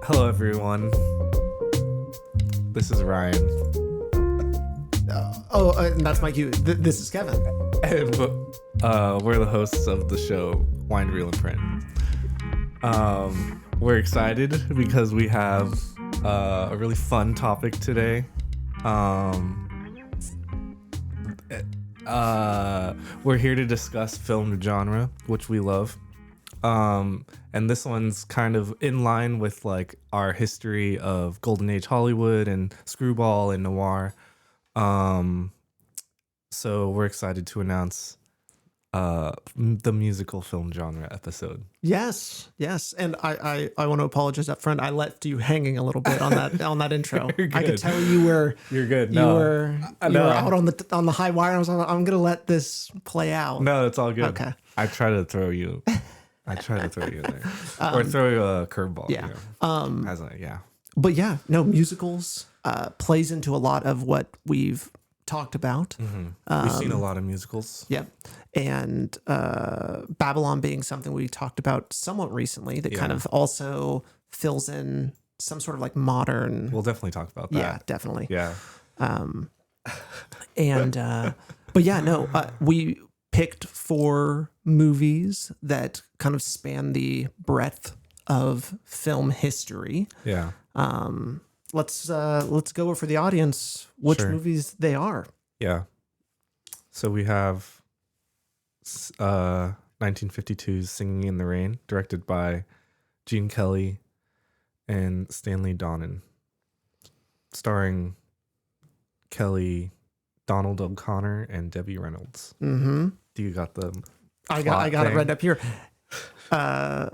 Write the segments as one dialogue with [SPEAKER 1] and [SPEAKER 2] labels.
[SPEAKER 1] Hello, everyone. This is Ryan.
[SPEAKER 2] And that's my cue. This is Kevin.
[SPEAKER 1] And we're the hosts of the show, Wine, Reel, and Print. We're excited because we have a really fun topic today. We're here to discuss film genre, which we love. And this one's kind of in line with like our history of Golden Age Hollywood and screwball and noir. So we're excited to announce the musical film genre episode.
[SPEAKER 2] Yes. And I want to apologize up front. I left you hanging a little bit on that intro. I could tell you were
[SPEAKER 1] You're good.
[SPEAKER 2] You were out on the high wire. I was like, I'm gonna let this play out.
[SPEAKER 1] No, it's all good.
[SPEAKER 2] Okay.
[SPEAKER 1] I try to throw you in there, or throw you a curveball.
[SPEAKER 2] Yeah.
[SPEAKER 1] Yeah.
[SPEAKER 2] But yeah, no, musicals plays into a lot of what we've talked about.
[SPEAKER 1] Mm-hmm. We've seen a lot of musicals.
[SPEAKER 2] Yep. And Babylon being something we talked about somewhat recently that kind of also fills in some sort of like modern.
[SPEAKER 1] We'll definitely talk about that.
[SPEAKER 2] Yeah, definitely.
[SPEAKER 1] Yeah.
[SPEAKER 2] But yeah, no, we picked 4 movies that kind of span the breadth of film history.
[SPEAKER 1] Yeah.
[SPEAKER 2] Let's go over for the audience which movies they are.
[SPEAKER 1] Yeah. So we have 1952's Singing in the Rain, directed by Gene Kelly and Stanley Donen, starring Kelly, Donald O'Connor, and Debbie Reynolds.
[SPEAKER 2] Mm-hmm.
[SPEAKER 1] Do you got the
[SPEAKER 2] I got it right up here. I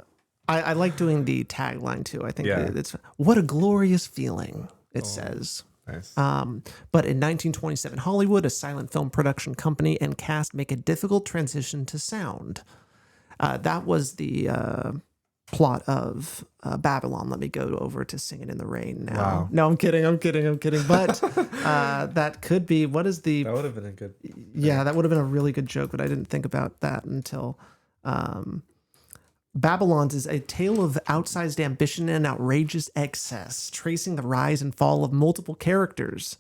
[SPEAKER 2] like doing the tagline too. I think it's what a glorious feeling, it says.
[SPEAKER 1] Nice.
[SPEAKER 2] But in 1927 Hollywood, a silent film production company and cast make a difficult transition to sound. That was the plot of Babylon. Let me go over to Singin' in the Rain now.
[SPEAKER 1] Wow.
[SPEAKER 2] No, I'm kidding. But that could be, what is the...
[SPEAKER 1] That would have been a good...
[SPEAKER 2] Yeah, that would have been a really good joke, but I didn't think about that until... Babylon's is a tale of outsized ambition and outrageous excess, tracing the rise and fall of multiple characters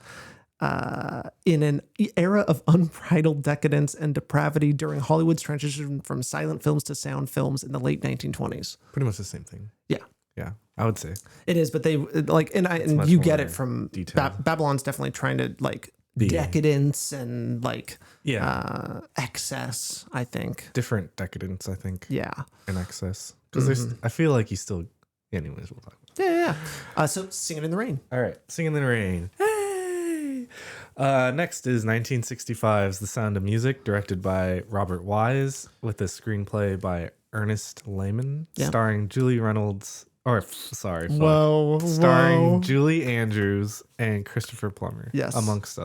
[SPEAKER 2] in an era of unbridled decadence and depravity during Hollywood's transition from silent films to sound films in the late 1920s.
[SPEAKER 1] Pretty much the same thing.
[SPEAKER 2] Yeah.
[SPEAKER 1] Yeah, I would say.
[SPEAKER 2] It is, but they like, and you get it from Babylon's definitely trying to like decadence and like excess, I think.
[SPEAKER 1] Different decadence, I think.
[SPEAKER 2] Yeah.
[SPEAKER 1] And excess. Because I feel like he's still... Anyways, we'll talk about
[SPEAKER 2] it. Yeah. So Singin' in the Rain.
[SPEAKER 1] All right. Singin' in the Rain. Hey! Next is 1965's The Sound of Music, directed by Robert Wise, with a screenplay by Ernest Lehman, starring Julie Reynolds... starring Julie Andrews and Christopher Plummer.
[SPEAKER 2] Yes. Amongst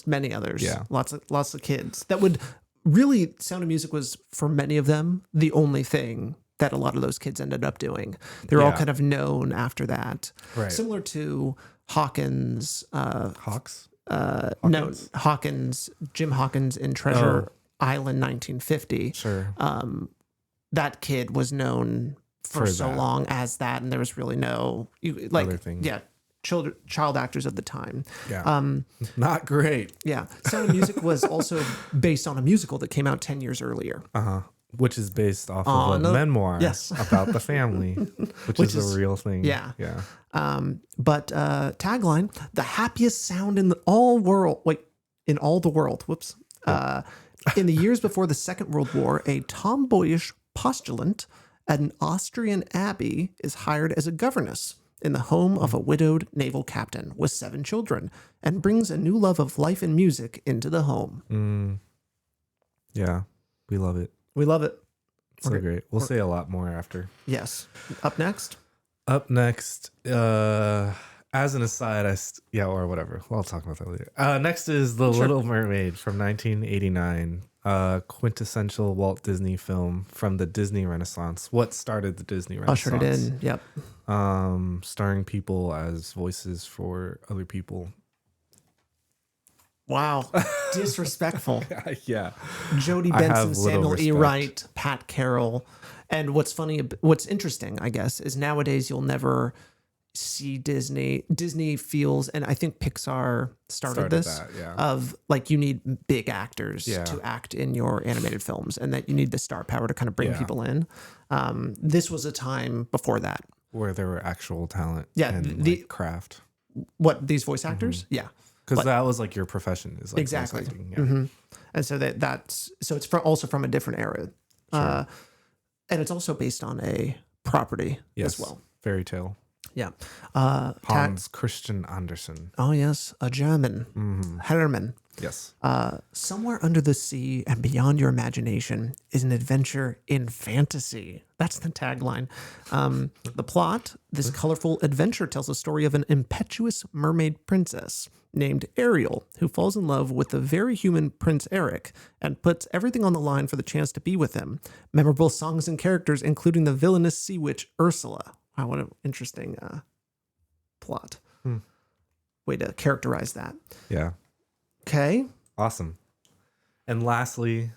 [SPEAKER 2] many others.
[SPEAKER 1] Yeah.
[SPEAKER 2] Lots of kids. That would really... Sound of Music was, for many of them, the only thing that a lot of those kids ended up doing. They're all kind of known after that.
[SPEAKER 1] Right.
[SPEAKER 2] Similar to Hawkins.
[SPEAKER 1] Hawks?
[SPEAKER 2] No, Hawkins. Jim Hawkins in Treasure Island 1950.
[SPEAKER 1] Sure.
[SPEAKER 2] That kid was known for so long as that, and there was really no
[SPEAKER 1] other thing.
[SPEAKER 2] Yeah, child actors of the time.
[SPEAKER 1] Yeah. Not great.
[SPEAKER 2] Yeah. Sound of Music was also based on a musical that came out 10 years earlier.
[SPEAKER 1] Which is based off of a memoir about the family, which is a real thing.
[SPEAKER 2] Yeah.
[SPEAKER 1] Yeah.
[SPEAKER 2] But tagline, the happiest sound in all the world. Whoops. In the years before the Second World War, a tomboyish postulant at an Austrian abbey is hired as a governess in the home of a widowed naval captain with 7 children and brings a new love of life and music into the home.
[SPEAKER 1] Yeah, we love it.
[SPEAKER 2] We love it.
[SPEAKER 1] So great. We'll say a lot more after.
[SPEAKER 2] Yes. Up next,
[SPEAKER 1] as an aside, or whatever. I'll talk about that later. Next is The Little Mermaid from 1989. Quintessential Walt Disney film from the Disney Renaissance. What started the Disney Renaissance?
[SPEAKER 2] Ushered it in. Yep.
[SPEAKER 1] Starring people as voices for other people.
[SPEAKER 2] Wow. Disrespectful.
[SPEAKER 1] Yeah.
[SPEAKER 2] Jodie Benson, Samuel E. Wright, Pat Carroll. And what's interesting, I guess, is nowadays you'll never see Disney feels, and I think Pixar started this,
[SPEAKER 1] that, yeah.
[SPEAKER 2] of like you need big actors
[SPEAKER 1] Yeah.
[SPEAKER 2] to act in your animated films, and that you need the star power to kind of bring
[SPEAKER 1] Yeah.
[SPEAKER 2] people in. This was a time before that.
[SPEAKER 1] Where there were actual talent
[SPEAKER 2] Yeah,
[SPEAKER 1] and like, craft.
[SPEAKER 2] What, these voice actors? Yeah.
[SPEAKER 1] Because that was like your profession, is like
[SPEAKER 2] Exactly.
[SPEAKER 1] voice acting. Yeah.
[SPEAKER 2] And so that's it's also from a different era. And it's also based on a property as well.
[SPEAKER 1] Fairy tale.
[SPEAKER 2] Yeah.
[SPEAKER 1] Hans Christian Andersen.
[SPEAKER 2] Oh, yes. A German. Herman.
[SPEAKER 1] Yes.
[SPEAKER 2] Somewhere under the sea and beyond your imagination is an adventure in fantasy. That's the tagline. The plot, this colorful adventure tells the story of an impetuous mermaid princess named Ariel, who falls in love with the very human Prince Eric and puts everything on the line for the chance to be with him. Memorable songs and characters, including the villainous sea witch Ursula. Wow, what an interesting plot. Way to characterize that.
[SPEAKER 1] Yeah.
[SPEAKER 2] Okay.
[SPEAKER 1] Awesome. And lastly,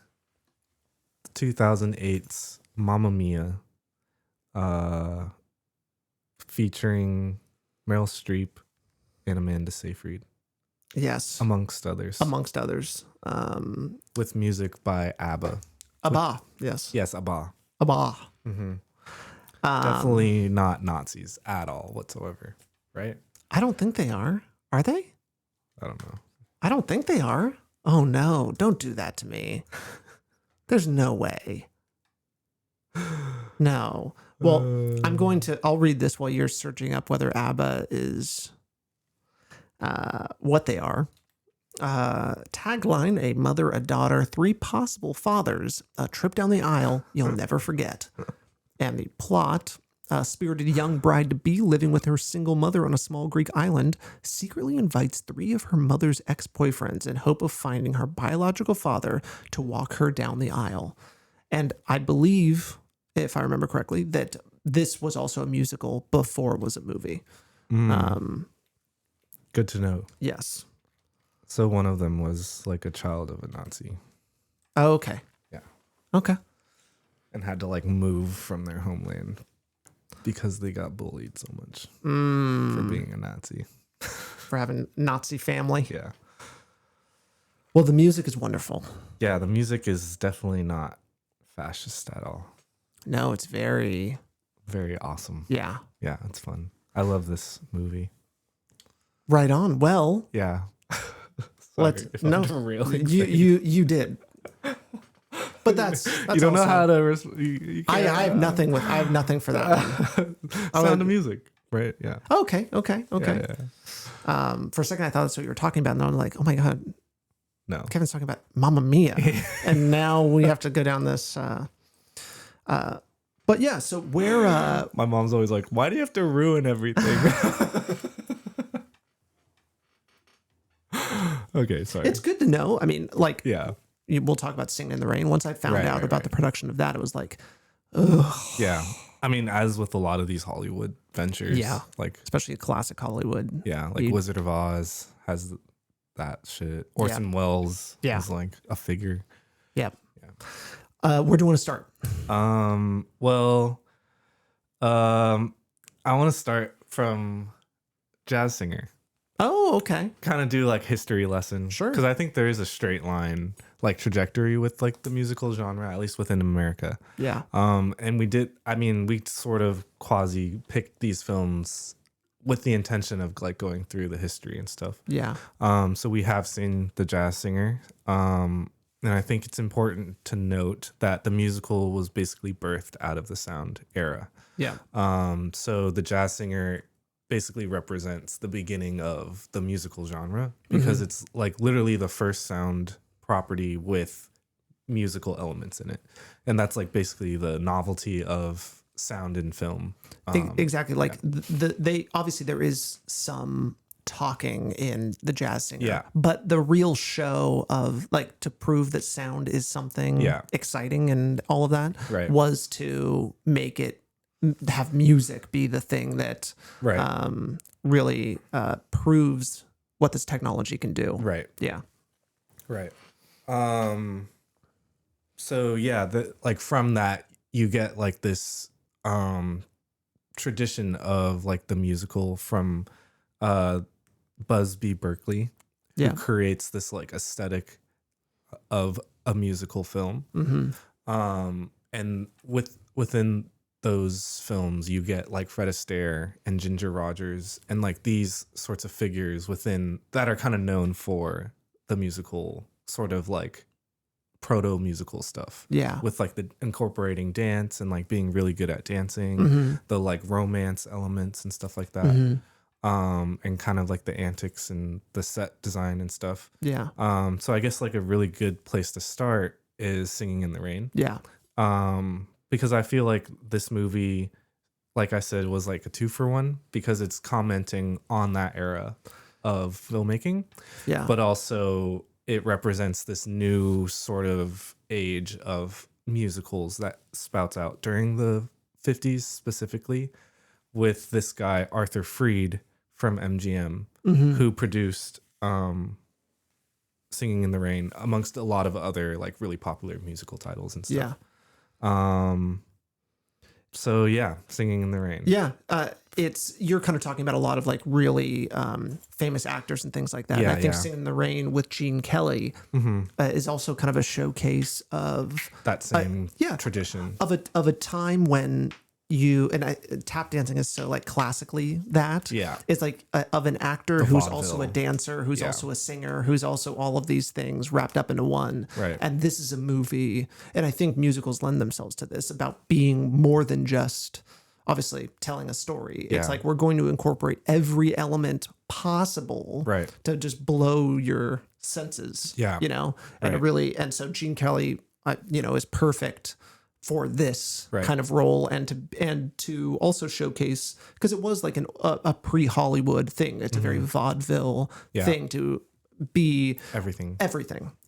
[SPEAKER 1] 2008's Mamma Mia, featuring Meryl Streep and Amanda Seyfried.
[SPEAKER 2] Yes.
[SPEAKER 1] Amongst others. With music by ABBA.
[SPEAKER 2] ABBA. Yes.
[SPEAKER 1] Yes, ABBA.
[SPEAKER 2] ABBA.
[SPEAKER 1] Definitely not Nazis at all whatsoever, right?
[SPEAKER 2] I don't think they are. Are they?
[SPEAKER 1] I don't know.
[SPEAKER 2] I don't think they are. Oh, no. Don't do that to me. There's no way. No. Well, I'll read this while you're searching up whether ABBA is what they are. Tagline, a mother, a daughter, three possible fathers, a trip down the aisle you'll never forget. And the plot, a spirited young bride-to-be living with her single mother on a small Greek island secretly invites three of her mother's ex-boyfriends in hope of finding her biological father to walk her down the aisle. And I believe, if I remember correctly, that this was also a musical before it was a movie.
[SPEAKER 1] Good to know.
[SPEAKER 2] Yes.
[SPEAKER 1] So one of them was like a child of a Nazi.
[SPEAKER 2] Oh, okay.
[SPEAKER 1] Yeah.
[SPEAKER 2] Okay.
[SPEAKER 1] And had to like move from their homeland because they got bullied so much for being a Nazi.
[SPEAKER 2] For having Nazi family.
[SPEAKER 1] Yeah.
[SPEAKER 2] Well, the music is wonderful.
[SPEAKER 1] Yeah, the music is definitely not fascist at all.
[SPEAKER 2] No, it's very...
[SPEAKER 1] Very awesome.
[SPEAKER 2] Yeah.
[SPEAKER 1] Yeah, it's fun. I love this movie.
[SPEAKER 2] Right on. Well...
[SPEAKER 1] Yeah.
[SPEAKER 2] Let's... No, you did. But that's
[SPEAKER 1] you don't
[SPEAKER 2] also,
[SPEAKER 1] know how to.
[SPEAKER 2] I have nothing for that one.
[SPEAKER 1] Sound of music, right? Yeah.
[SPEAKER 2] Okay.
[SPEAKER 1] Yeah.
[SPEAKER 2] For a second, I thought that's what you were talking about, and I'm like, oh my god,
[SPEAKER 1] no.
[SPEAKER 2] Kevin's talking about Mamma Mia, and now we have to go down this. But yeah, so where?
[SPEAKER 1] My mom's always like, "Why do you have to ruin everything?" Okay, sorry.
[SPEAKER 2] It's good to know. I mean, like,
[SPEAKER 1] yeah.
[SPEAKER 2] We'll talk about Singin' in the Rain. Once I found out about the production of that, it was like,
[SPEAKER 1] ugh. Yeah. I mean, as with a lot of these Hollywood ventures.
[SPEAKER 2] Yeah.
[SPEAKER 1] Like,
[SPEAKER 2] especially classic Hollywood.
[SPEAKER 1] Yeah. Like Wizard of Oz has that shit. Orson Welles is like a figure.
[SPEAKER 2] Yep. Yeah. Where do you want to start?
[SPEAKER 1] Well, I want to start from Jazz Singer.
[SPEAKER 2] Oh, okay.
[SPEAKER 1] Kind of do like history lesson.
[SPEAKER 2] Sure.
[SPEAKER 1] Because I think there is a straight line like trajectory with like the musical genre, at least within America.
[SPEAKER 2] Yeah.
[SPEAKER 1] And we sort of quasi picked these films with the intention of like going through the history and stuff.
[SPEAKER 2] Yeah.
[SPEAKER 1] So we have seen The Jazz Singer. And I think it's important to note that the musical was basically birthed out of the sound era.
[SPEAKER 2] Yeah.
[SPEAKER 1] So The Jazz Singer basically represents the beginning of the musical genre because it's like literally the first sound property with musical elements in it. And that's like basically the novelty of sound in film.
[SPEAKER 2] Exactly. Like they obviously there is some talking in The Jazz Singer, but the real show of like to prove that sound is something exciting and all of that was to make it have music be the thing that really proves what this technology can do.
[SPEAKER 1] Right.
[SPEAKER 2] Yeah.
[SPEAKER 1] Right. So yeah, like from that you get like this tradition of like the musical from Busby Berkeley, who creates this like aesthetic of a musical film. And within those films, you get like Fred Astaire and Ginger Rogers and like these sorts of figures within that are kind of known for the musical sort of like proto musical stuff.
[SPEAKER 2] Yeah.
[SPEAKER 1] With like the incorporating dance and like being really good at dancing, the like romance elements and stuff like that. And kind of like the antics and the set design and stuff.
[SPEAKER 2] Yeah.
[SPEAKER 1] So I guess like a really good place to start is Singing in the Rain.
[SPEAKER 2] Yeah.
[SPEAKER 1] Because I feel like this movie, like I said, was like a 2-for-1 because it's commenting on that era of filmmaking.
[SPEAKER 2] Yeah.
[SPEAKER 1] But also it represents this new sort of age of musicals that spouts out during the 50s specifically with this guy, Arthur Freed from MGM, who produced Singing in the Rain amongst a lot of other like really popular musical titles and stuff.
[SPEAKER 2] Yeah.
[SPEAKER 1] So yeah, Singing in the Rain.
[SPEAKER 2] Yeah. You're kind of talking about a lot of like really famous actors and things like that.
[SPEAKER 1] Yeah,
[SPEAKER 2] and I think
[SPEAKER 1] yeah.
[SPEAKER 2] Singing in the Rain with Gene Kelly is also kind of a showcase of
[SPEAKER 1] That same tradition.
[SPEAKER 2] of a time when tap dancing is so like classically that.
[SPEAKER 1] Yeah.
[SPEAKER 2] It's like of an actor who's
[SPEAKER 1] vaudeville.
[SPEAKER 2] also a dancer, who's also a singer, who's also all of these things wrapped up into one.
[SPEAKER 1] Right.
[SPEAKER 2] And this is a movie, and I think musicals lend themselves to this, about being more than just obviously telling a story. It's
[SPEAKER 1] Yeah.
[SPEAKER 2] like we're going to incorporate every element possible
[SPEAKER 1] Right.
[SPEAKER 2] to just blow your senses.
[SPEAKER 1] Yeah.
[SPEAKER 2] You know, and it
[SPEAKER 1] Right.
[SPEAKER 2] really, and so Gene Kelly, is perfect for this
[SPEAKER 1] Right.
[SPEAKER 2] kind of role, and to also showcase, because it was like a pre-Hollywood thing. It's a very vaudeville thing to be
[SPEAKER 1] Everything.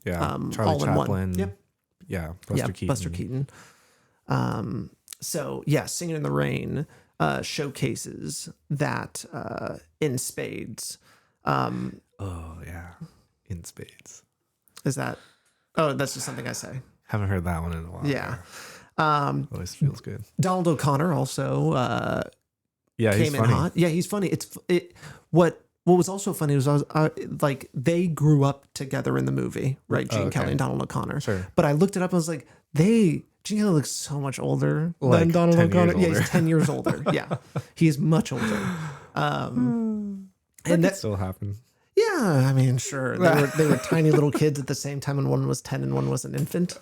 [SPEAKER 2] yeah,
[SPEAKER 1] Charlie
[SPEAKER 2] all in one.
[SPEAKER 1] Chaplin.
[SPEAKER 2] Yep.
[SPEAKER 1] Yeah.
[SPEAKER 2] Buster Keaton. So yeah, Singing in the Rain showcases that in spades.
[SPEAKER 1] Oh yeah. In spades.
[SPEAKER 2] Is that? Oh, that's just something I say.
[SPEAKER 1] Haven't heard that one in a while.
[SPEAKER 2] Yeah.
[SPEAKER 1] Always feels good.
[SPEAKER 2] Donald O'Connor also
[SPEAKER 1] Yeah, he's
[SPEAKER 2] came in
[SPEAKER 1] funny.
[SPEAKER 2] hot. Yeah, he's funny. What was also funny was like they grew up together in the movie, right? Gene
[SPEAKER 1] okay.
[SPEAKER 2] Kelly and Donald O'Connor.
[SPEAKER 1] Sure.
[SPEAKER 2] But I looked it up and I was like, Gene Kelly looks so much older
[SPEAKER 1] Like
[SPEAKER 2] than Donald
[SPEAKER 1] 10
[SPEAKER 2] O'Connor.
[SPEAKER 1] years
[SPEAKER 2] Yeah,
[SPEAKER 1] older.
[SPEAKER 2] he's 10 years older. Yeah, he is much older.
[SPEAKER 1] And that still happen.
[SPEAKER 2] Yeah, I mean, sure. They were tiny little kids at the same time, and one was 10 and one was an infant.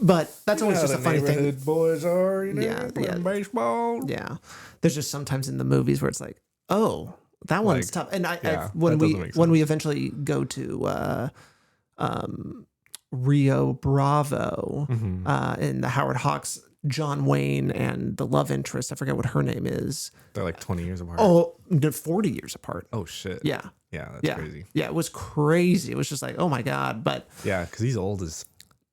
[SPEAKER 2] But that's always just a funny thing.
[SPEAKER 1] Boys are,
[SPEAKER 2] playing
[SPEAKER 1] baseball.
[SPEAKER 2] Yeah, there's just sometimes in the movies where it's like, oh, that one's tough. And when we eventually go to Rio Bravo in the Howard Hawks, John Wayne and the love interest, I forget what her name is.
[SPEAKER 1] They're like 20 years apart.
[SPEAKER 2] Oh, they're 40 years apart.
[SPEAKER 1] Oh shit.
[SPEAKER 2] Yeah.
[SPEAKER 1] Yeah, that's crazy.
[SPEAKER 2] Yeah, it was crazy. It was just like, oh my God. But
[SPEAKER 1] yeah, because he's old as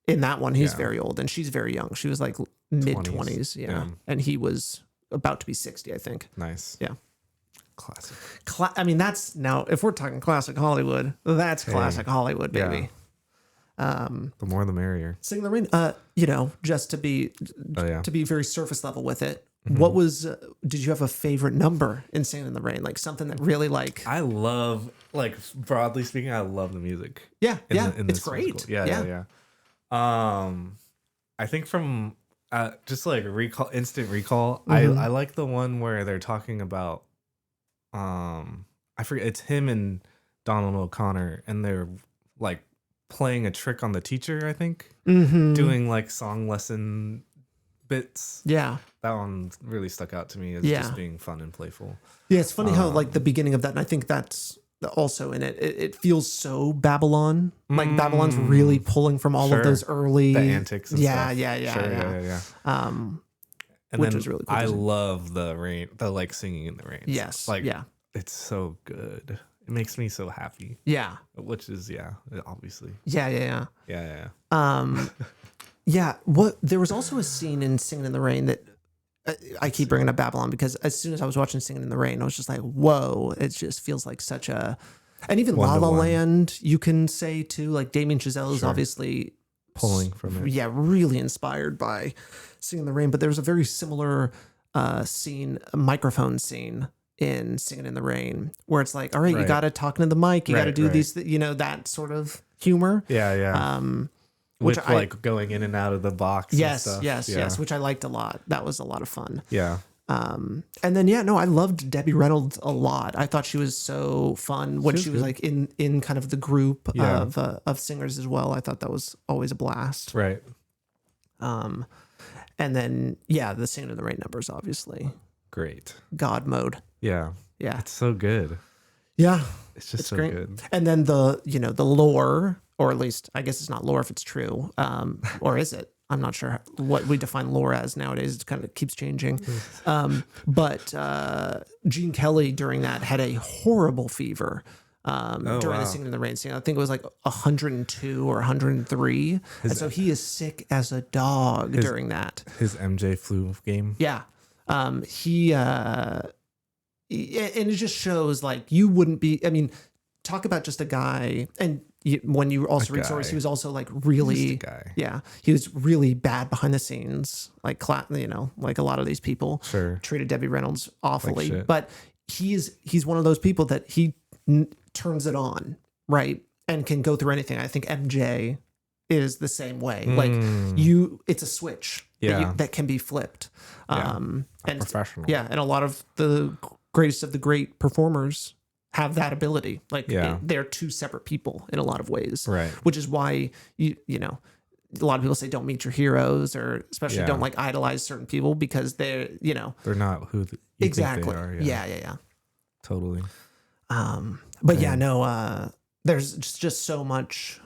[SPEAKER 2] in that one, he's very old and she's very young. She was like mid 20s. Yeah. And he was about to be 60, I think.
[SPEAKER 1] Nice.
[SPEAKER 2] Yeah.
[SPEAKER 1] Classic.
[SPEAKER 2] I mean, that's now, if we're talking classic Hollywood, that's classic Hollywood, baby.
[SPEAKER 1] The more the merrier.
[SPEAKER 2] Sing the Rain, just to be very surface level with it. What was, did you have a favorite number in Singing in the Rain? Like something that really like.
[SPEAKER 1] I love, like broadly speaking, I love the music.
[SPEAKER 2] Yeah.
[SPEAKER 1] In
[SPEAKER 2] It's
[SPEAKER 1] this
[SPEAKER 2] great.
[SPEAKER 1] musical. Yeah. I think from just like instant recall, I like the one where they're talking about, I forget, it's him and Donald O'Connor, and they're like playing a trick on the teacher, I think, doing like song lesson bits.
[SPEAKER 2] Yeah.
[SPEAKER 1] That one really stuck out to me as just being fun and playful.
[SPEAKER 2] Yeah, it's funny how like the beginning of that, and I think that's also in it. It feels so Babylon. Like Babylon's really pulling from all of those early
[SPEAKER 1] the antics. And stuff.
[SPEAKER 2] Yeah.
[SPEAKER 1] And
[SPEAKER 2] which
[SPEAKER 1] then
[SPEAKER 2] was really cool.
[SPEAKER 1] I love the rain, the like Singing in the Rain.
[SPEAKER 2] Yes.
[SPEAKER 1] Like it's so good. It makes me so happy.
[SPEAKER 2] Yeah.
[SPEAKER 1] Which is obviously.
[SPEAKER 2] Yeah.
[SPEAKER 1] Yeah.
[SPEAKER 2] What there was also a scene in Singing in the Rain that I keep bringing up Babylon because as soon as I was watching Singing in the Rain, I was just like, whoa! It just feels like such a, and even La La Land, you can say too. Like Damien Chazelle is obviously
[SPEAKER 1] pulling from it.
[SPEAKER 2] Yeah, really inspired by Singing in the Rain. But there's a very similar scene, a microphone scene in Singing in the Rain, where it's like, all right, you got to talk into the mic, you got to do these, that sort of humor.
[SPEAKER 1] Yeah. With going in and out of the box.
[SPEAKER 2] Yes,
[SPEAKER 1] and stuff.
[SPEAKER 2] yes, which I liked a lot. That was a lot of fun.
[SPEAKER 1] Yeah.
[SPEAKER 2] And then I loved Debbie Reynolds a lot. I thought she was so fun when she was like in kind of the group of singers as well. I thought that was always a blast.
[SPEAKER 1] Right.
[SPEAKER 2] And then the Singing in the Rain numbers, obviously.
[SPEAKER 1] Great.
[SPEAKER 2] God mode.
[SPEAKER 1] Yeah.
[SPEAKER 2] Yeah.
[SPEAKER 1] It's so good.
[SPEAKER 2] Yeah.
[SPEAKER 1] It's just so
[SPEAKER 2] great.
[SPEAKER 1] good.
[SPEAKER 2] And then the lore, or at least I guess it's not lore if it's true. Or is it? I'm not sure what we define lore as nowadays. It kind of keeps changing. But Gene Kelly during that had a horrible fever during the Singing in the Rain scene. I think it was like 102 or 103. And so he is sick as a dog during that.
[SPEAKER 1] His MJ flu game.
[SPEAKER 2] Yeah. And it just shows like you wouldn't be, I mean, talk about just a guy. And when you also read stories, he was also like really, he was really bad behind the scenes, like like a lot of these people treated Debbie Reynolds awfully. Like but he's one of those people that he turns it on, right, and can go through anything. I think MJ is the same way. Like it's a switch that can be flipped. And
[SPEAKER 1] professional.
[SPEAKER 2] Yeah, and a lot of the greatest of the great performers have that ability. Like they're two separate people in a lot of ways. Right. Which is why a lot of people say don't meet your heroes, or especially don't like idolize certain people because they're
[SPEAKER 1] not who you
[SPEAKER 2] exactly
[SPEAKER 1] think they are.
[SPEAKER 2] Yeah.
[SPEAKER 1] Totally.
[SPEAKER 2] But there's just so much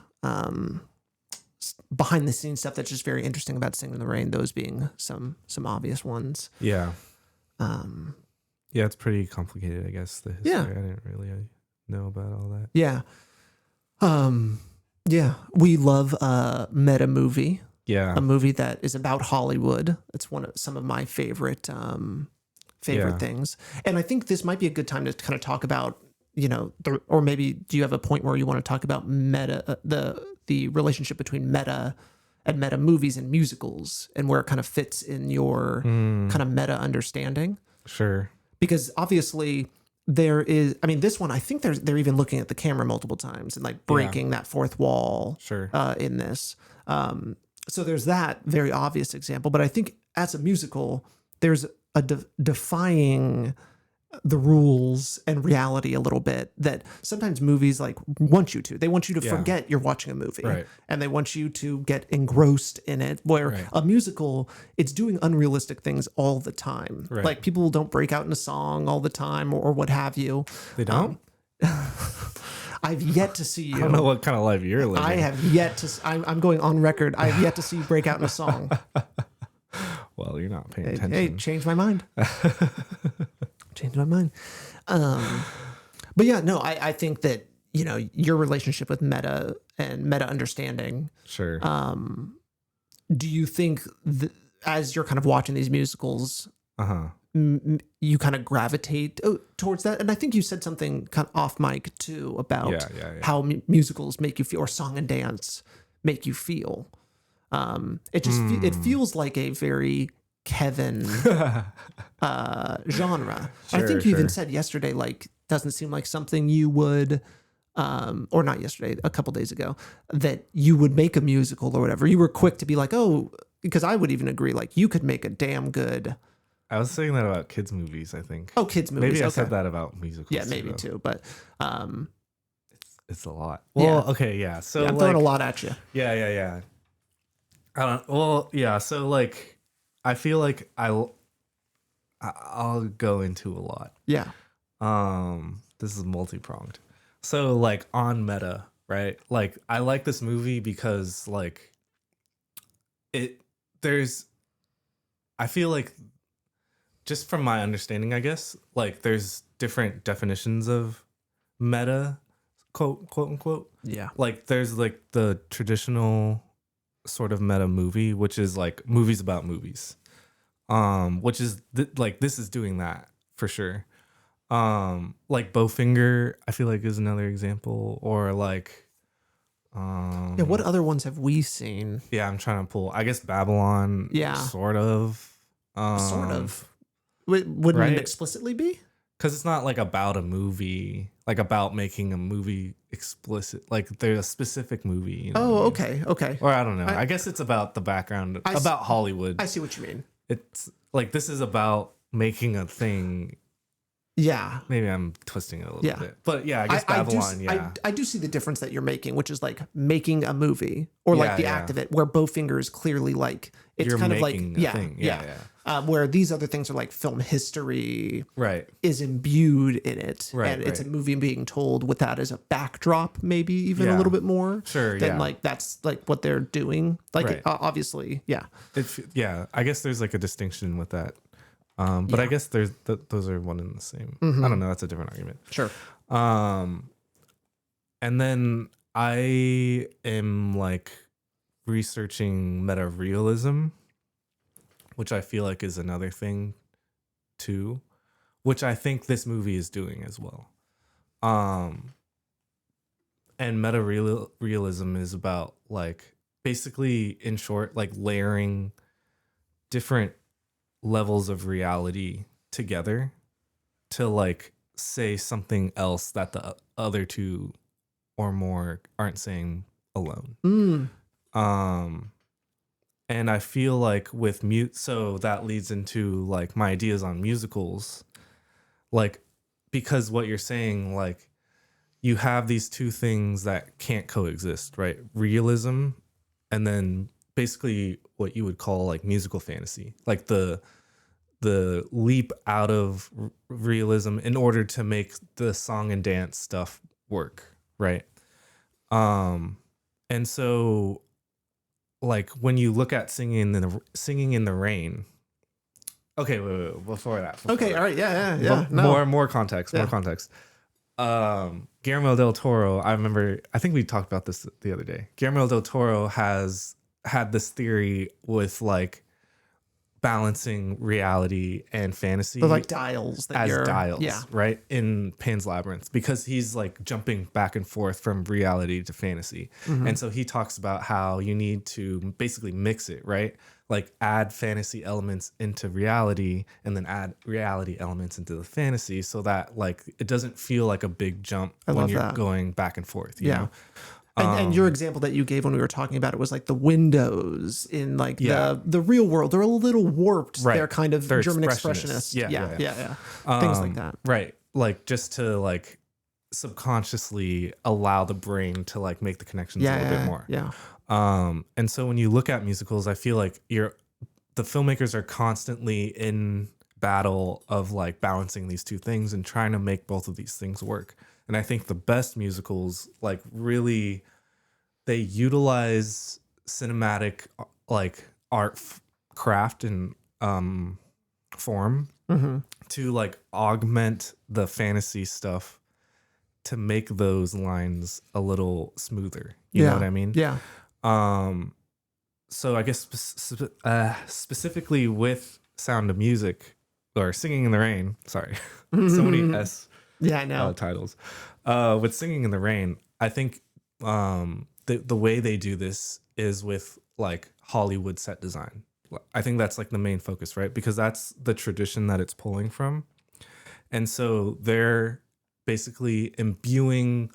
[SPEAKER 2] behind the scenes stuff that's just very interesting about Singing in the Rain, those being some obvious ones.
[SPEAKER 1] Yeah. Yeah, it's pretty complicated, I guess, the history. I didn't really know about all that.
[SPEAKER 2] Yeah. We love a meta movie. Yeah. A movie that is about Hollywood. It's some of my favorite things. And I think this might be a good time to kind of talk about, or maybe do you have a point where you want to talk about meta, the relationship between meta and meta movies and musicals, and where it kind of fits in your kind of meta understanding?
[SPEAKER 1] Sure.
[SPEAKER 2] Because obviously there is, I mean, this one, I think they're even looking at the camera multiple times and like breaking that fourth wall in this. So there's that very obvious example. But I think as a musical, there's a defying the rules and reality a little bit that sometimes movies like want you to. They want you to forget you're watching a movie, and they want you to get engrossed in it. Where a musical, it's doing unrealistic things all the time. Right. Like people don't break out in a song all the time or what have you.
[SPEAKER 1] They don't.
[SPEAKER 2] I've yet to see you.
[SPEAKER 1] I don't know what kind of life you're living.
[SPEAKER 2] I have yet to. I'm going on record. I have yet to see you break out in a song.
[SPEAKER 1] Well, you're not paying attention.
[SPEAKER 2] Hey, change my mind. Change my mind. But yeah, no, I think that, your relationship with meta and meta understanding. Sure. Do you think as you're kind of watching these musicals, you kind of gravitate towards that? And I think you said something kind of off mic too about how musicals make you feel, or song and dance make you feel. It feels like a very Kevin genre. Sure, I think you even said yesterday, like, doesn't seem like something you would, or not yesterday, a couple days ago, that you would make a musical or whatever. You were quick to be like, oh, because I would even agree, like, you could make a damn good.
[SPEAKER 1] I was saying that about kids' movies, I think.
[SPEAKER 2] Oh, kids' movies.
[SPEAKER 1] Maybe I said that about musicals.
[SPEAKER 2] Yeah, maybe too, but
[SPEAKER 1] it's a lot. Well, okay, yeah. So
[SPEAKER 2] I'm throwing a lot at you.
[SPEAKER 1] Yeah. So like, I feel like I'll go into a lot. Yeah. This is multi-pronged. So like on meta, right? Like I like this movie because like I feel like, just from my understanding, I guess, like there's different definitions of meta, quote unquote. Yeah. Like there's like the traditional sort of meta movie, which is like movies about movies, which is like this is doing that for sure. Like Bowfinger, I feel like is another example, or like
[SPEAKER 2] Yeah, what other ones have we seen?
[SPEAKER 1] Yeah, I'm trying to pull. I guess Babylon.
[SPEAKER 2] Yeah.
[SPEAKER 1] Sort of.
[SPEAKER 2] Sort of. Wouldn't
[SPEAKER 1] right?
[SPEAKER 2] it explicitly be?
[SPEAKER 1] Because it's not like about a movie, like about making a movie explicit. Like there's a specific movie. You know what I mean?
[SPEAKER 2] Okay, okay.
[SPEAKER 1] Or I don't know. I guess it's about the background, about Hollywood.
[SPEAKER 2] I see what you mean.
[SPEAKER 1] It's like this is about making a thing.
[SPEAKER 2] Yeah.
[SPEAKER 1] Maybe I'm twisting it a little bit. But yeah, I guess Babylon,
[SPEAKER 2] I do see the difference that you're making, which is like making a movie or like the act of it, where Bowfinger is clearly like, it's
[SPEAKER 1] you're
[SPEAKER 2] kind of like,
[SPEAKER 1] making a thing.
[SPEAKER 2] Where these other things are like film history
[SPEAKER 1] Right.
[SPEAKER 2] is imbued in it.
[SPEAKER 1] Right,
[SPEAKER 2] and it's a movie being told with that as a backdrop, maybe even a little bit more.
[SPEAKER 1] Sure,
[SPEAKER 2] than like, that's like what they're doing. Like, obviously, yeah.
[SPEAKER 1] I guess there's like a distinction with that. But I guess there's those are one and the same. I don't know. That's a different argument.
[SPEAKER 2] Sure.
[SPEAKER 1] And then I am like researching meta-realism, which I feel like is another thing too, which I think this movie is doing as well. And meta-realism is about like basically, in short, like layering different levels of reality together to like say something else that the other two or more aren't saying alone. And I feel like with so that leads into like my ideas on musicals, like, because what you're saying, like, you have these two things that can't coexist, right? Realism and then basically what you would call like musical fantasy, like the leap out of realism in order to make the song and dance stuff work, right? And so like when you look at singing in the rain. Okay, wait, before that.
[SPEAKER 2] All right, yeah.
[SPEAKER 1] More context. Guillermo del Toro, I think we talked about this the other day. Guillermo del Toro has had this theory with like balancing reality and fantasy,
[SPEAKER 2] but like dials
[SPEAKER 1] right, in Pan's Labyrinth, because he's like jumping back and forth from reality to fantasy. And so he talks about how you need to basically mix it, right? Like add fantasy elements into reality and then add reality elements into the fantasy, so that like it doesn't feel like a big jump when you're going back and forth, you know?
[SPEAKER 2] And your example that you gave when we were talking about it was like the windows in like the real world. They're a little warped.
[SPEAKER 1] Right.
[SPEAKER 2] They're kind of
[SPEAKER 1] They're
[SPEAKER 2] German
[SPEAKER 1] expressionist.
[SPEAKER 2] expressionist. Things like that.
[SPEAKER 1] Right. Like just to like subconsciously allow the brain to like make the connections a little bit more.
[SPEAKER 2] Yeah.
[SPEAKER 1] And so when you look at musicals, I feel like the filmmakers are constantly in battle of like balancing these two things and trying to make both of these things work. And I think the best musicals, like, really, they utilize cinematic like craft and form to like augment the fantasy stuff to make those lines a little smoother. You know what I mean?
[SPEAKER 2] Yeah.
[SPEAKER 1] So I guess specifically with Sound of Music or Singing in the Rain. Sorry, so many S.
[SPEAKER 2] Yeah, I know.
[SPEAKER 1] Titles. With Singing in the Rain, I think the way they do this is with like Hollywood set design. I think that's like the main focus, right? Because that's the tradition that it's pulling from. And so they're basically imbuing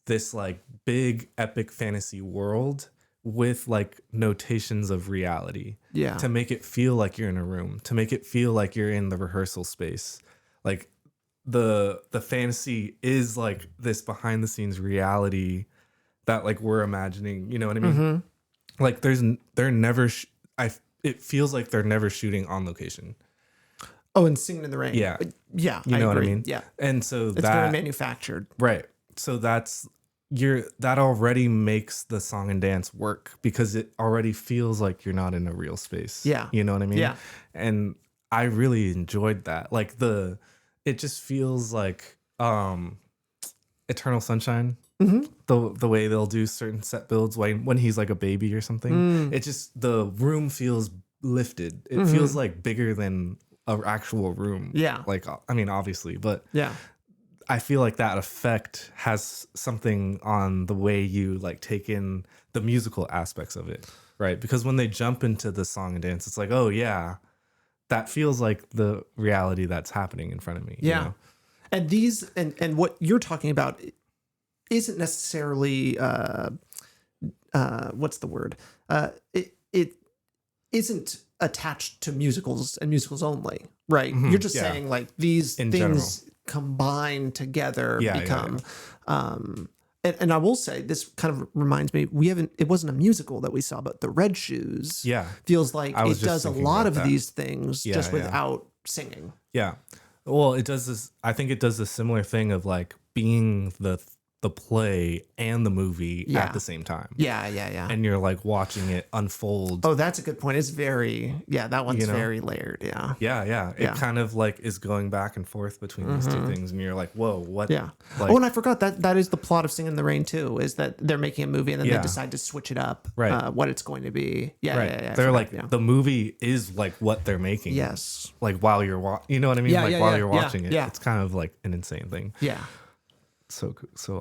[SPEAKER 1] this like big epic fantasy world with like notations of reality.
[SPEAKER 2] Yeah.
[SPEAKER 1] To make it feel like you're in a room, to make it feel like you're in the rehearsal space. Like the fantasy is like this behind the scenes reality that like we're imagining, you know what I mean? Like they're never it feels like they're never shooting on location.
[SPEAKER 2] Oh, and Singing in the Rain.
[SPEAKER 1] Yeah.
[SPEAKER 2] Yeah.
[SPEAKER 1] You know what I mean?
[SPEAKER 2] Yeah.
[SPEAKER 1] And so
[SPEAKER 2] it's very manufactured.
[SPEAKER 1] Right. So that already makes the song and dance work because it already feels like you're not in a real space.
[SPEAKER 2] Yeah.
[SPEAKER 1] You know what I mean?
[SPEAKER 2] Yeah.
[SPEAKER 1] And I really enjoyed that. Like it just feels like Eternal Sunshine. The way they'll do certain set builds when he's like a baby or something. It just, the room feels lifted. It feels like bigger than an actual room.
[SPEAKER 2] Yeah.
[SPEAKER 1] Like, I mean, obviously, but
[SPEAKER 2] yeah,
[SPEAKER 1] I feel like that effect has something on the way you like take in the musical aspects of it, right? Because when they jump into the song and dance, it's like, oh yeah, that feels like the reality that's happening in front of me.
[SPEAKER 2] Yeah.
[SPEAKER 1] You know?
[SPEAKER 2] And these and what you're talking about isn't necessarily what's the word? It isn't attached to musicals and musicals only, right? You're just saying like these
[SPEAKER 1] In
[SPEAKER 2] things
[SPEAKER 1] general.
[SPEAKER 2] combined together
[SPEAKER 1] Yeah,
[SPEAKER 2] become and I will say this kind of reminds me it wasn't a musical that we saw, but the Red Shoes feels like
[SPEAKER 1] I was
[SPEAKER 2] it
[SPEAKER 1] just
[SPEAKER 2] does a
[SPEAKER 1] thinking
[SPEAKER 2] lot
[SPEAKER 1] about
[SPEAKER 2] of
[SPEAKER 1] that.
[SPEAKER 2] these things just
[SPEAKER 1] Yeah.
[SPEAKER 2] without singing.
[SPEAKER 1] Yeah. Well, it does this. I think it does this similar thing of like being the play and the movie at the same time.
[SPEAKER 2] Yeah.
[SPEAKER 1] And you're like watching it unfold.
[SPEAKER 2] Oh, that's a good point. It's very, that one's
[SPEAKER 1] You know?
[SPEAKER 2] very layered. Yeah.
[SPEAKER 1] Yeah. It kind of like is going back and forth between these two things. And you're like, whoa, what?
[SPEAKER 2] Yeah.
[SPEAKER 1] Like,
[SPEAKER 2] Oh, and I forgot that is the plot of Singin' in the Rain too, is that they're making a movie and then they decide to switch it up,
[SPEAKER 1] Right.
[SPEAKER 2] What it's going to be. Yeah.
[SPEAKER 1] right.
[SPEAKER 2] Yeah.
[SPEAKER 1] They're like, the movie is like what they're making.
[SPEAKER 2] Yes.
[SPEAKER 1] Like while you're you know what I mean?
[SPEAKER 2] Yeah,
[SPEAKER 1] like
[SPEAKER 2] yeah,
[SPEAKER 1] while
[SPEAKER 2] yeah,
[SPEAKER 1] you're
[SPEAKER 2] yeah,
[SPEAKER 1] watching it.
[SPEAKER 2] yeah.
[SPEAKER 1] It's kind of like an insane thing.
[SPEAKER 2] Yeah.
[SPEAKER 1] So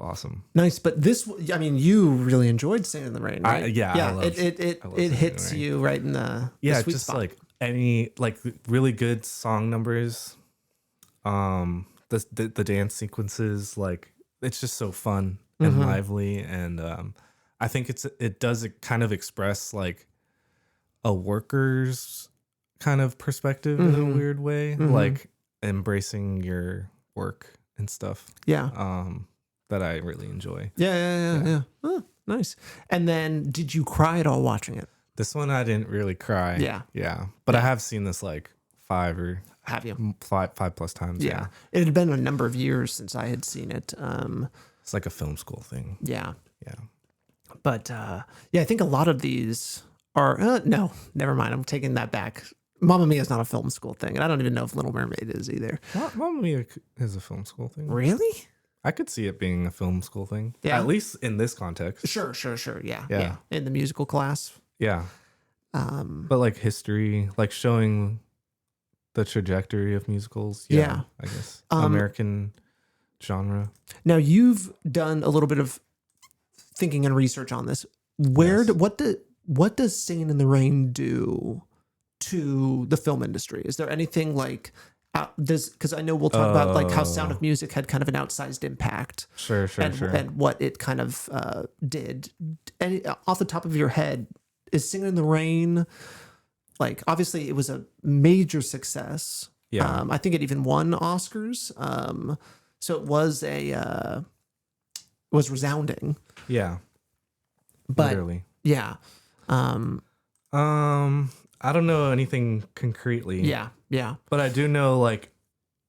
[SPEAKER 1] awesome.
[SPEAKER 2] Nice. But this, I mean, you really enjoyed Singin' in the Rain, right?
[SPEAKER 1] I love
[SPEAKER 2] it
[SPEAKER 1] Singin' in the
[SPEAKER 2] hits
[SPEAKER 1] Rain.
[SPEAKER 2] you right in the sweet
[SPEAKER 1] just
[SPEAKER 2] spot.
[SPEAKER 1] like any like really good song numbers, the dance sequences, like it's just so fun and lively, and I think it does kind of express like a worker's kind of perspective in a weird way, like embracing your work and stuff. That I really enjoy.
[SPEAKER 2] Yeah. Oh, nice. And then did you cry at all watching it?
[SPEAKER 1] This one I didn't really cry.
[SPEAKER 2] Yeah.
[SPEAKER 1] But I have seen this like
[SPEAKER 2] Have you?
[SPEAKER 1] five plus times.
[SPEAKER 2] Yeah. It had been a number of years since I had seen it.
[SPEAKER 1] It's like a film school thing.
[SPEAKER 2] Yeah.
[SPEAKER 1] Yeah.
[SPEAKER 2] But I think a lot of these are no, never mind. I'm taking that back. Mamma Mia is not a film school thing, and I don't even know if Little Mermaid is either.
[SPEAKER 1] Mamma Mia is a film school thing.
[SPEAKER 2] Really?
[SPEAKER 1] I could see it being a film school thing.
[SPEAKER 2] Yeah.
[SPEAKER 1] At least in this context.
[SPEAKER 2] Sure. Yeah. In the musical class.
[SPEAKER 1] Yeah. But like history, like showing the trajectory of musicals.
[SPEAKER 2] Yeah.
[SPEAKER 1] I guess. American genre.
[SPEAKER 2] Now you've done a little bit of thinking and research on this. What does Singin' in the Rain do to the film industry? Is there anything like because I know we'll talk about like how Sound of Music had kind of an outsized impact.
[SPEAKER 1] Sure.
[SPEAKER 2] And what it kind of did. And off the top of your head, is Singin' in the Rain, like obviously it was a major success.
[SPEAKER 1] Yeah.
[SPEAKER 2] I think it even won Oscars. So it was was resounding.
[SPEAKER 1] Yeah.
[SPEAKER 2] But
[SPEAKER 1] literally.
[SPEAKER 2] yeah.
[SPEAKER 1] I don't know anything concretely.
[SPEAKER 2] Yeah.
[SPEAKER 1] But I do know, like,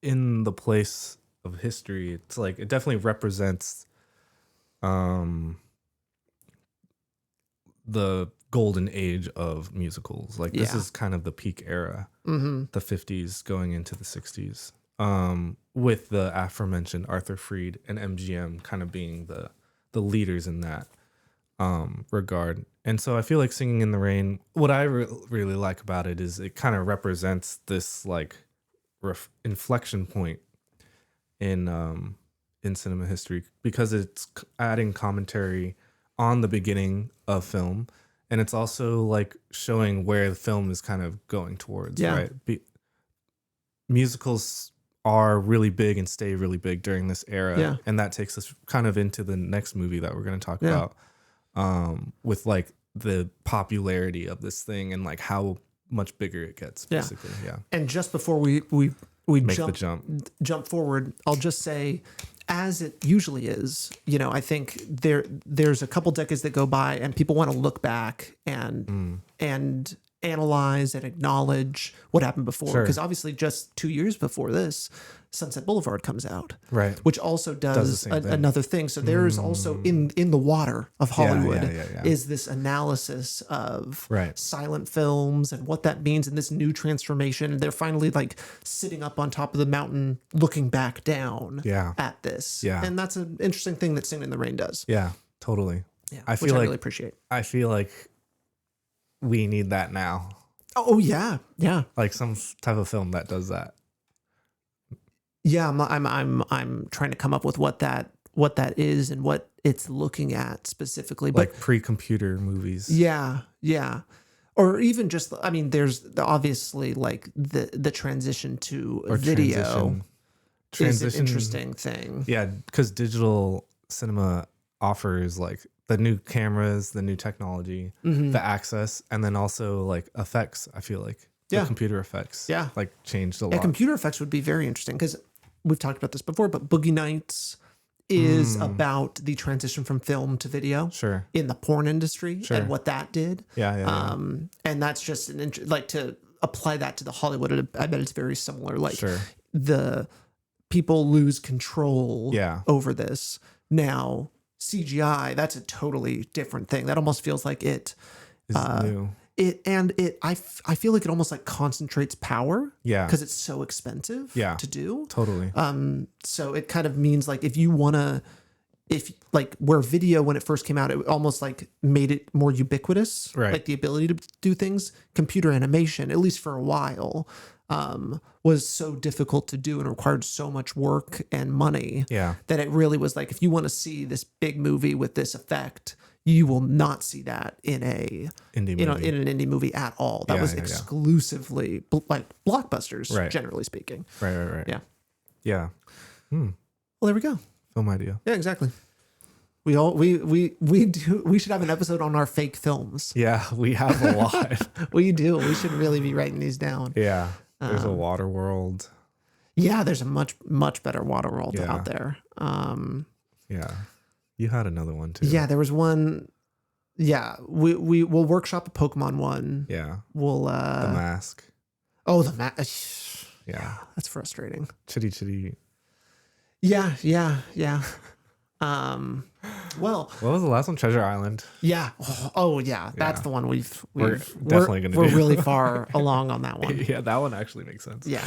[SPEAKER 1] in the place of history, it's like it definitely represents the golden age of musicals. Like this is kind of the peak era, the 50s going into the 60s, with the aforementioned Arthur Freed and MGM kind of being the leaders in that regard. And so I feel like Singin' in the Rain, what I really like about it is it kind of represents this like inflection point in cinema history, because it's adding commentary on the beginning of film, and it's also like showing where the film is kind of going towards. Right? Musicals are really big and stay really big during this era, and that takes us kind of into the next movie that we're going to talk about, with like the popularity of this thing and like how much bigger it gets, basically.
[SPEAKER 2] And just before we
[SPEAKER 1] make the
[SPEAKER 2] jump forward, I'll just say, as it usually is, I think there's a couple decades that go by and people want to look back and analyze and acknowledge what happened before. Because obviously just 2 years before this, Sunset Boulevard comes out,
[SPEAKER 1] right?
[SPEAKER 2] Which also does another thing. So there is also in the water of Hollywood is this analysis of silent films and what that means in this new transformation. And they're finally like sitting up on top of the mountain, looking back down at this. And that's an interesting thing that Singin' in the Rain does.
[SPEAKER 1] Yeah, totally.
[SPEAKER 2] Yeah,
[SPEAKER 1] I
[SPEAKER 2] which I really appreciate.
[SPEAKER 1] I feel like we need that now.
[SPEAKER 2] Oh yeah.
[SPEAKER 1] Like some type of film that does that.
[SPEAKER 2] Yeah, I'm trying to come up with what that is and what it's looking at specifically. But
[SPEAKER 1] Like pre-computer movies.
[SPEAKER 2] yeah, yeah. Or even just, I mean, there's obviously like the transition to
[SPEAKER 1] Or
[SPEAKER 2] video is an
[SPEAKER 1] transition.
[SPEAKER 2] interesting thing.
[SPEAKER 1] Yeah, because digital cinema offers like the new cameras, the new technology, the access, and then also like effects. I feel like the computer effects, like changed a lot.
[SPEAKER 2] Computer effects would be very interesting because we've talked about this before, but Boogie Nights is about the transition from film to video
[SPEAKER 1] Sure.
[SPEAKER 2] in the porn industry and what that did.
[SPEAKER 1] Yeah.
[SPEAKER 2] And that's just like to apply that to the Hollywood. I bet it's very similar. Like
[SPEAKER 1] Sure.
[SPEAKER 2] the people lose control over this. Now CGI, that's a totally different thing. That almost feels like it
[SPEAKER 1] Is new.
[SPEAKER 2] I feel like it almost like concentrates power.
[SPEAKER 1] Yeah.
[SPEAKER 2] Because it's so expensive to do.
[SPEAKER 1] Totally.
[SPEAKER 2] So it kind of means like if like where video when it first came out, it almost like made it more ubiquitous.
[SPEAKER 1] Right.
[SPEAKER 2] Like the ability to do things. Computer animation, at least for a while, was so difficult to do and required so much work and money.
[SPEAKER 1] Yeah.
[SPEAKER 2] That it really was like, if you want to see this big movie with this effect, you will not see that in an indie movie at all. That was exclusively like blockbusters, generally speaking.
[SPEAKER 1] Right.
[SPEAKER 2] Yeah.
[SPEAKER 1] Yeah.
[SPEAKER 2] Well, there we go.
[SPEAKER 1] Film idea.
[SPEAKER 2] Yeah, exactly. We should have an episode on our fake films.
[SPEAKER 1] Yeah, we have a lot.
[SPEAKER 2] We do. We should really be writing these down.
[SPEAKER 1] Yeah. There's a water world.
[SPEAKER 2] Yeah, there's a much better water world out there.
[SPEAKER 1] Yeah. You had another one too.
[SPEAKER 2] Yeah, there was one. Yeah, we'll workshop a Pokemon one.
[SPEAKER 1] Yeah.
[SPEAKER 2] We'll
[SPEAKER 1] the mask.
[SPEAKER 2] Oh, the mask.
[SPEAKER 1] Yeah.
[SPEAKER 2] That's frustrating.
[SPEAKER 1] Chitty.
[SPEAKER 2] Yeah. Well,
[SPEAKER 1] what was the last one? Treasure Island.
[SPEAKER 2] Yeah. Oh yeah. That's the one we're
[SPEAKER 1] definitely gonna do.
[SPEAKER 2] We're really far along on that one.
[SPEAKER 1] Yeah, that one actually makes sense.
[SPEAKER 2] Yeah.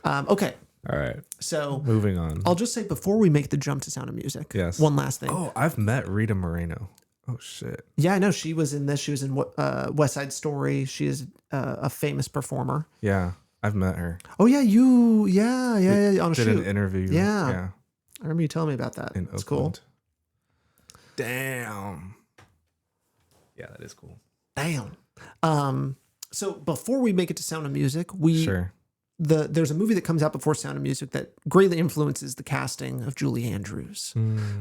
[SPEAKER 2] Okay.
[SPEAKER 1] All right.
[SPEAKER 2] So
[SPEAKER 1] moving on.
[SPEAKER 2] I'll just say before we make the jump to Sound of Music.
[SPEAKER 1] Yes.
[SPEAKER 2] One last thing.
[SPEAKER 1] Oh, I've met Rita Moreno. Oh shit.
[SPEAKER 2] Yeah, I know she was in this. She was in West Side Story. She is a famous performer.
[SPEAKER 1] Yeah, I've met her.
[SPEAKER 2] Oh yeah, you. Yeah. On a
[SPEAKER 1] did
[SPEAKER 2] shoot.
[SPEAKER 1] an interview.
[SPEAKER 2] Yeah. I remember you telling me about that.
[SPEAKER 1] In
[SPEAKER 2] That's
[SPEAKER 1] Oakland.
[SPEAKER 2] Cool.
[SPEAKER 1] Damn. Yeah, that is cool.
[SPEAKER 2] Damn. So before we make it to Sound of Music, there's a movie that comes out before Sound of Music that greatly influences the casting of Julie Andrews,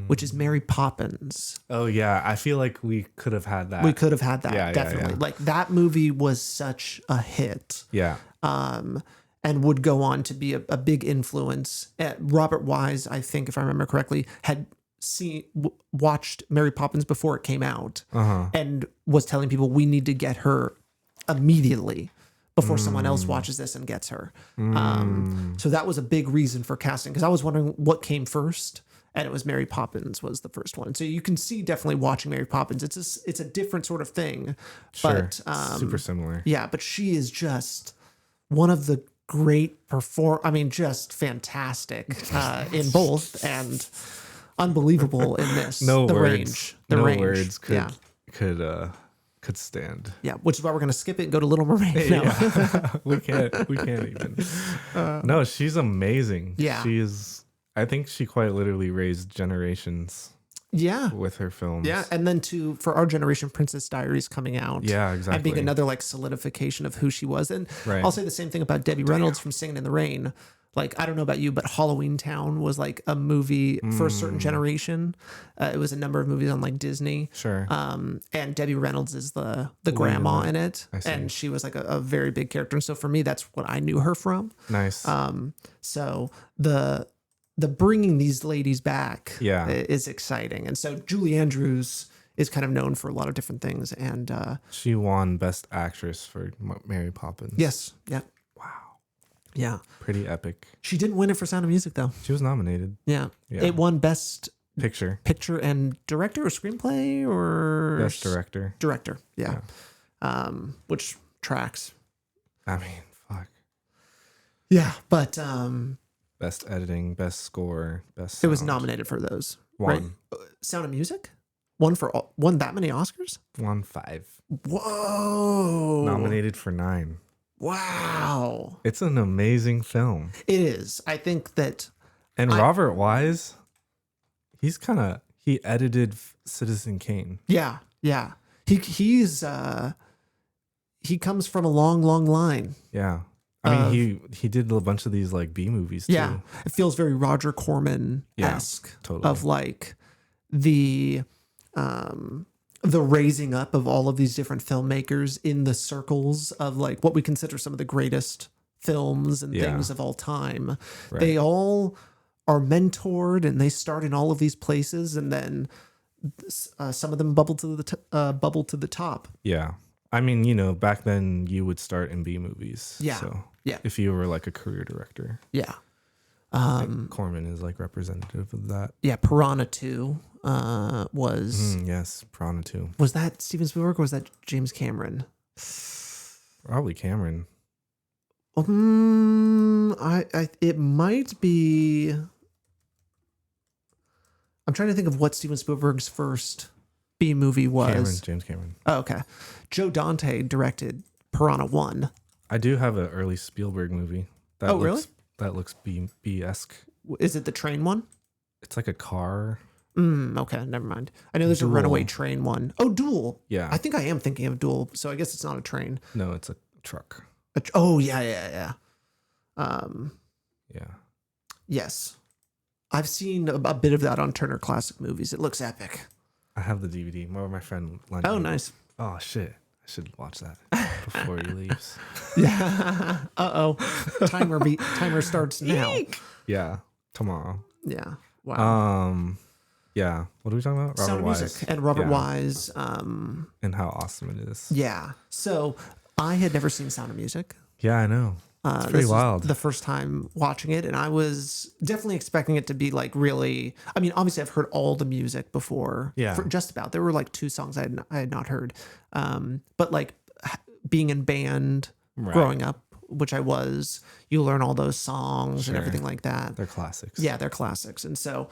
[SPEAKER 2] which is Mary Poppins.
[SPEAKER 1] Oh yeah, I feel like we could have had that.
[SPEAKER 2] We could have had that, definitely.
[SPEAKER 1] Yeah.
[SPEAKER 2] Like that movie was such a hit.
[SPEAKER 1] Yeah.
[SPEAKER 2] And would go on to be a big influence. Robert Wise, I think, if I remember correctly, had watched Mary Poppins before it came out and was telling people we need to get her immediately before someone else watches this and gets her. So that was a big reason for casting, because I was wondering what came first, and it was Mary Poppins was the first one. So you can see definitely watching Mary Poppins. It's a different sort of thing, but
[SPEAKER 1] super similar.
[SPEAKER 2] Yeah, but she is just one of the great just fantastic in both and unbelievable in this.
[SPEAKER 1] No
[SPEAKER 2] the
[SPEAKER 1] words.
[SPEAKER 2] Range.
[SPEAKER 1] No
[SPEAKER 2] range.
[SPEAKER 1] words could stand.
[SPEAKER 2] Yeah, which is why we're gonna skip it and go to Little Mermaid. No.
[SPEAKER 1] Yeah. we can't even. No, she's amazing.
[SPEAKER 2] Yeah.
[SPEAKER 1] She is. I think she quite literally raised generations.
[SPEAKER 2] Yeah.
[SPEAKER 1] With her films.
[SPEAKER 2] Yeah. And then for our generation, Princess Diaries coming out.
[SPEAKER 1] Yeah, exactly.
[SPEAKER 2] And being another like solidification of who she was. And I'll say the same thing about Debbie Reynolds from Singin' in the Rain. Like, I don't know about you, but Halloween Town was like a movie for a certain generation. It was a number of movies on like Disney.
[SPEAKER 1] Sure.
[SPEAKER 2] And Debbie Reynolds is the grandma in it. And she was like a very big character. And so for me, that's what I knew her from.
[SPEAKER 1] Nice.
[SPEAKER 2] So the bringing these ladies back is exciting. And so Julie Andrews is kind of known for a lot of different things. And
[SPEAKER 1] she won Best Actress for Mary Poppins.
[SPEAKER 2] Yes. Yeah.
[SPEAKER 1] Wow.
[SPEAKER 2] Yeah.
[SPEAKER 1] Pretty epic.
[SPEAKER 2] She didn't win it for Sound of Music, though.
[SPEAKER 1] She was nominated.
[SPEAKER 2] Yeah. It won Best
[SPEAKER 1] Picture
[SPEAKER 2] and Director or Screenplay or...
[SPEAKER 1] Best Director.
[SPEAKER 2] Director, yeah. Which tracks.
[SPEAKER 1] I mean, fuck.
[SPEAKER 2] Yeah, but...
[SPEAKER 1] Best Editing, Best Score, Best Sound.
[SPEAKER 2] It was nominated for those.
[SPEAKER 1] One.
[SPEAKER 2] Right? Sound of Music? Won that many Oscars?
[SPEAKER 1] Won 5.
[SPEAKER 2] Whoa.
[SPEAKER 1] Nominated for 9.
[SPEAKER 2] Wow.
[SPEAKER 1] It's an amazing film.
[SPEAKER 2] It is. I think that.
[SPEAKER 1] And Robert Wise, he edited Citizen Kane.
[SPEAKER 2] Yeah. Yeah. He comes from a long line.
[SPEAKER 1] Yeah. I mean, he did a bunch of these like B movies too.
[SPEAKER 2] Yeah. It feels very Roger Corman-esque.
[SPEAKER 1] Yeah, totally.
[SPEAKER 2] Of like the raising up of all of these different filmmakers in the circles of like what we consider some of the greatest films and things of all time.
[SPEAKER 1] Right.
[SPEAKER 2] They all are mentored and they start in all of these places, and then some of them bubble to the top.
[SPEAKER 1] Yeah. I mean, you know, back then you would start in B movies.
[SPEAKER 2] Yeah.
[SPEAKER 1] So
[SPEAKER 2] Yeah.
[SPEAKER 1] if you were like a career director.
[SPEAKER 2] Yeah.
[SPEAKER 1] Corman is like representative of that.
[SPEAKER 2] Yeah. Piranha 2 was.
[SPEAKER 1] Yes, Piranha 2.
[SPEAKER 2] Was that Steven Spielberg or was that James Cameron?
[SPEAKER 1] Probably Cameron.
[SPEAKER 2] It might be. I'm trying to think of what Steven Spielberg's first B movie was.
[SPEAKER 1] James Cameron.
[SPEAKER 2] Oh, okay. Joe Dante directed Piranha 1.
[SPEAKER 1] I do have an early Spielberg movie.
[SPEAKER 2] Really?
[SPEAKER 1] That looks B-esque.
[SPEAKER 2] Is it the train one?
[SPEAKER 1] It's like a car.
[SPEAKER 2] Okay, never mind. I know there's
[SPEAKER 1] Duel.
[SPEAKER 2] a runaway train one. Oh, Duel.
[SPEAKER 1] Yeah.
[SPEAKER 2] I think I am thinking of Duel, so I guess it's not a train.
[SPEAKER 1] No, it's a truck.
[SPEAKER 2] Yeah.
[SPEAKER 1] Yeah.
[SPEAKER 2] Yes. I've seen a bit of that on Turner Classic Movies. It looks epic.
[SPEAKER 1] I have the DVD. My friend lent
[SPEAKER 2] Oh,
[SPEAKER 1] me.
[SPEAKER 2] nice.
[SPEAKER 1] Oh, shit. I should watch that before he leaves.
[SPEAKER 2] Yeah. Timer starts now.
[SPEAKER 1] Yeah. Tomorrow.
[SPEAKER 2] Yeah. Wow.
[SPEAKER 1] Yeah. What are we talking about?
[SPEAKER 2] Sound of Music and Robert
[SPEAKER 1] Yeah.
[SPEAKER 2] Wise.
[SPEAKER 1] And how awesome it is.
[SPEAKER 2] Yeah. So I had never seen Sound of Music.
[SPEAKER 1] Yeah, I know. It's pretty
[SPEAKER 2] This was
[SPEAKER 1] wild.
[SPEAKER 2] the first time watching it, and I was definitely expecting it to be like really. I mean, obviously, I've heard all the music before.
[SPEAKER 1] Yeah.
[SPEAKER 2] For just about. There were like 2 songs I had not heard, but like being in band, growing up, which I was, you learn all those songs and everything like that.
[SPEAKER 1] They're classics.
[SPEAKER 2] Yeah, they're classics, and so.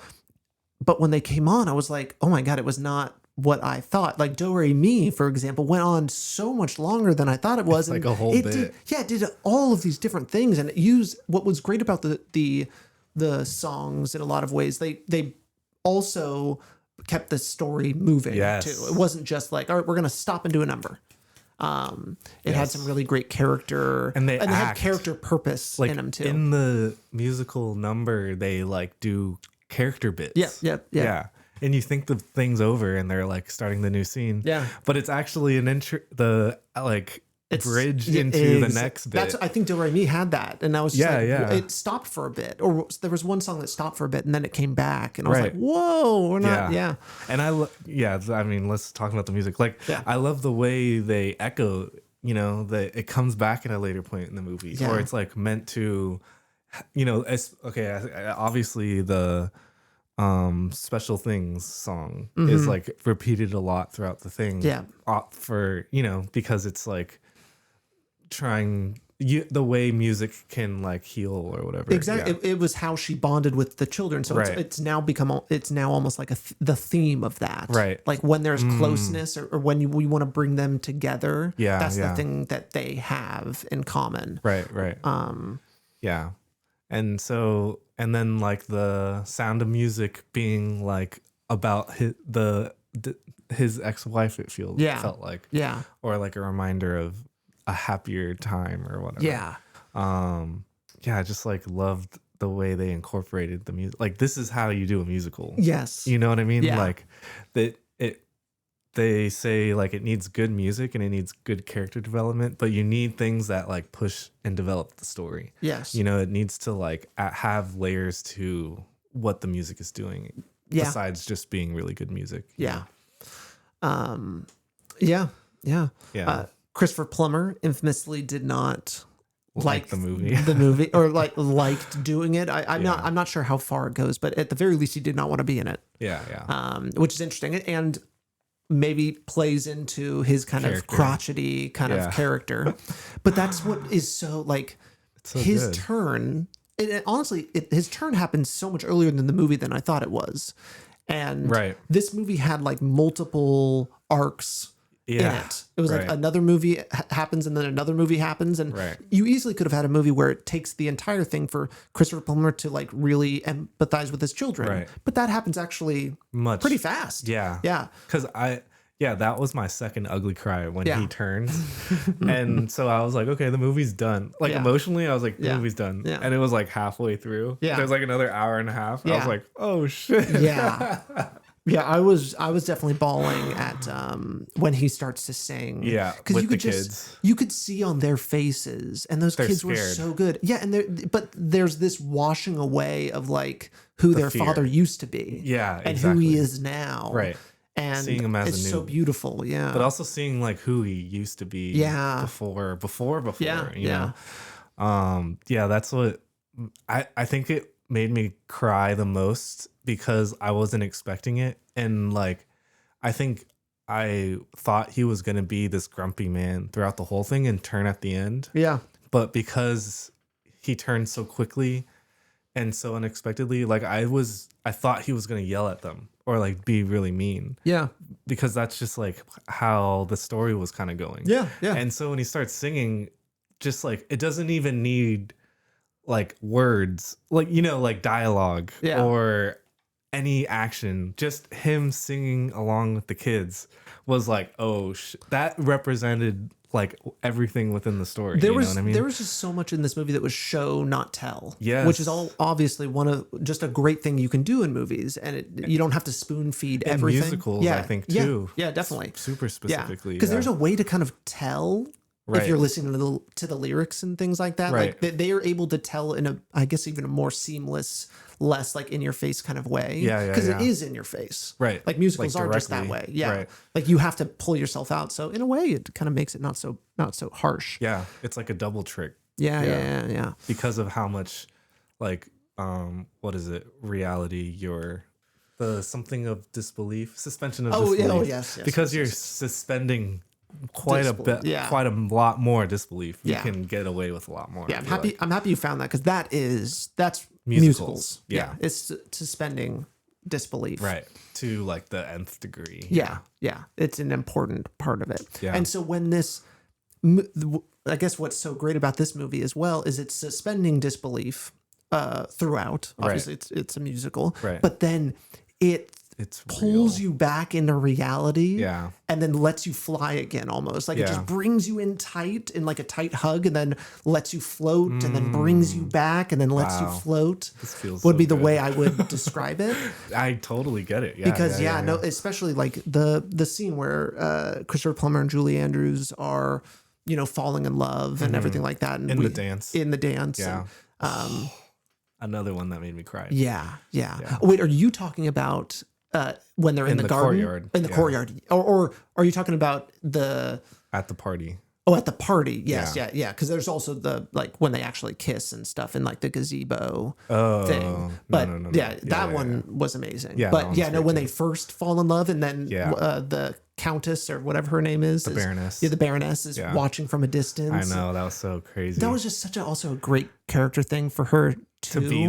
[SPEAKER 2] But when they came on, I was like, oh my god, it was not what I thought. Like Do Re Mi, for example, went on so much longer than I thought it was.
[SPEAKER 1] It's like
[SPEAKER 2] and
[SPEAKER 1] a whole
[SPEAKER 2] it
[SPEAKER 1] bit.
[SPEAKER 2] It did all of these different things, and it used what was great about the songs in a lot of ways. They also kept the story moving
[SPEAKER 1] Yes.
[SPEAKER 2] too. It wasn't just like, all right, we're gonna stop and do a number. It had some really great character,
[SPEAKER 1] And they
[SPEAKER 2] had
[SPEAKER 1] act.
[SPEAKER 2] character purpose
[SPEAKER 1] Like
[SPEAKER 2] in them too.
[SPEAKER 1] in the musical number, they like do character bits.
[SPEAKER 2] Yeah.
[SPEAKER 1] And you think the thing's over and they're like starting the new scene.
[SPEAKER 2] Yeah.
[SPEAKER 1] But it's actually an bridge
[SPEAKER 2] It
[SPEAKER 1] into
[SPEAKER 2] is.
[SPEAKER 1] the next bit.
[SPEAKER 2] I think Do Re Mi had that, and I was just
[SPEAKER 1] Yeah.
[SPEAKER 2] it stopped for a bit, or there was one song that stopped for a bit, and then it came back, and I was
[SPEAKER 1] Right.
[SPEAKER 2] like, "Whoa, we're not." Yeah,
[SPEAKER 1] And I mean, let's talk about the music. Like,
[SPEAKER 2] Yeah.
[SPEAKER 1] I love the way they echo, you know, that it comes back at a later point in the movie,
[SPEAKER 2] Yeah.
[SPEAKER 1] or it's like meant to, you know, obviously the Special Things song is like repeated a lot throughout the thing.
[SPEAKER 2] Yeah.
[SPEAKER 1] For, you know, because it's like the way music can like heal or whatever.
[SPEAKER 2] exactly.
[SPEAKER 1] Yeah.
[SPEAKER 2] It was how she bonded with the children, so
[SPEAKER 1] Right.
[SPEAKER 2] it's now almost like the theme of that,
[SPEAKER 1] Right.
[SPEAKER 2] Like when there's closeness, or when we want to bring them together.
[SPEAKER 1] Yeah,
[SPEAKER 2] that's
[SPEAKER 1] yeah.
[SPEAKER 2] the thing that they have in common.
[SPEAKER 1] Right. Yeah. And then like the Sound of Music being like about his ex-wife, it felt like.
[SPEAKER 2] Yeah,
[SPEAKER 1] Or like a reminder of a happier time or whatever.
[SPEAKER 2] yeah,
[SPEAKER 1] I just like loved the way they incorporated the music. Like, this is how you do a musical.
[SPEAKER 2] yes,
[SPEAKER 1] You know what I mean?
[SPEAKER 2] Yeah.
[SPEAKER 1] Like they say like it needs good music and it needs good character development, but you need things that like push and develop the story.
[SPEAKER 2] yes,
[SPEAKER 1] You know, it needs to like have layers to what the music is doing,
[SPEAKER 2] Yeah.
[SPEAKER 1] besides just being really good music.
[SPEAKER 2] yeah, yeah.
[SPEAKER 1] Yeah.
[SPEAKER 2] Christopher Plummer infamously did not like
[SPEAKER 1] the movie.
[SPEAKER 2] or liked doing it. I'm not sure how far it goes, but at the very least, he did not want to be in it.
[SPEAKER 1] Yeah.
[SPEAKER 2] Which is interesting, and maybe plays into his kind of
[SPEAKER 1] Character.
[SPEAKER 2] crotchety kind of character. But that's what is so like
[SPEAKER 1] so
[SPEAKER 2] his
[SPEAKER 1] good.
[SPEAKER 2] turn. Honestly, his turn happened so much earlier than the movie than I thought it was. And
[SPEAKER 1] Right.
[SPEAKER 2] this movie had like multiple arcs in it. It was like another movie happens and then another movie happens. And you easily could have had a movie where it takes the entire thing for Christopher Plummer to like really empathize with his children.
[SPEAKER 1] Right.
[SPEAKER 2] But that happens actually pretty fast.
[SPEAKER 1] Yeah.
[SPEAKER 2] Yeah.
[SPEAKER 1] Because that was my second ugly cry when he turns. And so I was like, okay, the movie's done. Like emotionally, I was like, the movie's done. Yeah. And it was like halfway through. Yeah. There's like another hour and a half. I was like, oh shit.
[SPEAKER 2] Yeah. Yeah, I was definitely bawling at when he starts to sing.
[SPEAKER 1] Yeah,
[SPEAKER 2] because you could see on their faces, and those kids were so good. Yeah, but there's this washing away of like who their father used to be.
[SPEAKER 1] Yeah,
[SPEAKER 2] and who he is now.
[SPEAKER 1] Right,
[SPEAKER 2] and
[SPEAKER 1] seeing him as
[SPEAKER 2] it's so beautiful. Yeah,
[SPEAKER 1] but also seeing like who he used to be.
[SPEAKER 2] Yeah,
[SPEAKER 1] before.
[SPEAKER 2] Yeah,
[SPEAKER 1] you know? That's what I think it made me cry the most because I wasn't expecting it. And like, I think I thought he was going to be this grumpy man throughout the whole thing and turn at the end.
[SPEAKER 2] Yeah.
[SPEAKER 1] But because he turned so quickly and so unexpectedly, like I thought he was going to yell at them or like be really mean.
[SPEAKER 2] Yeah.
[SPEAKER 1] Because that's just like how the story was kind of going.
[SPEAKER 2] Yeah. Yeah.
[SPEAKER 1] And so when he starts singing, just like, it doesn't even need like words, like, you know, like dialogue or any action. Just him singing along with the kids was like, that represented like everything within the story. Know what I mean?
[SPEAKER 2] There was just so much in this movie that was show, not tell.
[SPEAKER 1] Yes.
[SPEAKER 2] Which is all obviously just a great thing you can do in movies, and you don't have to spoon feed everything.
[SPEAKER 1] Musicals, I think too.
[SPEAKER 2] Yeah, definitely.
[SPEAKER 1] Super specifically.
[SPEAKER 2] Because there's a way to kind of tell. If you're listening to the lyrics and things like that, like they are able to tell in I guess even a more seamless, less like in your face kind of way.
[SPEAKER 1] Yeah.
[SPEAKER 2] Because it is in your face.
[SPEAKER 1] Right.
[SPEAKER 2] Like musicals are just that way. Yeah. Right. Like you have to pull yourself out. So in a way, it kind of makes it not so harsh.
[SPEAKER 1] Yeah. It's like a double trick.
[SPEAKER 2] Yeah.
[SPEAKER 1] Because of how much like what is it? Reality something of disbelief, suspension of disbelief.
[SPEAKER 2] Yes.
[SPEAKER 1] Because you're suspending quite a lot more disbelief. You can get away with a lot more.
[SPEAKER 2] Yeah, I'm happy you found that because that's musicals.
[SPEAKER 1] Yeah.
[SPEAKER 2] It's suspending disbelief.
[SPEAKER 1] Right. To like the nth degree.
[SPEAKER 2] Yeah. It's an important part of it. Yeah. And so when I guess what's so great about this movie as well is it's suspending disbelief throughout. Obviously, it's a musical.
[SPEAKER 1] Right.
[SPEAKER 2] But then it pulls you back into reality and then lets you fly again almost. Like it just brings you in tight in like a tight hug and then lets you float and then brings you back and then lets you float.
[SPEAKER 1] This feels
[SPEAKER 2] would be the way I would describe it.
[SPEAKER 1] I totally get it. Yeah.
[SPEAKER 2] Because no, especially like the scene where Christopher Plummer and Julie Andrews are, you know, falling in love and everything like that. And
[SPEAKER 1] in the dance.
[SPEAKER 2] Yeah. And,
[SPEAKER 1] another one that made me cry.
[SPEAKER 2] Yeah. Wait, are you talking about when they're in the garden,
[SPEAKER 1] courtyard.
[SPEAKER 2] In the courtyard, or are you talking about
[SPEAKER 1] at the party?
[SPEAKER 2] Oh, at the party, yes, yeah. Because there's also the like when they actually kiss and stuff in like the gazebo thing. But no. That one was amazing. Yeah, but when they first fall in love and then the Countess or whatever her name is,
[SPEAKER 1] the Baroness.
[SPEAKER 2] Yeah, the Baroness is watching from a distance.
[SPEAKER 1] I know, that was so crazy.
[SPEAKER 2] That was just also a great character thing for her to
[SPEAKER 1] be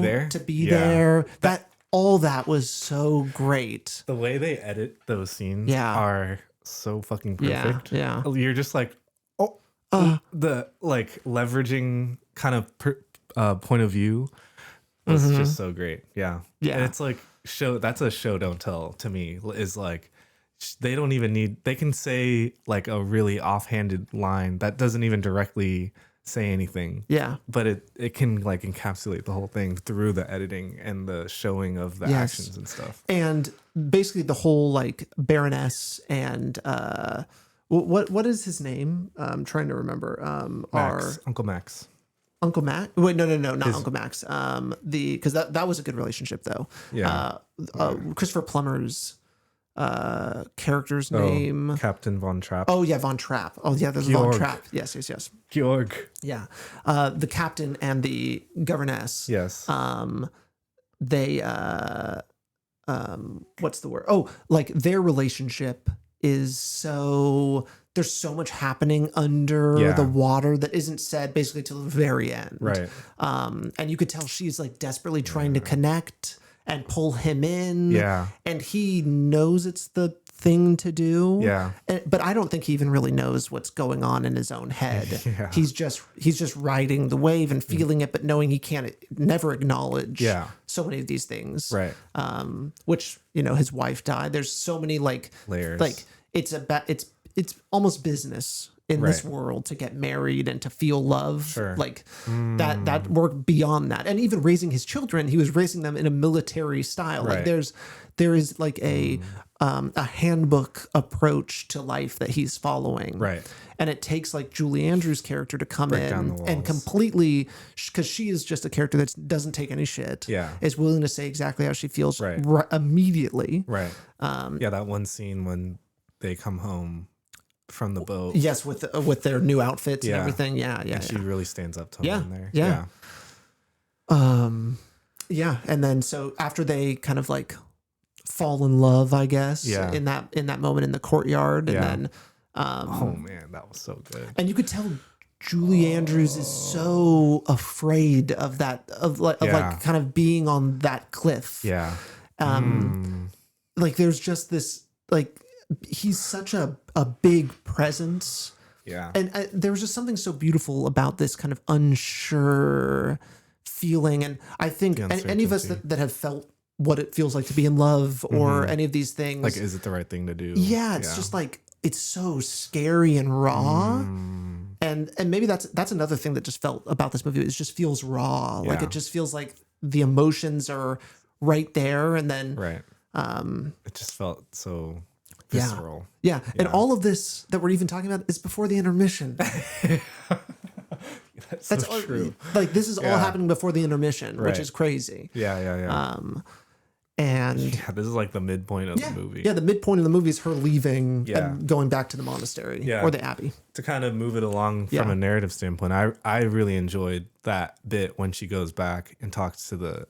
[SPEAKER 1] there.
[SPEAKER 2] That all that was so great.
[SPEAKER 1] The way they edit those scenes are so fucking perfect.
[SPEAKER 2] Yeah.
[SPEAKER 1] You're just like, the like leveraging kind of point of view was just so great. Yeah. And it's like that's a show don't tell to me is like they don't even they can say like a really offhanded line that doesn't even directly say anything.
[SPEAKER 2] Yeah.
[SPEAKER 1] But it can like encapsulate the whole thing through the editing and the showing of the actions and stuff.
[SPEAKER 2] And basically the whole like Baroness and what is his name? I'm trying to remember.
[SPEAKER 1] Uncle Max.
[SPEAKER 2] Uncle Max? Wait, no, not Uncle Max. Because that was a good relationship though. Yeah. Christopher Plummer's character's name,
[SPEAKER 1] Captain Von Trapp.
[SPEAKER 2] Oh yeah, Von Trapp. Oh yeah, there's Von Trapp. Yes.
[SPEAKER 1] Georg.
[SPEAKER 2] Yeah. The captain and the governess.
[SPEAKER 1] Yes.
[SPEAKER 2] They what's the word? Oh, like their relationship is there's so much happening under the water that isn't said basically till the very end.
[SPEAKER 1] Right.
[SPEAKER 2] And you could tell she's like desperately trying to connect and pull him in.
[SPEAKER 1] Yeah.
[SPEAKER 2] And he knows it's the thing to do.
[SPEAKER 1] Yeah.
[SPEAKER 2] But I don't think he even really knows what's going on in his own head.
[SPEAKER 1] Yeah.
[SPEAKER 2] He's just riding the wave and feeling it, but knowing he can't never acknowledge so many of these things.
[SPEAKER 1] Right.
[SPEAKER 2] Which, his wife died. There's so many
[SPEAKER 1] layers.
[SPEAKER 2] Like it's almost business in this world to get married and to feel love.
[SPEAKER 1] Sure.
[SPEAKER 2] Like that worked beyond that. And even raising his children, he was raising them in a military style.
[SPEAKER 1] Right.
[SPEAKER 2] Like there is like a handbook approach to life that he's following.
[SPEAKER 1] Right.
[SPEAKER 2] And it takes like Julie Andrews' character to come
[SPEAKER 1] Break down
[SPEAKER 2] in
[SPEAKER 1] the
[SPEAKER 2] and
[SPEAKER 1] walls.
[SPEAKER 2] completely, because she is just a character that doesn't take any shit.
[SPEAKER 1] Yeah.
[SPEAKER 2] Is willing to say exactly how she feels
[SPEAKER 1] Right.
[SPEAKER 2] Immediately.
[SPEAKER 1] Right. That one scene when they come home from the boat.
[SPEAKER 2] Yes, with their new outfits and everything. Yeah.
[SPEAKER 1] And she really stands up to him in there.
[SPEAKER 2] Yeah. And then so after they kind of like fall in love, I guess, in that moment in the courtyard, and then
[SPEAKER 1] oh man, that was so good.
[SPEAKER 2] And you could tell Julie Andrews is so afraid of that, of like kind of being on that cliff.
[SPEAKER 1] Yeah.
[SPEAKER 2] Like there's just this, like, he's such a big presence.
[SPEAKER 1] Yeah.
[SPEAKER 2] And there was just something so beautiful about this kind of unsure feeling. And I think any of us that have felt what it feels like to be in love or any of these things.
[SPEAKER 1] Like, is it the right thing to do?
[SPEAKER 2] Yeah. It's just like, it's so scary and raw. And maybe that's another thing that just felt about this movie. It just feels raw. Like it just feels like the emotions are right there. And then,
[SPEAKER 1] it just felt so visceral.
[SPEAKER 2] Yeah. And all of this that we're even talking about is before the intermission. That's
[SPEAKER 1] so true.
[SPEAKER 2] Like this is all happening before the intermission, which is crazy.
[SPEAKER 1] Yeah.
[SPEAKER 2] And
[SPEAKER 1] this is like the midpoint of the movie.
[SPEAKER 2] Yeah, the midpoint of the movie is her leaving and going back to the monastery or the abbey.
[SPEAKER 1] To kind of move it along from a narrative standpoint, I really enjoyed that bit when she goes back and talks to the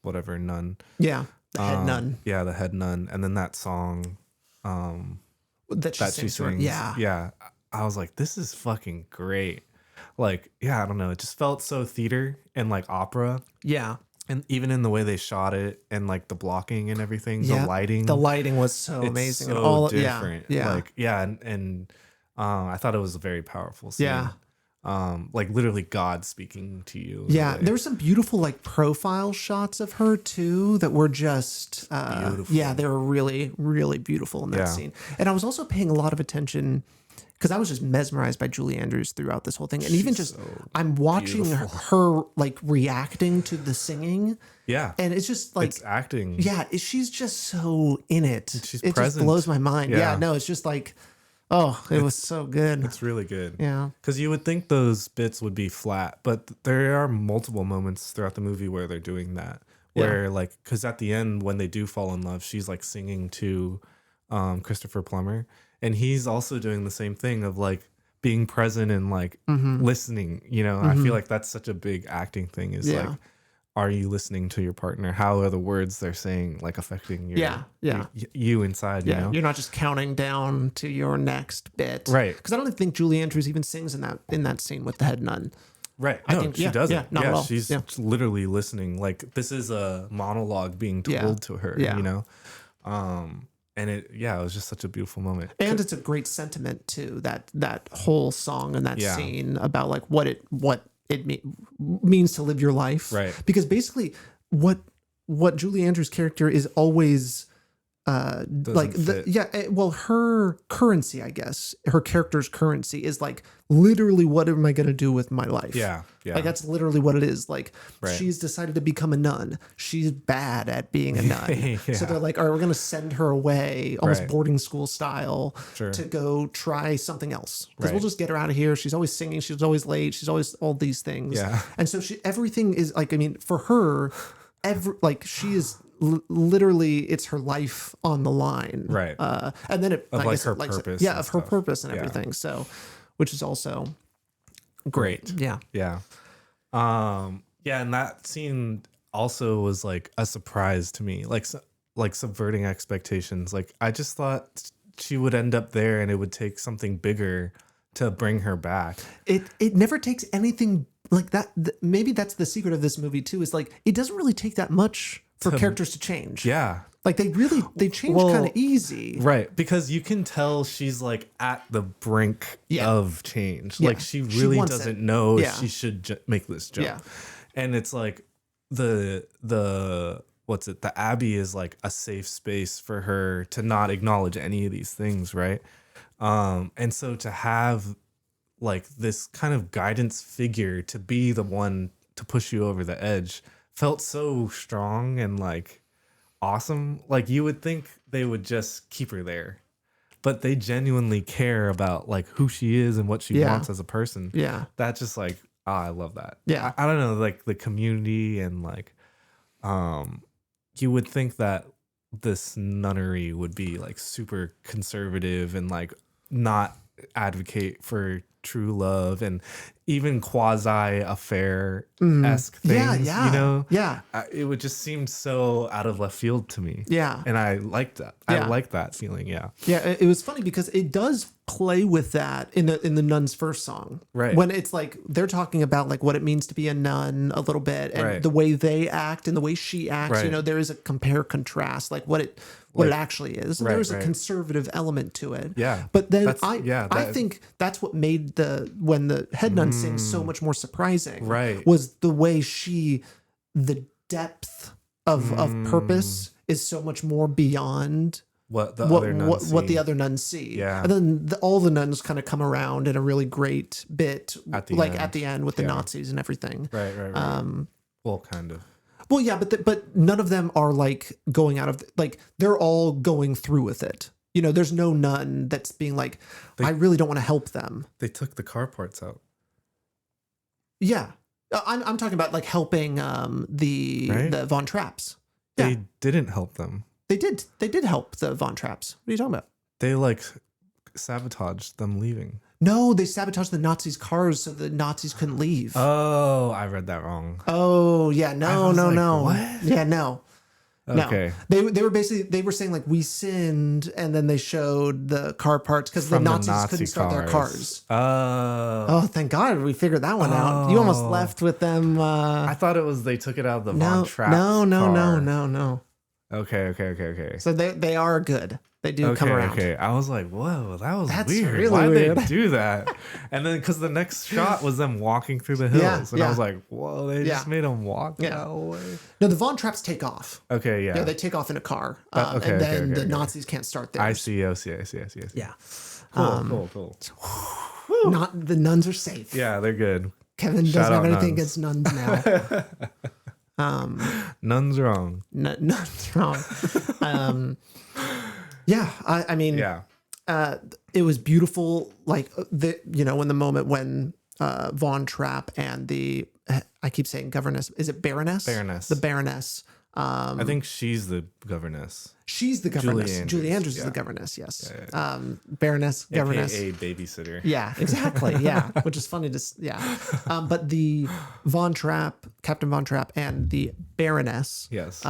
[SPEAKER 1] whatever nun.
[SPEAKER 2] Yeah, the head nun.
[SPEAKER 1] Yeah, the head nun, and then that song
[SPEAKER 2] that she sings.
[SPEAKER 1] Yeah. I was like, this is fucking great. Like, I don't know. It just felt so theater and like opera.
[SPEAKER 2] Yeah.
[SPEAKER 1] And even in the way they shot it and like the blocking and everything, the lighting.
[SPEAKER 2] The lighting was so amazing.
[SPEAKER 1] So
[SPEAKER 2] all
[SPEAKER 1] different.
[SPEAKER 2] Yeah.
[SPEAKER 1] Like, and I thought it was a very powerful scene.
[SPEAKER 2] Yeah.
[SPEAKER 1] Like literally God speaking to you.
[SPEAKER 2] Yeah. There were some beautiful like profile shots of her too that were just beautiful. Yeah, they were really, really beautiful in that scene. And I was also paying a lot of attention because I was just mesmerized by Julie Andrews throughout this whole thing. And even just, I'm watching her like reacting to the singing.
[SPEAKER 1] Yeah.
[SPEAKER 2] And it's just like,
[SPEAKER 1] it's acting.
[SPEAKER 2] Yeah. She's just so in it.
[SPEAKER 1] She's
[SPEAKER 2] it
[SPEAKER 1] present.
[SPEAKER 2] Just blows my mind. Yeah. No, it's just like, it was so good.
[SPEAKER 1] It's really good.
[SPEAKER 2] Yeah.
[SPEAKER 1] Because you would think those bits would be flat, but there are multiple moments throughout the movie where they're doing that. Where like, because at the end, when they do fall in love, she's like singing to Christopher Plummer. And he's also doing the same thing of like being present and like listening, I feel like that's such a big acting thing is like, are you listening to your partner? How are the words they're saying like affecting your, you inside, you know?
[SPEAKER 2] You're not just counting down to your next bit.
[SPEAKER 1] Right.
[SPEAKER 2] Because I don't think Julie Andrews even sings in that scene with the head nun.
[SPEAKER 1] Right.
[SPEAKER 2] I
[SPEAKER 1] No,
[SPEAKER 2] think,
[SPEAKER 1] she doesn't.
[SPEAKER 2] Yeah, not at all.
[SPEAKER 1] She's literally listening. Like this is a monologue being told to her, and it was just such a beautiful moment.
[SPEAKER 2] And it's a great sentiment too, that whole song and that scene about like what it means to live your life.
[SPEAKER 1] Right.
[SPEAKER 2] Because basically what Julie Andrews' character is always like her currency, I guess, her character's currency is like literally what am I going to do with my life?
[SPEAKER 1] Yeah.
[SPEAKER 2] Like that's literally what it is. Like she's decided to become a nun. She's bad at being a nun. So they're like, all right, we're going to send her away almost boarding school style to go try something else. Because we'll just get her out of here. She's always singing. She's always late. She's always all these things.
[SPEAKER 1] Yeah.
[SPEAKER 2] And so everything is like, I mean, for her, she is literally it's her life on the line.
[SPEAKER 1] Right.
[SPEAKER 2] And then it
[SPEAKER 1] of like her purpose.
[SPEAKER 2] Yeah. Of her purpose and everything. So, which is also great. Yeah.
[SPEAKER 1] Yeah. And that scene also was like a surprise to me, like subverting expectations. Like I just thought she would end up there and it would take something bigger to bring her back.
[SPEAKER 2] It never takes anything like that. Maybe that's the secret of this movie too, is like, it doesn't really take that much for characters to change.
[SPEAKER 1] Yeah.
[SPEAKER 2] Like they changed
[SPEAKER 1] Well,
[SPEAKER 2] kind of easy.
[SPEAKER 1] Right, because you can tell she's like at the brink of change.
[SPEAKER 2] Yeah.
[SPEAKER 1] Like she really doesn't know
[SPEAKER 2] Yeah.
[SPEAKER 1] if she should make this jump.
[SPEAKER 2] Yeah.
[SPEAKER 1] And it's like the what's it? The Abbey is like a safe space for her to not acknowledge any of these things, right? And so to have like this kind of guidance figure to be the one to push you over the edge felt so strong and like awesome. Like you would think they would just keep her there, but they genuinely care about like who she is and what she wants as a person.
[SPEAKER 2] Yeah.
[SPEAKER 1] That just like, I love that.
[SPEAKER 2] Yeah.
[SPEAKER 1] I don't know, like the community and like, you would think that this nunnery would be like super conservative and like not advocate for true love and even quasi affair-esque things, you know?
[SPEAKER 2] Yeah.
[SPEAKER 1] It would just seem so out of left field to me.
[SPEAKER 2] Yeah.
[SPEAKER 1] And I liked that.
[SPEAKER 2] Yeah.
[SPEAKER 1] I like that feeling, yeah.
[SPEAKER 2] Yeah, it was funny because it does play with that in the nun's first song.
[SPEAKER 1] Right.
[SPEAKER 2] When it's like they're talking about like what it means to be a nun a little bit and the way they act and the way she acts, you know, there is a compare contrast, like what it actually is. And there's a conservative element to it.
[SPEAKER 1] Yeah.
[SPEAKER 2] But then I think that's what made when the head nun sings so much more surprising.
[SPEAKER 1] Right.
[SPEAKER 2] Was the way the depth of purpose is so much more beyond
[SPEAKER 1] what the other nuns see.
[SPEAKER 2] Yeah. And then all the nuns kind of come around in a really great bit at the end with the Nazis and everything.
[SPEAKER 1] Right. Well, kind of.
[SPEAKER 2] Well, yeah, but none of them are like going out of like they're all going through with it. You know, there's no nun that's being like, I really don't want to help them.
[SPEAKER 1] They took the car parts out.
[SPEAKER 2] Yeah. I'm talking about like helping the Von Trapps. Yeah.
[SPEAKER 1] They didn't help them.
[SPEAKER 2] They did help the Von Trapps. What are you talking about?
[SPEAKER 1] They like sabotaged them leaving.
[SPEAKER 2] No, they sabotaged the Nazis' cars so the Nazis couldn't leave.
[SPEAKER 1] Oh, I read that wrong.
[SPEAKER 2] Oh, yeah. No.
[SPEAKER 1] What?
[SPEAKER 2] Yeah, no.
[SPEAKER 1] Okay.
[SPEAKER 2] No. They were saying like we sinned, and then they showed the car parts because the Nazis couldn't start their cars.
[SPEAKER 1] Oh,
[SPEAKER 2] thank God we figured that one out. You almost left with them.
[SPEAKER 1] I thought it was they took it out of the Von Trapp.
[SPEAKER 2] No.
[SPEAKER 1] Okay.
[SPEAKER 2] So they are good. They do come around.
[SPEAKER 1] Okay. I was like, whoa, that's weird.
[SPEAKER 2] Really
[SPEAKER 1] Why'd
[SPEAKER 2] weird.
[SPEAKER 1] they do that? And then because the next shot was them walking through the hills, and I was like, whoa, they just made them walk that way.
[SPEAKER 2] No, the Von Trapps take off.
[SPEAKER 1] Okay, yeah.
[SPEAKER 2] Yeah, they take off in a car, and then the Nazis can't start theirs.
[SPEAKER 1] I see.
[SPEAKER 2] Yeah.
[SPEAKER 1] Cool.
[SPEAKER 2] Not the nuns are safe.
[SPEAKER 1] Yeah, they're good.
[SPEAKER 2] Kevin doesn't have anything against nuns now.
[SPEAKER 1] None's wrong.
[SPEAKER 2] None's wrong. Yeah, I mean, it was beautiful. Like in the moment when Von Trapp and I keep saying governess. Is it Baroness?
[SPEAKER 1] Baroness.
[SPEAKER 2] The Baroness.
[SPEAKER 1] I think she's the governess.
[SPEAKER 2] She's the governess. Julie Andrews is the governess. Yes. Yeah. Baroness, governess.
[SPEAKER 1] AKA babysitter.
[SPEAKER 2] Yeah, exactly. Yeah, which is funny to but the Von Trapp, Captain Von Trapp, and the Baroness.
[SPEAKER 1] Yes.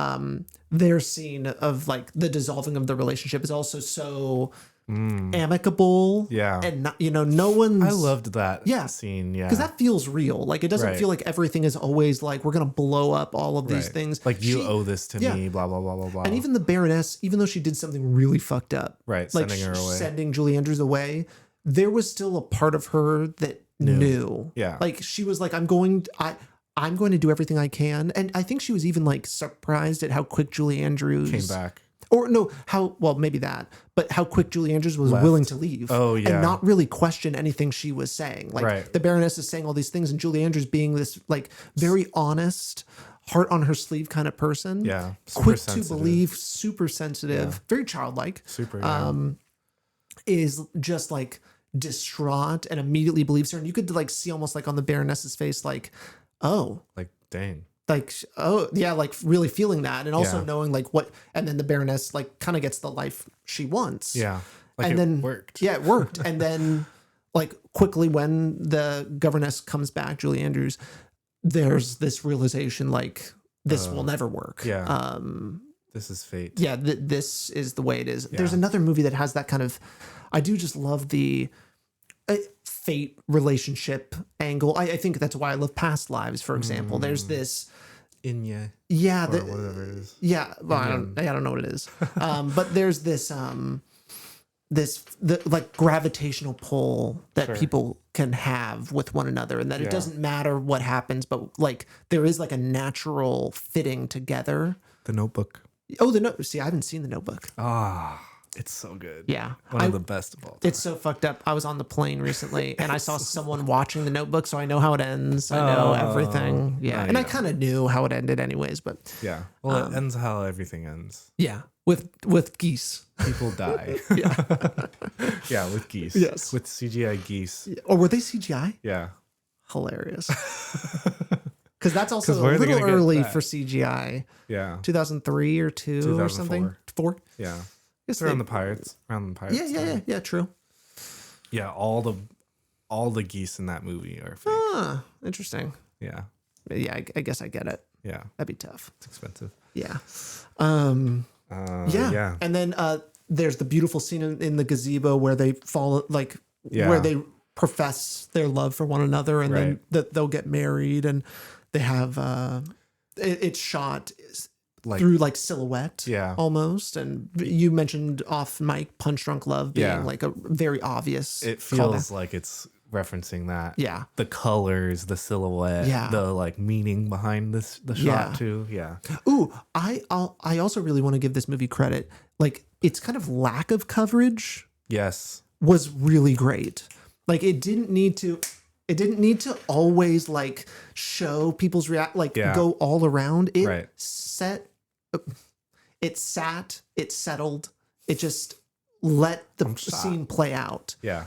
[SPEAKER 2] Their scene of like the dissolving of the relationship is also so amicable.
[SPEAKER 1] Yeah.
[SPEAKER 2] And not, no one's.
[SPEAKER 1] I loved that scene. Yeah.
[SPEAKER 2] Because that feels real. Like it doesn't feel like everything is always like we're gonna blow up all of these things.
[SPEAKER 1] Like you owe this to me. Blah blah blah blah blah.
[SPEAKER 2] And even the Baroness, even though she did something really fucked up,
[SPEAKER 1] right,
[SPEAKER 2] like
[SPEAKER 1] sending her away,
[SPEAKER 2] sending Julie Andrews away, there was still a part of her that knew.
[SPEAKER 1] Yeah.
[SPEAKER 2] Like she was like, I'm going to do everything I can. And I think she was even like surprised at how quick Julie Andrews
[SPEAKER 1] came back.
[SPEAKER 2] Or no, maybe that, but how quick Julie Andrews was willing to leave.
[SPEAKER 1] Oh, yeah.
[SPEAKER 2] And not really question anything she was saying. Like the Baroness is saying all these things and Julie Andrews being this like very honest, heart on her sleeve kind of person.
[SPEAKER 1] Yeah.
[SPEAKER 2] Quick to believe, super sensitive, very childlike.
[SPEAKER 1] Super.
[SPEAKER 2] Is just like distraught and immediately believes her. And you could like see almost like on the Baroness's face, like, oh.
[SPEAKER 1] Like, dang.
[SPEAKER 2] Like, oh yeah, like really feeling that and also knowing like what, and then the Baroness like kind of gets the life she wants.
[SPEAKER 1] Yeah. Like
[SPEAKER 2] and then
[SPEAKER 1] worked.
[SPEAKER 2] Yeah, it worked. And then like quickly when the governess comes back, Julie Andrews, there's this realization like this will never work.
[SPEAKER 1] Yeah. This is fate.
[SPEAKER 2] Yeah. This is the way it is. Yeah. There's another movie that has that kind of, I do just love the fate relationship angle. I think that's why I love Past Lives, for example. There's this
[SPEAKER 1] Inya
[SPEAKER 2] Yeah,
[SPEAKER 1] or whatever it is.
[SPEAKER 2] yeah. Well, I don't know what it is. But there's this the like gravitational pull that people can have with one another, and that it doesn't matter what happens, but like there is like a natural fitting together.
[SPEAKER 1] The Notebook.
[SPEAKER 2] Oh, the note. See, I haven't seen The Notebook.
[SPEAKER 1] Ah, it's so good.
[SPEAKER 2] Yeah,
[SPEAKER 1] one of the best of all time.
[SPEAKER 2] It's so fucked up. I was on the plane recently, and I saw someone watching The Notebook, so I know how it ends. I know everything. Yeah, and I kind of knew how it ended, anyways. But
[SPEAKER 1] yeah, well, it ends how everything ends.
[SPEAKER 2] Yeah, with geese.
[SPEAKER 1] People die.
[SPEAKER 2] Yeah,
[SPEAKER 1] yeah, with geese.
[SPEAKER 2] Yes,
[SPEAKER 1] with CGI geese.
[SPEAKER 2] Or were they CGI?
[SPEAKER 1] Yeah,
[SPEAKER 2] hilarious. Because that's also a little early for CGI.
[SPEAKER 1] Yeah.
[SPEAKER 2] 2003 or 2 or something. 4?
[SPEAKER 1] Yeah. It's around the Pirates.
[SPEAKER 2] Yeah, true.
[SPEAKER 1] Yeah, all the geese in that movie are fake.
[SPEAKER 2] Ah, interesting.
[SPEAKER 1] Yeah.
[SPEAKER 2] Yeah, I guess I get it.
[SPEAKER 1] Yeah.
[SPEAKER 2] That'd be tough.
[SPEAKER 1] It's expensive.
[SPEAKER 2] Yeah.
[SPEAKER 1] Yeah.
[SPEAKER 2] And then there's the beautiful scene in the gazebo where they fall, like, where they profess their love for one another, and then they'll get married, and they have it's shot through like silhouette almost. And you mentioned off mic Punch Drunk Love being like a very obvious.
[SPEAKER 1] It feels like it's referencing that.
[SPEAKER 2] Yeah.
[SPEAKER 1] The colors, the silhouette, the like meaning behind the shot too. Yeah.
[SPEAKER 2] Ooh, I also really want to give this movie credit. Like, its kind of lack of coverage was really great. Like, it didn't need to always like show people's go all around. It it settled. It just let the scene play out.
[SPEAKER 1] Yeah.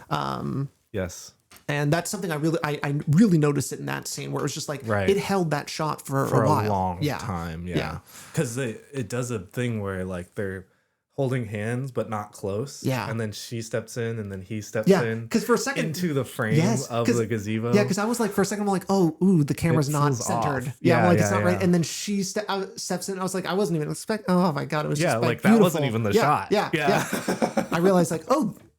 [SPEAKER 1] Yes.
[SPEAKER 2] And that's something I really noticed it in that scene, where it was just like it held that shot for a while.
[SPEAKER 1] Long time. Yeah. Because it does a thing where like they're holding hands but not close. Yeah. And then she steps in and then he steps in.
[SPEAKER 2] Because for a second
[SPEAKER 1] into the frame of the gazebo.
[SPEAKER 2] Yeah, because I was like, for a second I'm like, the camera's not centered.
[SPEAKER 1] Off.
[SPEAKER 2] Yeah, I'm like, it's not right. And then she steps in. I was like, I wasn't even expecting. Oh my god, it was just like
[SPEAKER 1] that
[SPEAKER 2] beautiful.
[SPEAKER 1] wasn't even the shot.
[SPEAKER 2] Yeah. I realized like,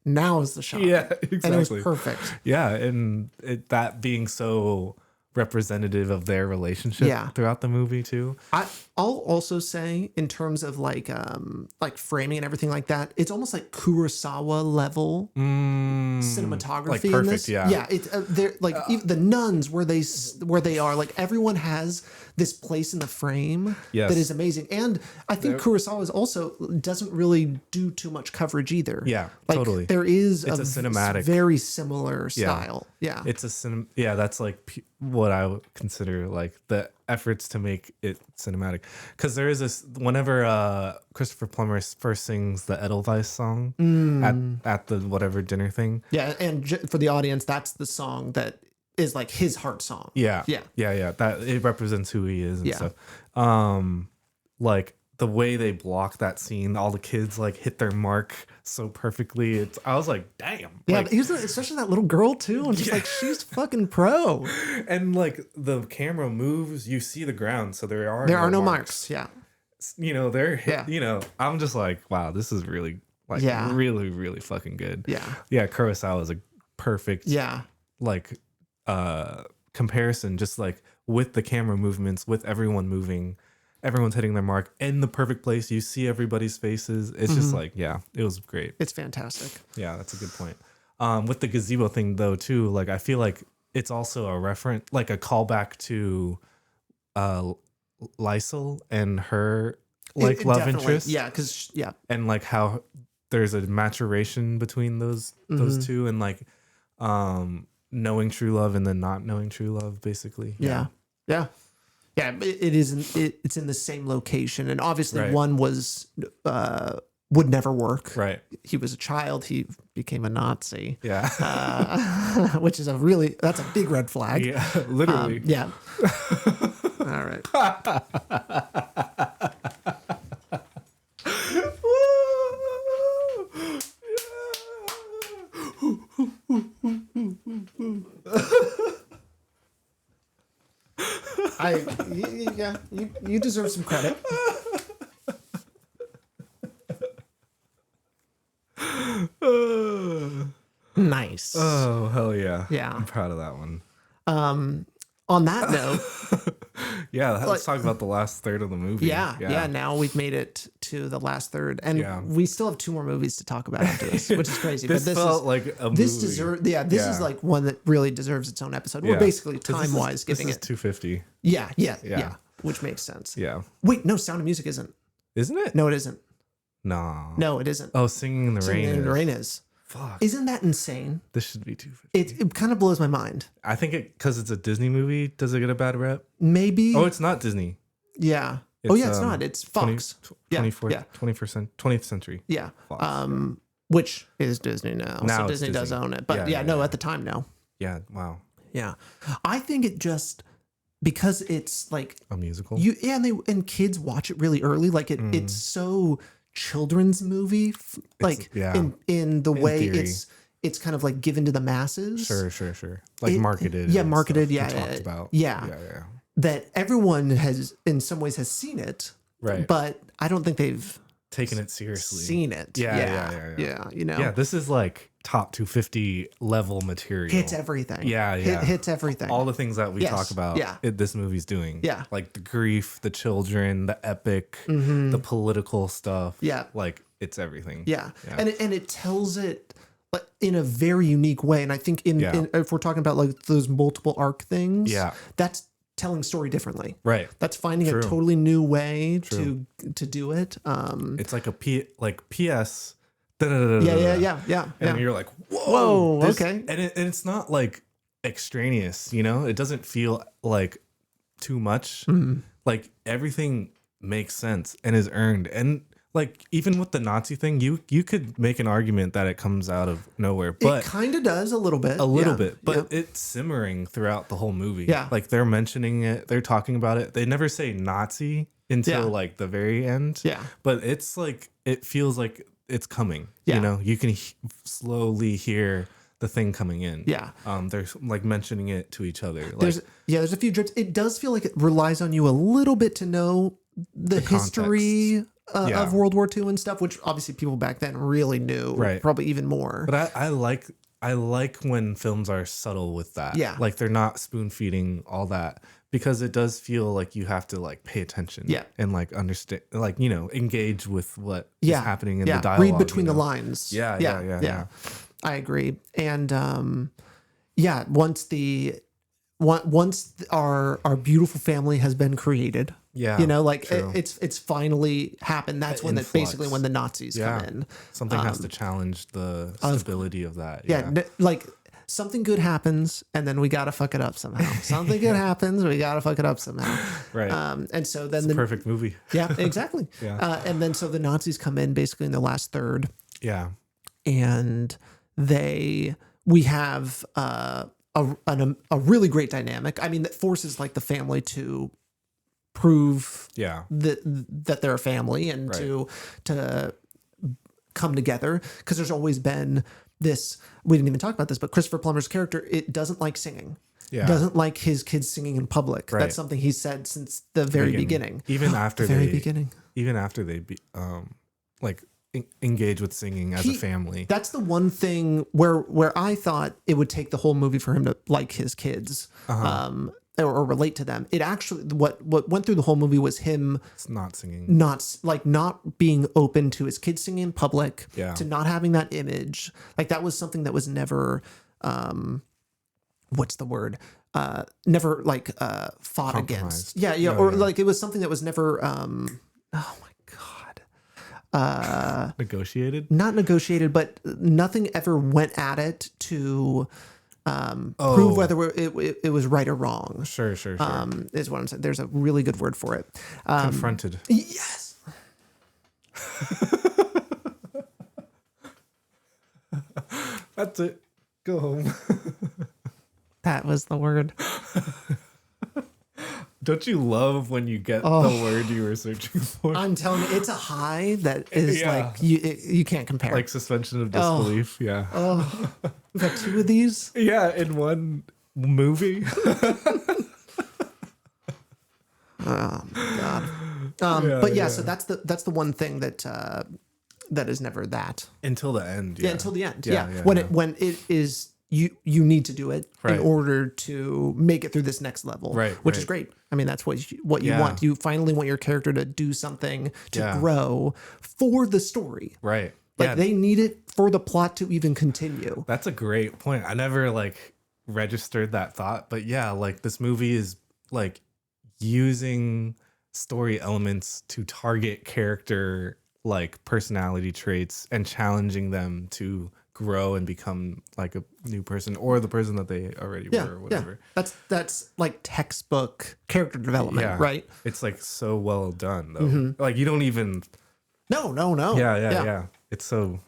[SPEAKER 2] now is the shot. Yeah, exactly. And it was perfect.
[SPEAKER 1] Yeah, and that being so representative of their relationship throughout the movie too.
[SPEAKER 2] I'll also say, in terms of like framing and everything like that, it's almost like Kurosawa level cinematography.
[SPEAKER 1] Like perfect,
[SPEAKER 2] in this. Yeah. It's they're like even the nuns where they are, like everyone has this place in the frame that is amazing. And I think Kurosawa also doesn't really do too much coverage either.
[SPEAKER 1] Yeah,
[SPEAKER 2] like,
[SPEAKER 1] totally.
[SPEAKER 2] There is
[SPEAKER 1] a cinematic,
[SPEAKER 2] very similar style. Yeah,
[SPEAKER 1] it's that's like what I would consider like the efforts to make it cinematic, because there is this whenever Christopher Plummer first sings the Edelweiss song at the whatever dinner thing.
[SPEAKER 2] Yeah, and for the audience, that's the song that is like his heart song. Yeah.
[SPEAKER 1] That it represents who he is and stuff. Like the way they block that scene, all the kids like hit their mark so perfectly. I was like, damn.
[SPEAKER 2] Yeah,
[SPEAKER 1] like,
[SPEAKER 2] especially that little girl too. I'm just like, she's fucking pro.
[SPEAKER 1] And like the camera moves, you see the ground, so there are no marks.
[SPEAKER 2] Yeah.
[SPEAKER 1] They're hit, I'm just like, wow, this is really like really, really fucking good.
[SPEAKER 2] Yeah.
[SPEAKER 1] Yeah, Kurosawa is a perfect like comparison, just like with the camera movements, with everyone moving, everyone's hitting their mark in the perfect place. You see everybody's faces. It's just like, it was great.
[SPEAKER 2] It's fantastic.
[SPEAKER 1] Yeah, that's a good point. With the gazebo thing though too, like I feel like it's also a reference, like a callback to Lysel and her like love interest.
[SPEAKER 2] Yeah, because
[SPEAKER 1] and like how there's a maturation between those two, and like knowing true love and then not knowing true love, basically.
[SPEAKER 2] Yeah. It's in the same location, and obviously one was would never work.
[SPEAKER 1] Right.
[SPEAKER 2] He was a child. He became a Nazi.
[SPEAKER 1] Yeah.
[SPEAKER 2] Which is that's a big red flag.
[SPEAKER 1] Yeah. Literally.
[SPEAKER 2] Yeah. All right. You deserve some credit. Nice.
[SPEAKER 1] Oh, hell yeah.
[SPEAKER 2] Yeah.
[SPEAKER 1] I'm proud of that one.
[SPEAKER 2] On that note,
[SPEAKER 1] Yeah, let's talk about the last third of the movie.
[SPEAKER 2] Yeah. Now we've made it to the last third, and we still have 2 more movies to talk about after this, which is crazy.
[SPEAKER 1] This felt like a movie.
[SPEAKER 2] This is like one that really deserves its own episode. We're basically time wise giving it
[SPEAKER 1] 250.
[SPEAKER 2] Yeah, which makes sense.
[SPEAKER 1] Yeah.
[SPEAKER 2] Wait, no, Sound of Music isn't.
[SPEAKER 1] Isn't it?
[SPEAKER 2] No, it isn't.
[SPEAKER 1] No,
[SPEAKER 2] it isn't.
[SPEAKER 1] Oh, Singing in the Rain.
[SPEAKER 2] Singing in the Rain is.
[SPEAKER 1] Fuck.
[SPEAKER 2] Isn't that insane?
[SPEAKER 1] This should be 250.
[SPEAKER 2] It kind of blows my mind.
[SPEAKER 1] I think because it's a Disney movie, does it get a bad rep?
[SPEAKER 2] Maybe.
[SPEAKER 1] Oh, it's not Disney.
[SPEAKER 2] Yeah. It's not. It's Fox.
[SPEAKER 1] 20th century.
[SPEAKER 2] Yeah.
[SPEAKER 1] Fox,
[SPEAKER 2] which is Disney now. So Disney does own it. But at the time, no.
[SPEAKER 1] Yeah. Wow.
[SPEAKER 2] Yeah. I think it just, because it's like
[SPEAKER 1] a musical.
[SPEAKER 2] And kids watch it really early. Like it's so children's movie, in the way
[SPEAKER 1] theory.
[SPEAKER 2] it's kind of like given to the masses.
[SPEAKER 1] Sure. Like marketed.
[SPEAKER 2] Yeah, marketed.
[SPEAKER 1] Talked about.
[SPEAKER 2] Yeah. That everyone has, in some ways, has seen it.
[SPEAKER 1] Right.
[SPEAKER 2] But I don't think they've
[SPEAKER 1] taken it seriously.
[SPEAKER 2] Seen it. Yeah. You know.
[SPEAKER 1] Yeah, this is like top 250 level material.
[SPEAKER 2] Hits everything.
[SPEAKER 1] Yeah.
[SPEAKER 2] Hits everything.
[SPEAKER 1] All the things that we talk about.
[SPEAKER 2] Yeah.
[SPEAKER 1] This movie's doing.
[SPEAKER 2] Yeah.
[SPEAKER 1] Like the grief, the children, the epic, the political stuff.
[SPEAKER 2] Yeah.
[SPEAKER 1] Like it's everything.
[SPEAKER 2] Yeah. And it tells it in a very unique way. And I think in if we're talking about like those multiple arc things, that's telling story differently.
[SPEAKER 1] Right.
[SPEAKER 2] That's finding a totally new way to do it.
[SPEAKER 1] It's like a PS.
[SPEAKER 2] Yeah.
[SPEAKER 1] And you're like, whoa,
[SPEAKER 2] okay.
[SPEAKER 1] And it's not like extraneous, you know? It doesn't feel like too much. Like everything makes sense and is earned. And like even with the Nazi thing, you could make an argument that it comes out of nowhere, but
[SPEAKER 2] it kind of does a little bit,
[SPEAKER 1] but it's simmering throughout the whole movie.
[SPEAKER 2] Yeah,
[SPEAKER 1] like they're mentioning it, they're talking about it. They never say Nazi until like the very end.
[SPEAKER 2] Yeah,
[SPEAKER 1] but it's like it feels like it's coming.
[SPEAKER 2] Yeah.
[SPEAKER 1] You know, you can slowly hear the thing coming in.
[SPEAKER 2] Yeah,
[SPEAKER 1] they're like mentioning it to each other.
[SPEAKER 2] There's a few drips. It does feel like it relies on you a little bit to know the history of World War II and stuff, which obviously people back then really knew, probably even more.
[SPEAKER 1] But I like when films are subtle with that.
[SPEAKER 2] Yeah,
[SPEAKER 1] like they're not spoon feeding all that, because it does feel like you have to like pay attention.
[SPEAKER 2] Yeah, and
[SPEAKER 1] like understand, like engage with what is happening in the dialogue.
[SPEAKER 2] Read between the lines.
[SPEAKER 1] Yeah.
[SPEAKER 2] I agree. And once our beautiful family has been created. Yeah, it's finally happened. That's when basically when the Nazis come in.
[SPEAKER 1] Something has to challenge the stability of that.
[SPEAKER 2] Like something good happens, and then we gotta fuck it up somehow. Something good happens, we gotta fuck it up somehow.
[SPEAKER 1] Right.
[SPEAKER 2] And so then
[SPEAKER 1] the perfect movie.
[SPEAKER 2] Yeah, exactly. And then so the Nazis come in basically in the last third.
[SPEAKER 1] Yeah.
[SPEAKER 2] And we have a really great dynamic. I mean, that forces like the family to prove that they're a family and to come together, because there's always been this, we didn't even talk about this, but Christopher Plummer's character, it doesn't like singing. Yeah. Doesn't like his kids singing in public. Right. That's something he's said since the very beginning.
[SPEAKER 1] Even after
[SPEAKER 2] Even after
[SPEAKER 1] they engage with singing as a family.
[SPEAKER 2] That's the one thing where I thought it would take the whole movie for him to like his kids. Or relate to them. It actually, what went through the whole movie was him
[SPEAKER 1] not singing,
[SPEAKER 2] not being open to his kids singing in public,
[SPEAKER 1] to
[SPEAKER 2] not having that image. Like that was something that was never, what's the word? Never like fought against. Like it was something that was never. Oh my god.
[SPEAKER 1] Negotiated?
[SPEAKER 2] Not negotiated, but nothing ever went at it to. Prove whether it was right or wrong.
[SPEAKER 1] Sure.
[SPEAKER 2] Is what I'm saying. There's a really good word for it.
[SPEAKER 1] Confronted.
[SPEAKER 2] Yes.
[SPEAKER 1] That's it. Go home.
[SPEAKER 2] That was the word.
[SPEAKER 1] Don't you love when you get the word you were searching for?
[SPEAKER 2] I'm telling you, it's a high that is like you can't compare.
[SPEAKER 1] Like suspension of disbelief. Yeah.
[SPEAKER 2] We've got 2 of these.
[SPEAKER 1] Yeah, in one movie.
[SPEAKER 2] Oh my god. So that's the one thing that is never that
[SPEAKER 1] until the end.
[SPEAKER 2] Yeah, until the end. Yeah. When it is you need to do it in order to make it through this next level, which is great. I mean, that's what you want. You finally want your character to do something to grow for the story.
[SPEAKER 1] Right.
[SPEAKER 2] Like they need it for the plot to even continue.
[SPEAKER 1] That's a great point. I never like registered that thought, but yeah, like this movie is like using story elements to target character like personality traits and challenging them to grow and become like a new person or the person that they already were or whatever.
[SPEAKER 2] That's like textbook character development, right?
[SPEAKER 1] It's like so well done though. Like you don't even
[SPEAKER 2] No.
[SPEAKER 1] Yeah. It's so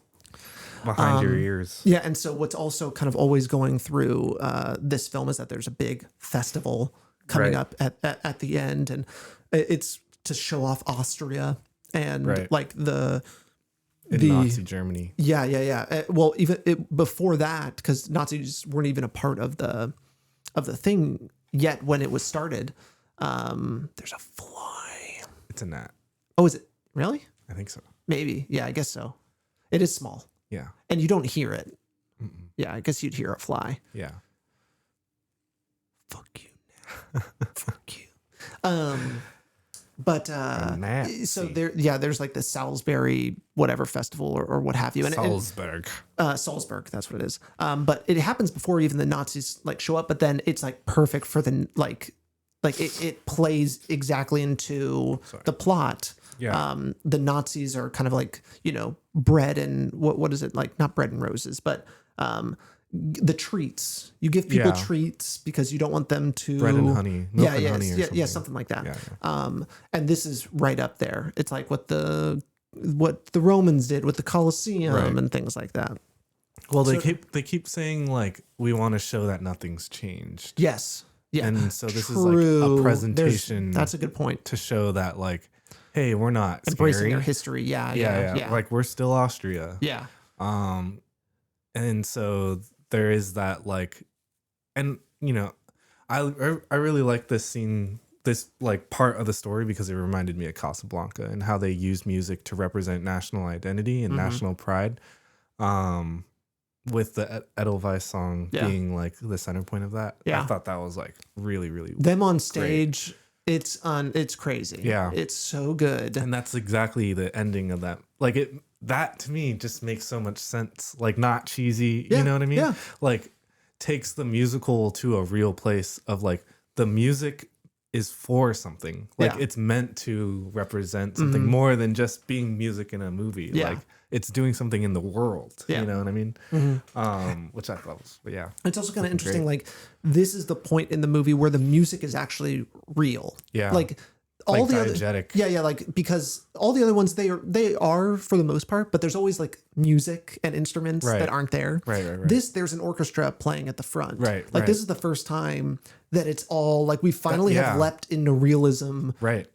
[SPEAKER 1] behind your ears.
[SPEAKER 2] Yeah, and so what's also kind of always going through this film is that there's a big festival coming up at the end, and it's to show off Austria and like the
[SPEAKER 1] Nazi Germany.
[SPEAKER 2] Yeah. Well, even before that, because Nazis weren't even a part of the thing yet when it was started. There's a fly.
[SPEAKER 1] It's a gnat.
[SPEAKER 2] Oh, is it really?
[SPEAKER 1] I think so.
[SPEAKER 2] Maybe. Yeah, I guess so. It is small.
[SPEAKER 1] Yeah.
[SPEAKER 2] And you don't hear it. Yeah, I guess you'd hear a fly.
[SPEAKER 1] Yeah.
[SPEAKER 2] Fuck you. Fuck you. But so there's like the Salisbury whatever festival or what have you. And
[SPEAKER 1] Salzburg.
[SPEAKER 2] Salzburg, that's what it is. But it happens before even the Nazis like show up, but then it's like perfect for the like it plays exactly into the plot.
[SPEAKER 1] Yeah.
[SPEAKER 2] The Nazis are kind of like, bread and what is it like? Not bread and roses, but the treats. You give people treats because you don't want them to
[SPEAKER 1] bread and honey. Milk and honey or something.
[SPEAKER 2] Something like that.
[SPEAKER 1] Yeah.
[SPEAKER 2] And this is right up there. It's like what the Romans did with the Colosseum and things like that.
[SPEAKER 1] Well, they keep saying like we want to show that nothing's changed.
[SPEAKER 2] Yes. Yeah.
[SPEAKER 1] And so this is like a presentation.
[SPEAKER 2] That's a good point
[SPEAKER 1] to show that like, hey, we're not
[SPEAKER 2] embracing
[SPEAKER 1] scary.
[SPEAKER 2] their history. Yeah.
[SPEAKER 1] Like we're still Austria.
[SPEAKER 2] Yeah.
[SPEAKER 1] And so there is that like, and I really like this scene, this like part of the story because it reminded me of Casablanca and how they use music to represent national identity and national pride. With the Edelweiss song being like the center point of that.
[SPEAKER 2] Yeah.
[SPEAKER 1] I thought that was like really, really
[SPEAKER 2] them on stage. Great. It's crazy.
[SPEAKER 1] Yeah.
[SPEAKER 2] It's so good.
[SPEAKER 1] And that's exactly the ending of that. Like that to me just makes so much sense. Like not cheesy, you know what I mean?
[SPEAKER 2] Yeah.
[SPEAKER 1] Like takes the musical to a real place of like the music is for something. Like it's meant to represent something more than just being music in a movie.
[SPEAKER 2] Yeah.
[SPEAKER 1] Like it's doing something in the world.
[SPEAKER 2] Yeah.
[SPEAKER 1] You know what I mean? Which I thought was,
[SPEAKER 2] It's also kind of interesting. Great. Like this is the point in the movie where the music is actually real.
[SPEAKER 1] Yeah.
[SPEAKER 2] Like all
[SPEAKER 1] like
[SPEAKER 2] the
[SPEAKER 1] diegetic.
[SPEAKER 2] Other, like because all the other ones they are for the most part, but there's always like music and instruments that aren't there.
[SPEAKER 1] Right.
[SPEAKER 2] There's an orchestra playing at the front.
[SPEAKER 1] Right.
[SPEAKER 2] Like this is the first time that it's all like we finally have leapt into realism.
[SPEAKER 1] Right.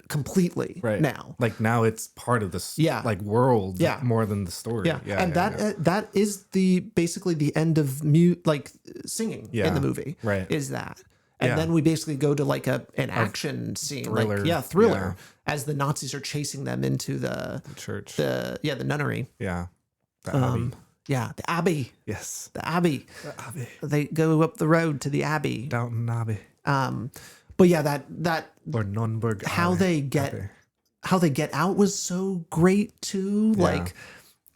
[SPEAKER 2] Completely now.
[SPEAKER 1] Like now it's part of this like world more than the story.
[SPEAKER 2] Yeah. And that is basically the end of singing in the movie.
[SPEAKER 1] Right.
[SPEAKER 2] Is that. And then we basically go to like an action scene,
[SPEAKER 1] thriller.
[SPEAKER 2] Thriller, as the Nazis are chasing them into the
[SPEAKER 1] church,
[SPEAKER 2] the nunnery,
[SPEAKER 1] the abbey,
[SPEAKER 2] the abbey,
[SPEAKER 1] yes,
[SPEAKER 2] the abbey. They go up the road to the abbey,
[SPEAKER 1] Downton Abbey.
[SPEAKER 2] But that
[SPEAKER 1] or Nürnberg.
[SPEAKER 2] How they get out was so great too, like.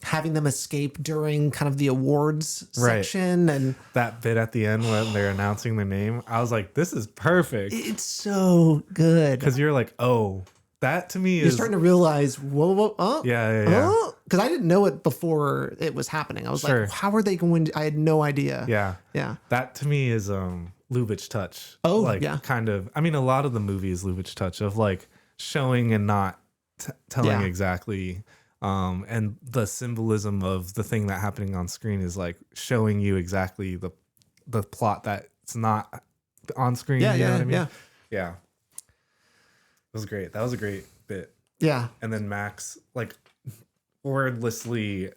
[SPEAKER 2] Having them escape during kind of the awards section and
[SPEAKER 1] that bit at the end when they're announcing their name, I was like, this is perfect.
[SPEAKER 2] It's so good.
[SPEAKER 1] Because you're like, oh, that to me
[SPEAKER 2] you're starting to realize, whoa,
[SPEAKER 1] yeah.
[SPEAKER 2] Because I didn't know it before it was happening. I was like, how are they going to, I had no idea.
[SPEAKER 1] Yeah. That to me is Lubitsch touch.
[SPEAKER 2] Oh,
[SPEAKER 1] like, kind of, I mean, a lot of the movie is Lubitsch touch of like showing and not telling exactly. And the symbolism of the thing that happening on screen is like showing you exactly the plot that's not on screen. You know what I mean? Yeah. It was great. That was a great bit.
[SPEAKER 2] Yeah.
[SPEAKER 1] And then Max like wordlessly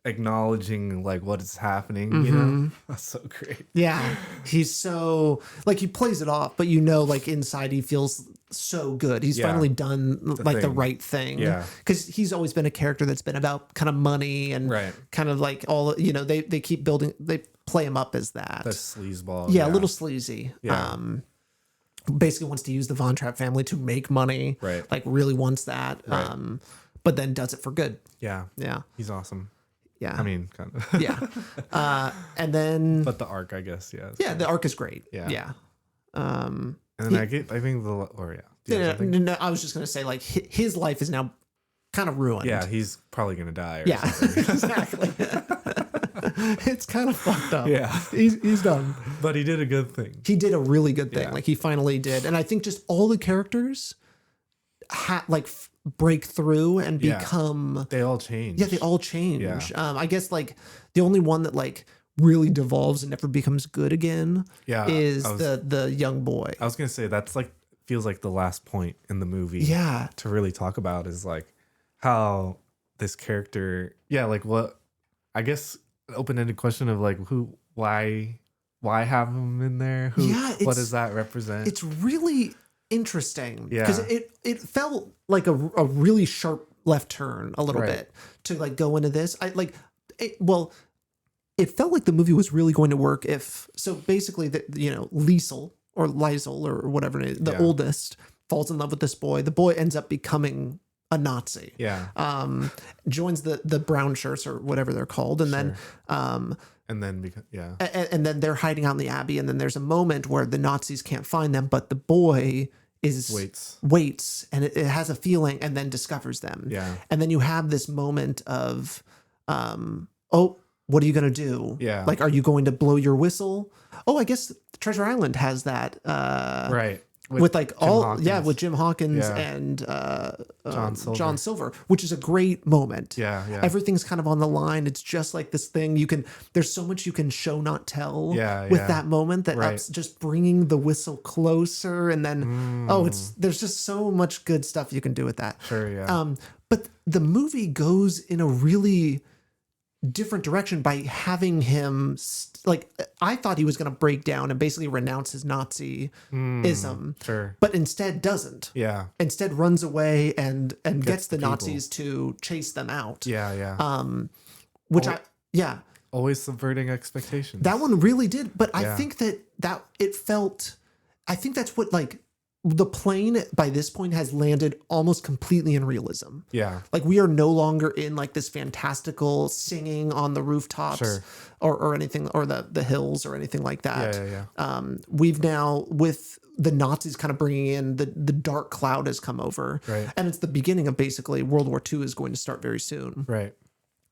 [SPEAKER 1] acknowledging like what is happening, you know? That's so great.
[SPEAKER 2] Yeah. He's so like he plays it off, but like inside he feels so good. He's finally done the right thing.
[SPEAKER 1] Yeah.
[SPEAKER 2] Because he's always been a character that's been about kind of money and kind of like all they keep building play him up as that.
[SPEAKER 1] That sleazeball.
[SPEAKER 2] Yeah, a little sleazy.
[SPEAKER 1] Yeah.
[SPEAKER 2] Basically wants to use the Von Trapp family to make money.
[SPEAKER 1] Right.
[SPEAKER 2] Like really wants that.
[SPEAKER 1] Right.
[SPEAKER 2] But then does it for good.
[SPEAKER 1] Yeah.
[SPEAKER 2] Yeah.
[SPEAKER 1] He's awesome.
[SPEAKER 2] Yeah.
[SPEAKER 1] I mean, kind of.
[SPEAKER 2] Yeah. And then.
[SPEAKER 1] But the arc, I guess. Yeah.
[SPEAKER 2] Yeah, the arc is great.
[SPEAKER 1] Yeah.
[SPEAKER 2] Yeah.
[SPEAKER 1] And then I think
[SPEAKER 2] No, I was just gonna say like his life is now kind of ruined.
[SPEAKER 1] Yeah, he's probably gonna die.
[SPEAKER 2] Yeah, exactly. It's kind of fucked up.
[SPEAKER 1] Yeah,
[SPEAKER 2] he's done.
[SPEAKER 1] But he did a good thing.
[SPEAKER 2] He did a really good thing.
[SPEAKER 1] Yeah.
[SPEAKER 2] Like he finally did, and I think just all the characters break through and become.
[SPEAKER 1] They all change.
[SPEAKER 2] Yeah, they all change.
[SPEAKER 1] Yeah.
[SPEAKER 2] I guess like the only one that like really devolves and never becomes good again. Is the young boy.
[SPEAKER 1] I was gonna say that's like feels like the last point in the movie.
[SPEAKER 2] Yeah.
[SPEAKER 1] To really talk about is like how this character. Yeah, like what I guess open-ended question of like why have him in there? What does that represent?
[SPEAKER 2] It's really interesting.
[SPEAKER 1] Yeah.
[SPEAKER 2] Because it felt like a really sharp left turn a little bit to like go into this. It felt like the movie was really going to work basically Liesel or whatever it is, the oldest falls in love with this boy. The boy ends up becoming a Nazi.
[SPEAKER 1] Yeah.
[SPEAKER 2] Joins the brown shirts or whatever they're called. And then
[SPEAKER 1] and then
[SPEAKER 2] they're hiding out in the Abbey, and then there's a moment where the Nazis can't find them, but the boy waits and it has a feeling and then discovers them.
[SPEAKER 1] Yeah.
[SPEAKER 2] And then you have this moment of what are you going to do?
[SPEAKER 1] Yeah.
[SPEAKER 2] Like, are you going to blow your whistle? Oh, I guess Treasure Island has that.
[SPEAKER 1] Right.
[SPEAKER 2] With like
[SPEAKER 1] Jim
[SPEAKER 2] all,
[SPEAKER 1] Hawkins.
[SPEAKER 2] with Jim Hawkins and John Silver, which is a great moment.
[SPEAKER 1] Yeah.
[SPEAKER 2] Everything's kind of on the line. It's just like this thing there's so much you can show, not tell with that moment that's just bringing the whistle closer. And then, there's just so much good stuff you can do with that.
[SPEAKER 1] Sure. Yeah.
[SPEAKER 2] But the movie goes in a really different direction by having him I thought he was going to break down and basically renounce his Nazi-ism, but instead doesn't.
[SPEAKER 1] Yeah.
[SPEAKER 2] Instead runs away and gets the Nazis to chase them out.
[SPEAKER 1] Yeah. Always subverting expectations.
[SPEAKER 2] That one really did, but I think that it felt. I think that's what the plane by this point has landed almost completely in realism.
[SPEAKER 1] Yeah.
[SPEAKER 2] Like we are no longer in like this fantastical singing on the rooftops or anything, or the hills or anything like that.
[SPEAKER 1] Yeah.
[SPEAKER 2] We've now, with the Nazis kind of bringing in the dark cloud has come over.
[SPEAKER 1] Right.
[SPEAKER 2] And it's the beginning of basically World War II is going to start very soon.
[SPEAKER 1] Right.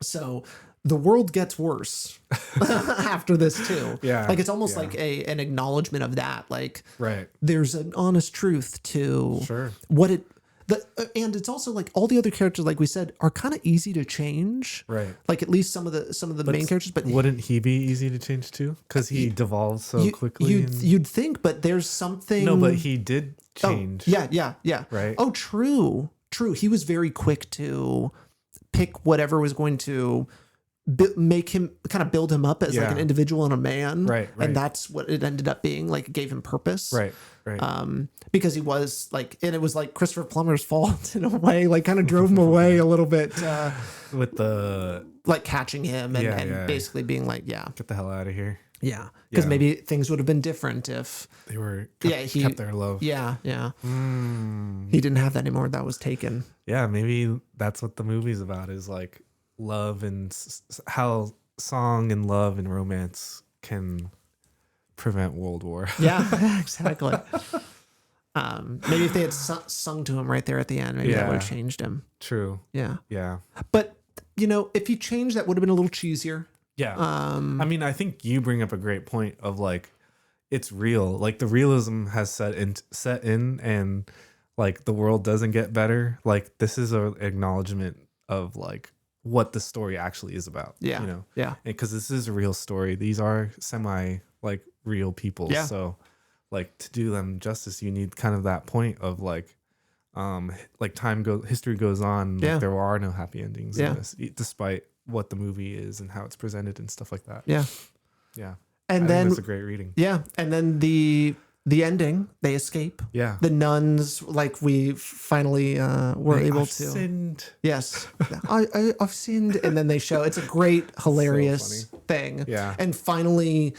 [SPEAKER 2] So the world gets worse after this too.
[SPEAKER 1] Yeah.
[SPEAKER 2] Like it's almost like an acknowledgement of that. Like there's an honest truth to what and it's also like all the other characters, like we said, are kind of easy to change.
[SPEAKER 1] Right.
[SPEAKER 2] Like at least some of the main characters, but
[SPEAKER 1] wouldn't he be easy to change too? Because he devolves so quickly.
[SPEAKER 2] You'd think, but there's something.
[SPEAKER 1] No, but he did change.
[SPEAKER 2] Yeah.
[SPEAKER 1] Right.
[SPEAKER 2] Oh, true. He was very quick to pick whatever was going to make him kind of build him up as like an individual and a man.
[SPEAKER 1] Right.
[SPEAKER 2] And that's what it ended up being. Like it gave him purpose.
[SPEAKER 1] Right.
[SPEAKER 2] Because he was like, and it was like Christopher Plummer's fault in a way, like kind of drove him away a little bit.
[SPEAKER 1] With the
[SPEAKER 2] like catching him and basically being like,
[SPEAKER 1] get the hell out of here.
[SPEAKER 2] Yeah. Because maybe things would have been different if
[SPEAKER 1] they were kept their love.
[SPEAKER 2] Yeah. He didn't have that anymore. That was taken.
[SPEAKER 1] Yeah. Maybe that's what the movie's about, is like love and how song and love and romance can prevent World War.
[SPEAKER 2] Yeah, exactly. Maybe if they had sung to him right there at the end, maybe that would have changed him.
[SPEAKER 1] True.
[SPEAKER 2] Yeah.
[SPEAKER 1] But
[SPEAKER 2] if he changed, that would have been a little cheesier.
[SPEAKER 1] Yeah. I mean, I think you bring up a great point of like, it's real. Like the realism has set in and like the world doesn't get better. Like this is an acknowledgement of like what the story actually is about.
[SPEAKER 2] Yeah.
[SPEAKER 1] You know?
[SPEAKER 2] Yeah.
[SPEAKER 1] Because this is a real story. These are semi like real people.
[SPEAKER 2] Yeah.
[SPEAKER 1] So like to do them justice, you need kind of that point of like history goes on.
[SPEAKER 2] Yeah.
[SPEAKER 1] Like there are no happy endings
[SPEAKER 2] in
[SPEAKER 1] this, despite what the movie is and how it's presented and stuff like that.
[SPEAKER 2] Yeah.
[SPEAKER 1] Yeah.
[SPEAKER 2] And
[SPEAKER 1] I
[SPEAKER 2] then
[SPEAKER 1] think that's a great reading.
[SPEAKER 2] Yeah. And then the the ending, they escape.
[SPEAKER 1] Yeah.
[SPEAKER 2] The nuns, like we finally were able
[SPEAKER 1] I've
[SPEAKER 2] to.
[SPEAKER 1] sinned.
[SPEAKER 2] Yes, I've sinned, and then they show it's a great, hilarious thing.
[SPEAKER 1] Yeah.
[SPEAKER 2] And finally,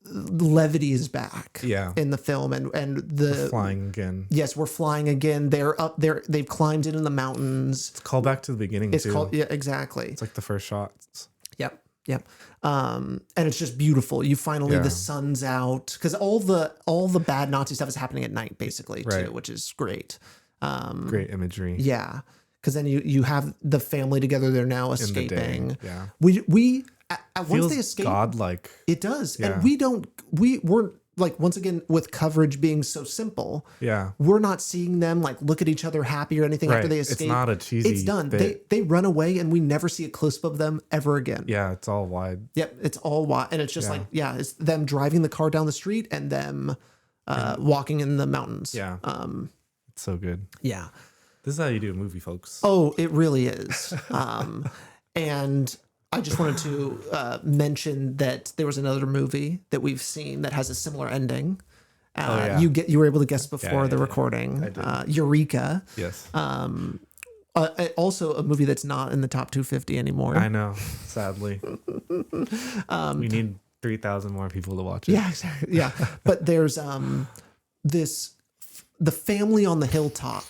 [SPEAKER 2] levity is back.
[SPEAKER 1] Yeah.
[SPEAKER 2] In the film, and the
[SPEAKER 1] Flying again.
[SPEAKER 2] Yes, we're flying again. They're up there. They've climbed into the mountains.
[SPEAKER 1] It's called back to the beginning
[SPEAKER 2] It's
[SPEAKER 1] too.
[SPEAKER 2] called exactly.
[SPEAKER 1] It's like the first shots.
[SPEAKER 2] Yep. And it's just beautiful. You finally the sun's out because all the bad Nazi stuff is happening at night basically too, which is great.
[SPEAKER 1] Great imagery.
[SPEAKER 2] Yeah, because then you have the family together. They're now escaping.
[SPEAKER 1] Yeah.
[SPEAKER 2] We once
[SPEAKER 1] Feels
[SPEAKER 2] they escape,
[SPEAKER 1] godlike.
[SPEAKER 2] it does,
[SPEAKER 1] Yeah.
[SPEAKER 2] and we're like, once again, with coverage being so simple,
[SPEAKER 1] Yeah.
[SPEAKER 2] we're not seeing them like look at each other happy or anything after they escape.
[SPEAKER 1] It's not a cheesy
[SPEAKER 2] It's done.
[SPEAKER 1] bit.
[SPEAKER 2] They run away and we never see a close up of them ever again.
[SPEAKER 1] Yeah, it's all wide.
[SPEAKER 2] Yep, it's all wide, and it's just it's them driving the car down the street and them walking in the mountains.
[SPEAKER 1] Yeah. It's so good.
[SPEAKER 2] Yeah.
[SPEAKER 1] This is how you do a movie, folks.
[SPEAKER 2] Oh, it really is. And I just wanted to mention that there was another movie that we've seen that has a similar ending. You were able to guess before the recording.
[SPEAKER 1] I did.
[SPEAKER 2] Eureka.
[SPEAKER 1] Yes.
[SPEAKER 2] Also a movie that's not in the top 250 anymore.
[SPEAKER 1] I know. Sadly. We need 3,000 more people to watch it.
[SPEAKER 2] Yeah, exactly. Yeah. But there's the family on the hilltop,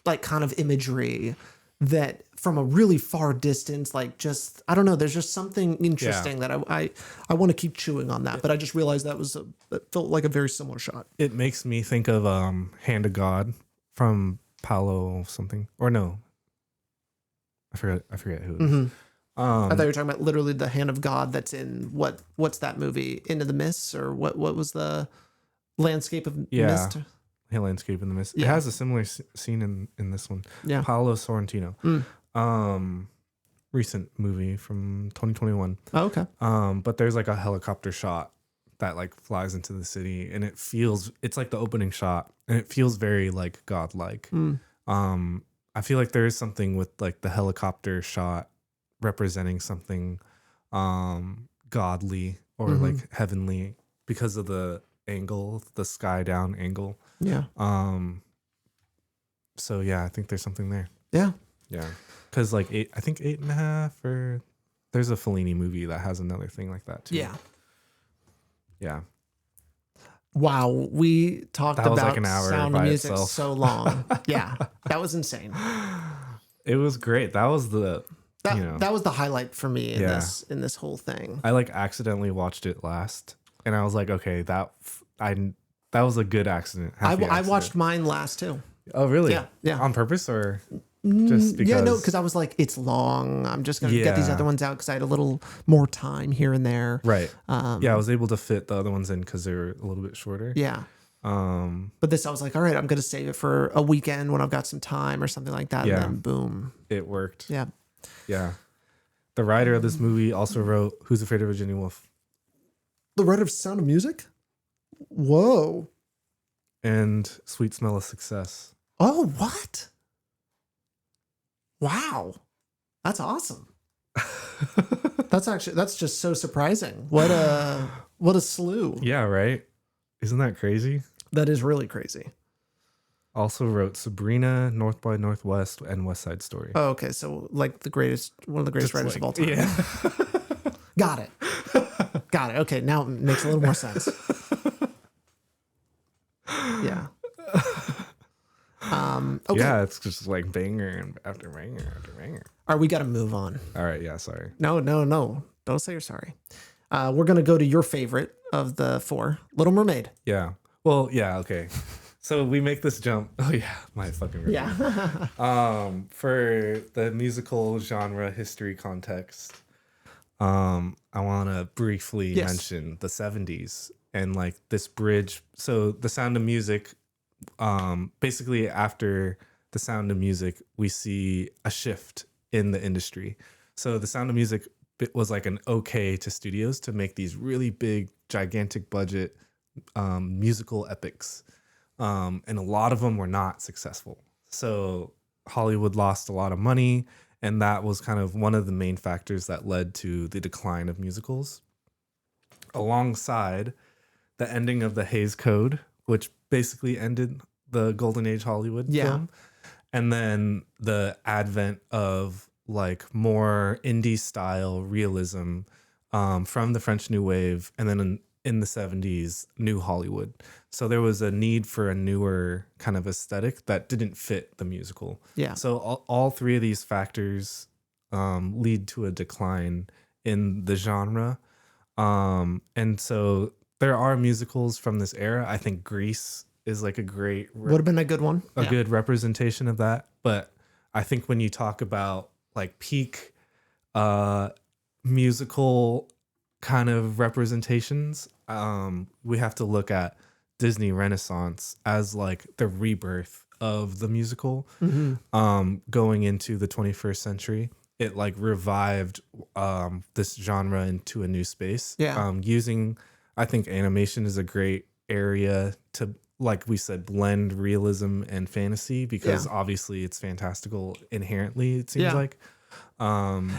[SPEAKER 2] like kind of imagery that from a really far distance, like just, I don't know, there's just something interesting that I want to keep chewing on that. But I just realized that felt like a very similar shot.
[SPEAKER 1] It makes me think of Hand of God from Paulo something. Or no. I forget who it is.
[SPEAKER 2] Mm-hmm. I thought you were talking about literally the Hand of God that's in what's that movie? Into the Mist, or what was the Landscape of Mist?
[SPEAKER 1] Yeah, Landscape in the Mist.
[SPEAKER 2] Yeah.
[SPEAKER 1] It has a similar scene in this one.
[SPEAKER 2] Yeah.
[SPEAKER 1] Paolo Sorrentino. Recent movie from 2021.
[SPEAKER 2] Oh, okay.
[SPEAKER 1] But there's like a helicopter shot that like flies into the city, and it's like the opening shot, and it feels very like godlike. I feel like there is something with like the helicopter shot representing something godly or like heavenly because of the angle, the sky down angle.
[SPEAKER 2] Yeah.
[SPEAKER 1] So yeah, I think there's something there.
[SPEAKER 2] Yeah.
[SPEAKER 1] Yeah. Because like 8.5, or there's a Fellini movie that has another thing like that too.
[SPEAKER 2] Yeah.
[SPEAKER 1] Yeah.
[SPEAKER 2] Wow, we talked
[SPEAKER 1] That was
[SPEAKER 2] about
[SPEAKER 1] like an hour
[SPEAKER 2] Sound
[SPEAKER 1] by
[SPEAKER 2] of Music
[SPEAKER 1] itself.
[SPEAKER 2] so long. Yeah, that was insane.
[SPEAKER 1] It was great. That was
[SPEAKER 2] That was the highlight for me in
[SPEAKER 1] Yeah.
[SPEAKER 2] this whole thing.
[SPEAKER 1] I like accidentally watched it last, and I was like, okay, that was a good accident.
[SPEAKER 2] I
[SPEAKER 1] Happy
[SPEAKER 2] watched mine last too.
[SPEAKER 1] Oh, really?
[SPEAKER 2] Yeah.
[SPEAKER 1] On purpose or just because?
[SPEAKER 2] Yeah, no, because I was like, it's long. I'm just gonna get these other ones out because I had a little more time here and there.
[SPEAKER 1] Right. Yeah, I was able to fit the other ones in because they were a little bit shorter.
[SPEAKER 2] Yeah. But this, I was like, all right, I'm gonna save it for a weekend when I've got some time or something like that.
[SPEAKER 1] Yeah.
[SPEAKER 2] And then boom.
[SPEAKER 1] It worked.
[SPEAKER 2] Yeah.
[SPEAKER 1] Yeah. The writer of this movie also wrote Who's Afraid of Virginia Woolf?
[SPEAKER 2] The writer of Sound of Music? Whoa.
[SPEAKER 1] And Sweet Smell of Success.
[SPEAKER 2] Oh, what? Wow. That's awesome. That's just so surprising. What a slew.
[SPEAKER 1] Yeah, right? Isn't that crazy?
[SPEAKER 2] That is really crazy.
[SPEAKER 1] Also wrote Sabrina, North by Northwest, and West Side Story.
[SPEAKER 2] Oh, okay. So like one of the greatest writers of all time.
[SPEAKER 1] Yeah.
[SPEAKER 2] Got it. Got it. Okay, now it makes a little more sense. Yeah. Okay.
[SPEAKER 1] Yeah, it's just like banger after banger after banger.
[SPEAKER 2] All right, we got to move on.
[SPEAKER 1] All right, yeah, sorry.
[SPEAKER 2] No. Don't say you're sorry. We're going to go to your favorite of the four, Little Mermaid.
[SPEAKER 1] Yeah. Well, yeah, okay. So we make this jump. Oh yeah, my fucking review.
[SPEAKER 2] Yeah.
[SPEAKER 1] For the musical genre history context, I want to briefly mention the 70s and like this bridge. So The Sound of Music, basically after The Sound of Music, we see a shift in the industry. So The Sound of Music was like an okay to studios to make these really big, gigantic budget musical epics. And a lot of them were not successful. So Hollywood lost a lot of money, and that was kind of one of the main factors that led to the decline of musicals. Alongside the ending of the Hays Code, which basically ended the Golden Age Hollywood film. And then the advent of like more indie style realism from the French New Wave, and then in the 70s, New Hollywood. So there was a need for a newer kind of aesthetic that didn't fit the musical.
[SPEAKER 2] Yeah.
[SPEAKER 1] So all three of these factors lead to a decline in the genre. And so there are musicals from this era. I think Grease is like a great
[SPEAKER 2] would have been a good one.
[SPEAKER 1] good representation of that. But I think when you talk about like peak musical kind of representations, we have to look at Disney Renaissance as like the rebirth of the musical. Going into the 21st century, it like revived this genre into a new space. Using, I think animation is a great area to, like we said, blend realism and fantasy, because obviously it's fantastical inherently, it seems like.
[SPEAKER 2] And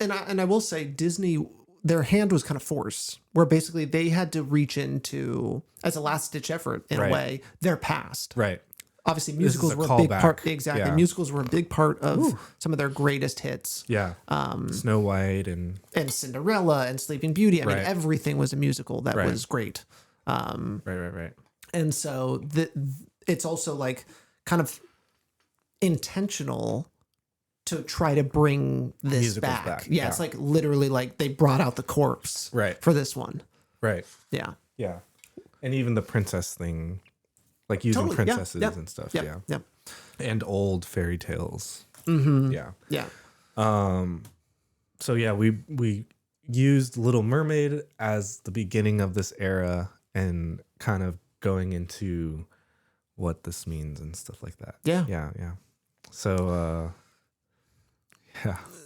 [SPEAKER 2] I will say Disney, their hand was kind of forced, where basically they had to reach into, as a last ditch effort in a way, their past.
[SPEAKER 1] Right.
[SPEAKER 2] Obviously, musicals were a big part. Exactly, musicals were a big part of some of their greatest hits.
[SPEAKER 1] Snow White and
[SPEAKER 2] Cinderella and Sleeping Beauty. I mean, everything was a musical that was great.
[SPEAKER 1] Right.
[SPEAKER 2] And so it's also like kind of intentional to try to bring this
[SPEAKER 1] musicals
[SPEAKER 2] back. Yeah, it's like literally like they brought out the corpse for this one.
[SPEAKER 1] Right.
[SPEAKER 2] Yeah.
[SPEAKER 1] And even the princess thing, like using princesses and stuff.
[SPEAKER 2] Yeah.
[SPEAKER 1] And old fairy tales.
[SPEAKER 2] Yeah.
[SPEAKER 1] So yeah, we used Little Mermaid as the beginning of this era and kind of going into what this means and stuff like that. Yeah. So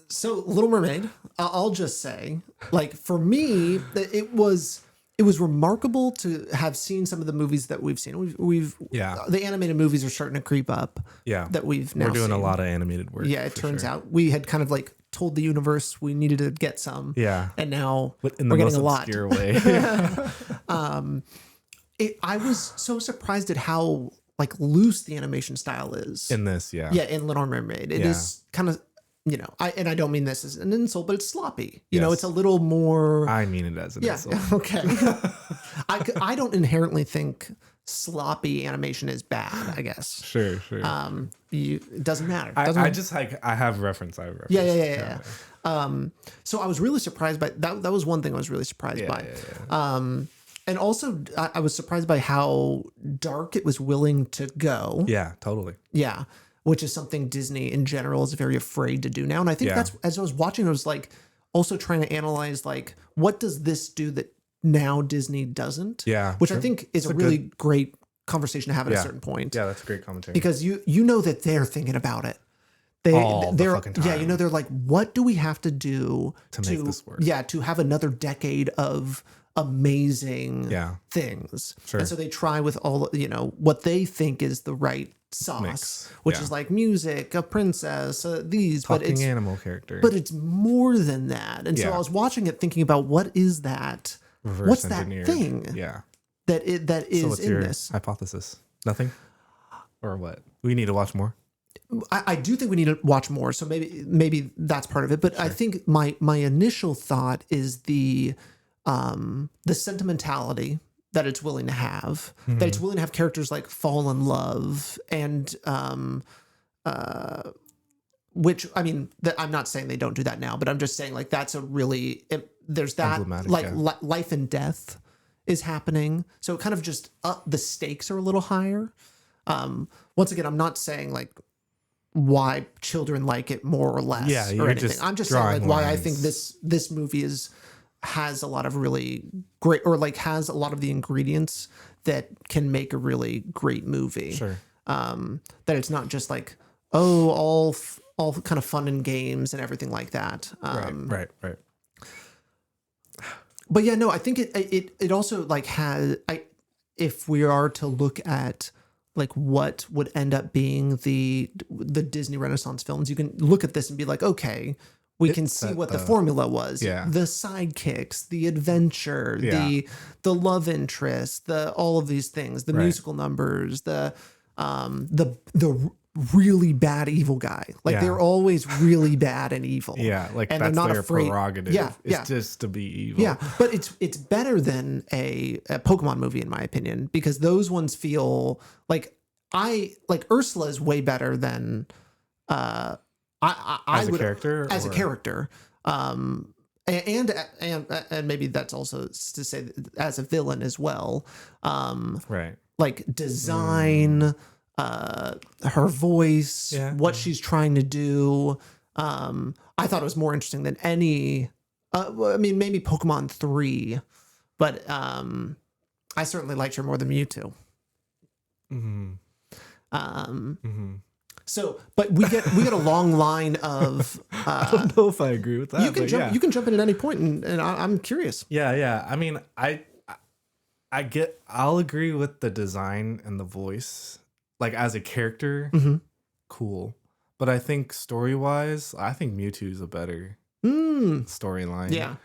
[SPEAKER 2] So Little Mermaid, I'll just say, like, for me, it was remarkable to have seen some of the movies that we've seen. We've the animated movies are starting to creep up. That we're
[SPEAKER 1] doing
[SPEAKER 2] seen.
[SPEAKER 1] A lot of animated work.
[SPEAKER 2] Yeah, it turns out we had kind of like told the universe we needed to get some. And now we're getting a lot.
[SPEAKER 1] Way.
[SPEAKER 2] I was so surprised at how like loose the animation style is
[SPEAKER 1] in this.
[SPEAKER 2] In Little Mermaid. It is kind of, I don't mean this as an insult, but it's sloppy. You know, it's a little more.
[SPEAKER 1] I mean it as an insult.
[SPEAKER 2] Okay. I don't inherently think sloppy animation is bad, I guess.
[SPEAKER 1] Sure.
[SPEAKER 2] It doesn't matter.
[SPEAKER 1] I have reference.
[SPEAKER 2] Yeah. So I was really surprised by that. That was one thing I was really surprised by. And also I was surprised by how dark it was willing to go.
[SPEAKER 1] Yeah, totally.
[SPEAKER 2] Yeah. Which is something Disney in general is very afraid to do now. And I think that's, as I was watching, I was like also trying to analyze, like, what does this do that now Disney doesn't?
[SPEAKER 1] Yeah.
[SPEAKER 2] Which I think is a really great conversation to have at a certain point.
[SPEAKER 1] Yeah, that's a great commentary.
[SPEAKER 2] Because you know that they're thinking about it.
[SPEAKER 1] They're fucking time.
[SPEAKER 2] Yeah, they're like, what do we have to do
[SPEAKER 1] to make this work?
[SPEAKER 2] Yeah, to have another decade of amazing things.
[SPEAKER 1] Sure.
[SPEAKER 2] And so they try with all, what they think is the right sauce, which is like music, a princess, these
[SPEAKER 1] talking animal character,
[SPEAKER 2] but it's more than that. And so I was watching it thinking about what is that? What's that thing? That is in this
[SPEAKER 1] hypothesis. Nothing, or what? We need to watch more.
[SPEAKER 2] I do think we need to watch more. So maybe that's part of it. But I think my initial thought is the sentimentality that it's willing to have, that it's willing to have characters like fall in love and, which, I mean, I'm not saying they don't do that now, but I'm just saying like, that's a really, there's that like life and death is happening. So it kind of just the stakes are a little higher. Once again, I'm not saying like why children like it more or less or anything. I'm just saying like why I think this movie has a lot of really great, or like has a lot of the ingredients that can make a really great movie.
[SPEAKER 1] Sure.
[SPEAKER 2] That it's not just like, all kind of fun and games and everything like that.
[SPEAKER 1] Right.
[SPEAKER 2] But yeah, no, I think it also like if we are to look at like what would end up being the Disney Renaissance films, you can look at this and be like, okay, we can see what the formula was.
[SPEAKER 1] Yeah.
[SPEAKER 2] The sidekicks, the adventure,
[SPEAKER 1] Yeah.
[SPEAKER 2] the love interest, all of these things, the musical numbers, the really bad evil guy. Like they're always really bad and evil.
[SPEAKER 1] Yeah, like
[SPEAKER 2] and
[SPEAKER 1] that's
[SPEAKER 2] they're not
[SPEAKER 1] their
[SPEAKER 2] afraid.
[SPEAKER 1] prerogative.
[SPEAKER 2] Yeah,
[SPEAKER 1] it's just to be evil.
[SPEAKER 2] Yeah, but it's better than a Pokemon movie in my opinion, because those ones feel like Ursula is way better than I
[SPEAKER 1] as a
[SPEAKER 2] would,
[SPEAKER 1] character.
[SPEAKER 2] As a character. And maybe that's also to say that as a villain as well.
[SPEAKER 1] Right.
[SPEAKER 2] Like design, her voice, what she's trying to do. I thought it was more interesting than any. I mean, maybe Pokemon 3, but I certainly liked her more than Mewtwo. So, but we get a long line of.
[SPEAKER 1] I don't know if I agree with that.
[SPEAKER 2] You can jump in at any point, and I'm curious.
[SPEAKER 1] Yeah. I mean, I'll agree with the design and the voice, like as a character, cool. But I think story-wise, I think Mewtwo's a better storyline.
[SPEAKER 2] Yeah.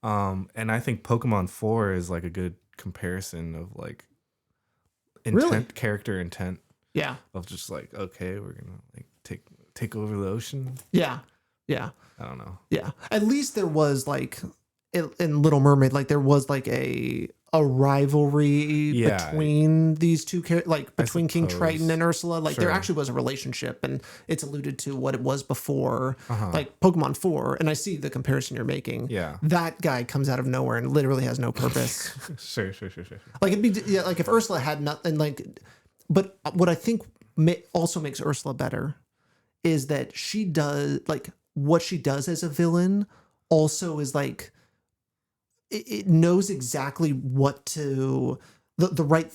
[SPEAKER 1] And I think Pokemon 4 is like a good comparison of like character intent.
[SPEAKER 2] Yeah.
[SPEAKER 1] Of just like, okay, we're gonna like take over the ocean.
[SPEAKER 2] Yeah. Yeah.
[SPEAKER 1] I don't know.
[SPEAKER 2] Yeah. At least there was like in Little Mermaid, like there was like a rivalry between these two characters, like between King Triton and Ursula. Like there actually was a relationship, and it's alluded to what it was before, like Pokemon 4. And I see the comparison you're making.
[SPEAKER 1] Yeah,
[SPEAKER 2] that guy comes out of nowhere and literally has no purpose.
[SPEAKER 1] Sure.
[SPEAKER 2] Like it'd be like if Ursula had nothing. Like, but what I think also makes Ursula better is that she does like what she does as a villain. Also, is like. It knows exactly what to the right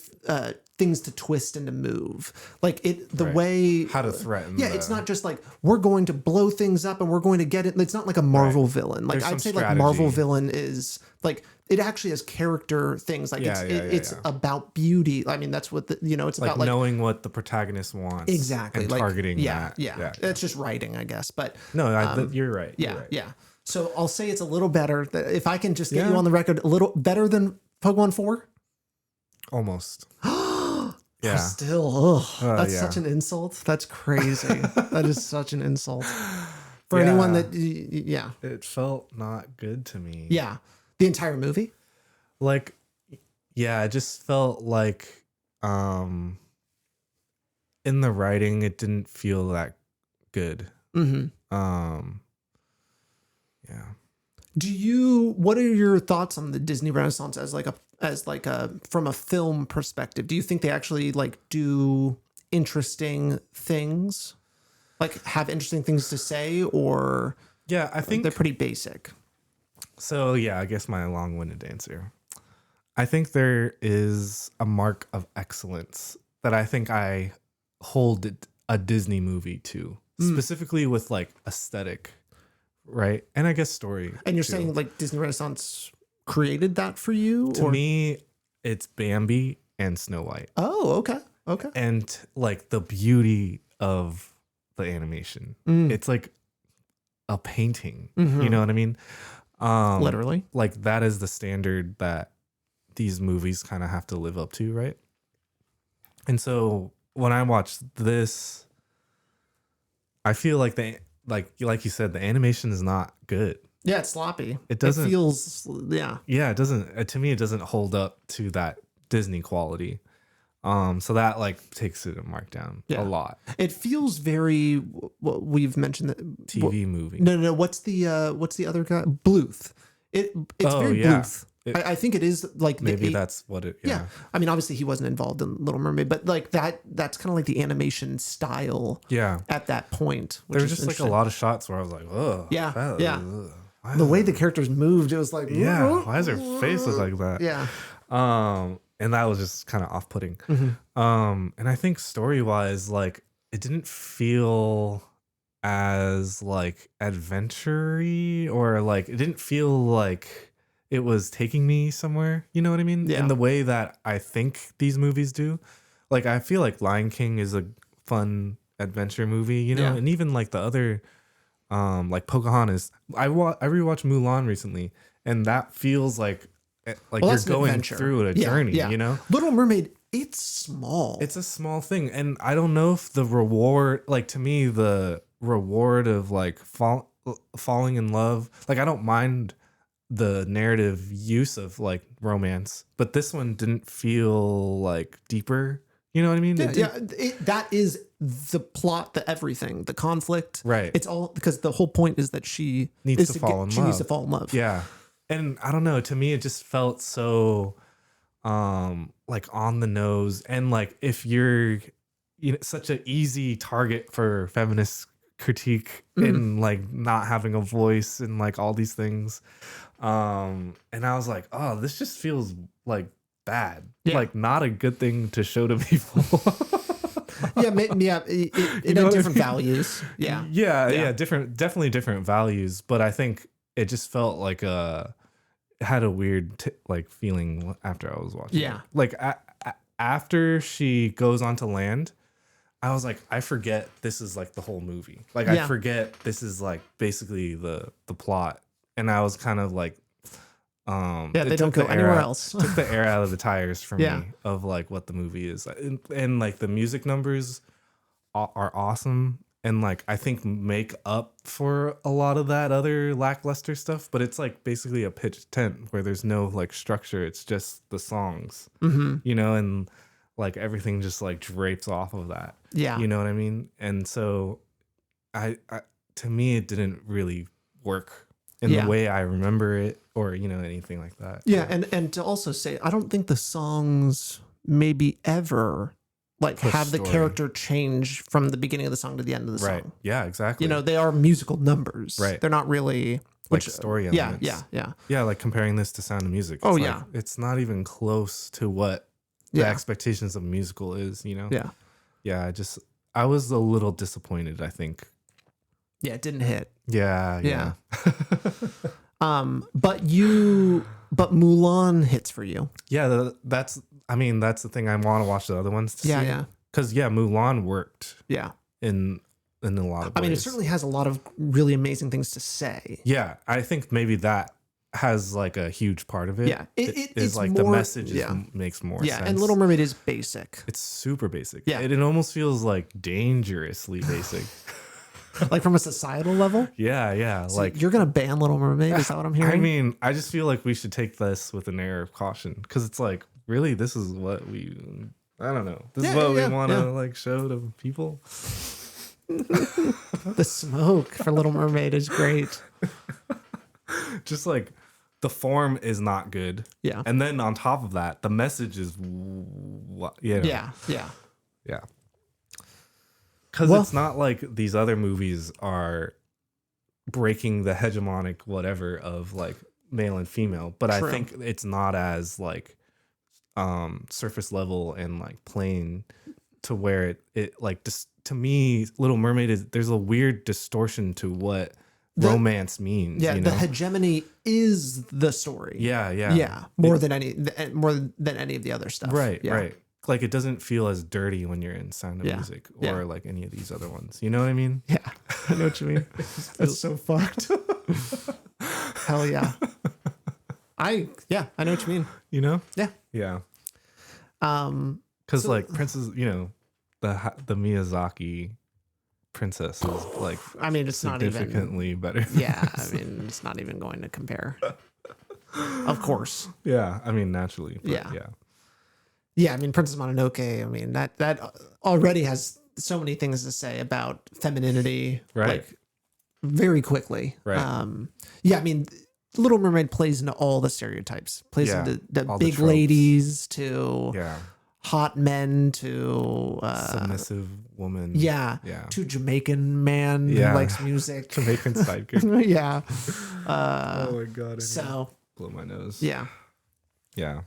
[SPEAKER 2] things to twist and to move, like way
[SPEAKER 1] how to threaten.
[SPEAKER 2] It's not just like we're going to blow things up and we're going to get it. It's not like a Marvel villain. Like I'd say strategy. Like Marvel villain is like it actually has character things. Like it's about beauty. I mean that's what it's about like
[SPEAKER 1] knowing what the protagonist wants
[SPEAKER 2] exactly
[SPEAKER 1] and
[SPEAKER 2] like,
[SPEAKER 1] targeting that.
[SPEAKER 2] Yeah. It's just writing, I guess. But
[SPEAKER 1] no, you're right.
[SPEAKER 2] Yeah. So I'll say it's a little better. If I can just get you on the record, a little better than Pokemon 4?
[SPEAKER 1] Almost.
[SPEAKER 2] Yeah. Still, that's such an insult. That's crazy. That is such an insult. For anyone that,
[SPEAKER 1] It felt not good to me.
[SPEAKER 2] Yeah. The entire movie?
[SPEAKER 1] Like, it just felt like in the writing, it didn't feel that good.
[SPEAKER 2] Yeah. What are your thoughts on the Disney Renaissance as a from a film perspective? Do you think they actually like do interesting things, like have interesting things to say, or
[SPEAKER 1] I think
[SPEAKER 2] they're pretty basic?
[SPEAKER 1] So I guess my long-winded answer. I think there is a mark of excellence that I think I hold a Disney movie to, specifically with like aesthetic. Right. And I guess story.
[SPEAKER 2] And you're saying like Disney Renaissance created that for you?
[SPEAKER 1] To me, it's Bambi and Snow White.
[SPEAKER 2] Oh, okay. Okay.
[SPEAKER 1] And like the beauty of the animation. It's like a painting. You know what I mean?
[SPEAKER 2] Literally.
[SPEAKER 1] Like that is the standard that these movies kind of have to live up to, right? And so when I watch this, I feel like like you said, the animation is not good.
[SPEAKER 2] Yeah, it's sloppy.
[SPEAKER 1] It doesn't.
[SPEAKER 2] It feels, Yeah,
[SPEAKER 1] it doesn't. To me, it doesn't hold up to that Disney quality. So that like takes it a mark down a lot.
[SPEAKER 2] It feels very. We've mentioned that
[SPEAKER 1] TV movie.
[SPEAKER 2] No. What's the other guy? Bluth. It's very Bluth. I think it is like
[SPEAKER 1] maybe that's what it.
[SPEAKER 2] Yeah. I mean, obviously he wasn't involved in Little Mermaid, but like that's kind of like the animation style.
[SPEAKER 1] Yeah.
[SPEAKER 2] At that point,
[SPEAKER 1] there was just like a lot of shots where I was like, oh.
[SPEAKER 2] Yeah. The way the characters moved, it was like,
[SPEAKER 1] why does her face look like that?
[SPEAKER 2] Yeah.
[SPEAKER 1] And that was just kind of off-putting. And I think story-wise, like it didn't feel as like adventure-y, or like it didn't feel like it was taking me somewhere, you know what I mean?
[SPEAKER 2] Yeah.
[SPEAKER 1] In the way that I think these movies do. Like, I feel like Lion King is a fun adventure movie, you know?
[SPEAKER 2] Yeah.
[SPEAKER 1] And even like the other Like Pocahontas. I rewatched Mulan recently, and that feels like
[SPEAKER 2] Well,
[SPEAKER 1] you're
[SPEAKER 2] that's an
[SPEAKER 1] going
[SPEAKER 2] adventure.
[SPEAKER 1] through a journey,
[SPEAKER 2] Yeah.
[SPEAKER 1] you know?
[SPEAKER 2] Little Mermaid, it's small.
[SPEAKER 1] It's a small thing, and I don't know if the reward, like to me, the reward of like falling in love, like I don't mind the narrative use of like romance, but this one didn't feel like deeper. You know what I mean?
[SPEAKER 2] That is the plot, the everything, the conflict.
[SPEAKER 1] Right.
[SPEAKER 2] It's all because the whole point is that she
[SPEAKER 1] needs to fall in love.
[SPEAKER 2] She needs to fall in love.
[SPEAKER 1] Yeah. And I don't know, to me it just felt so like on the nose, and like if you're such an easy target for feminist critique and like not having a voice and like all these things. And I was like, oh, this just feels like bad. Like not a good thing to show to people.
[SPEAKER 2] It had different values.
[SPEAKER 1] Definitely different values, but I think it just felt like it had a weird like feeling after I was watching it. Like after she goes onto land, I was like, I forget this is like the whole movie. Like I forget this is like basically the plot, and I was kind of like
[SPEAKER 2] they don't go anywhere else.
[SPEAKER 1] Took the air out of the tires for me of like what the movie is, and like the music numbers are awesome, and like I think make up for a lot of that other lackluster stuff. But it's like basically a pitched tent where there's no like structure. It's just the songs, and like everything just like drapes off of that.
[SPEAKER 2] Yeah,
[SPEAKER 1] you know what I mean. And so, I to me it didn't really work in the way I remember it, or anything like that.
[SPEAKER 2] And to also say, I don't think the songs maybe ever like have the character change from the beginning of the song to the end of the song.
[SPEAKER 1] Right. Yeah, exactly.
[SPEAKER 2] They are musical numbers.
[SPEAKER 1] Right.
[SPEAKER 2] They're not really
[SPEAKER 1] like story elements. Yeah, like comparing this to Sound of Music. It's it's not even close to what the expectations of a musical is, Yeah, I was a little disappointed, I think.
[SPEAKER 2] Yeah, it didn't hit.
[SPEAKER 1] Yeah.
[SPEAKER 2] But Mulan hits for you.
[SPEAKER 1] Yeah, that's the thing. I want to watch the other ones to see.
[SPEAKER 2] Yeah.
[SPEAKER 1] Because Mulan worked.
[SPEAKER 2] Yeah.
[SPEAKER 1] In a lot of ways.
[SPEAKER 2] I mean, it certainly has a lot of really amazing things to say.
[SPEAKER 1] Yeah, I think maybe that has like a huge part of it.
[SPEAKER 2] Yeah,
[SPEAKER 1] it's like more, the message makes more sense.
[SPEAKER 2] Yeah, and Little Mermaid is basic.
[SPEAKER 1] It's super basic.
[SPEAKER 2] Yeah,
[SPEAKER 1] it almost feels like dangerously basic.
[SPEAKER 2] Like from a societal level?
[SPEAKER 1] Yeah. So like
[SPEAKER 2] you're gonna ban Little Mermaid? Is that what I'm hearing?
[SPEAKER 1] I mean, I just feel like we should take this with an air of caution, because it's like, really, this is what I don't know. This is what we want to like show to people.
[SPEAKER 2] The smoke for Little Mermaid is great.
[SPEAKER 1] Just like the form is not good.
[SPEAKER 2] Yeah.
[SPEAKER 1] And then on top of that, the message is
[SPEAKER 2] Yeah.
[SPEAKER 1] Because it's not like these other movies are breaking the hegemonic whatever of like male and female, but True. I think it's not as like surface level and like plain to where it like just to me, Little Mermaid there's a weird distortion to what romance means.
[SPEAKER 2] Yeah, the hegemony is the story.
[SPEAKER 1] Yeah.
[SPEAKER 2] More than any of the other stuff.
[SPEAKER 1] Right. Like it doesn't feel as dirty when you're in Sound of Music or like any of these other ones. You know what I mean?
[SPEAKER 2] Yeah, I know what you mean. That's so fucked. Hell yeah. I know what you mean.
[SPEAKER 1] You know?
[SPEAKER 2] Yeah.
[SPEAKER 1] Because like Princess, the Miyazaki princess is like,
[SPEAKER 2] I mean, it's
[SPEAKER 1] significantly better.
[SPEAKER 2] Yeah, I mean, it's not even going to compare. Of course.
[SPEAKER 1] Yeah, I mean, naturally.
[SPEAKER 2] Yeah, I mean, Princess Mononoke, I mean, that already has so many things to say about femininity,
[SPEAKER 1] right?
[SPEAKER 2] Like, very quickly.
[SPEAKER 1] Right.
[SPEAKER 2] I mean, Little Mermaid plays into all the stereotypes. Plays into the big
[SPEAKER 1] the
[SPEAKER 2] ladies to
[SPEAKER 1] yeah.
[SPEAKER 2] hot men to
[SPEAKER 1] submissive woman.
[SPEAKER 2] Yeah. To Jamaican man who likes music.
[SPEAKER 1] Jamaican sidekick.
[SPEAKER 2] Yeah.
[SPEAKER 1] Oh my god.
[SPEAKER 2] So
[SPEAKER 1] blow my nose.
[SPEAKER 2] Yeah.
[SPEAKER 1] Yeah,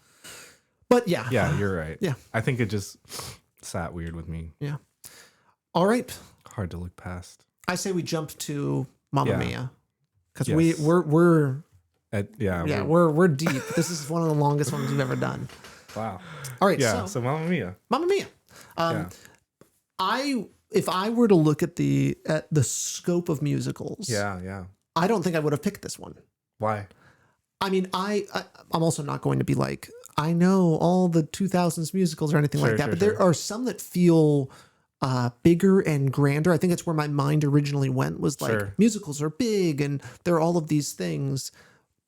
[SPEAKER 2] But
[SPEAKER 1] you're right.
[SPEAKER 2] Yeah.
[SPEAKER 1] I think it just sat weird with me.
[SPEAKER 2] Yeah. All right.
[SPEAKER 1] Hard to look past.
[SPEAKER 2] I say we jump to Mamma Mia. Because we're deep. This is one of the longest ones we've ever done.
[SPEAKER 1] Wow.
[SPEAKER 2] All right.
[SPEAKER 1] Yeah. So Mamma Mia.
[SPEAKER 2] Mamma Mia. I if I were to look at the scope of musicals,
[SPEAKER 1] Yeah.
[SPEAKER 2] I don't think I would have picked this one.
[SPEAKER 1] Why?
[SPEAKER 2] I mean, I'm also not going to be like, I know all the 2000s musicals or anything like that, but there are some that feel bigger and grander. I think it's where my mind originally went, was like musicals are big and there are all of these things.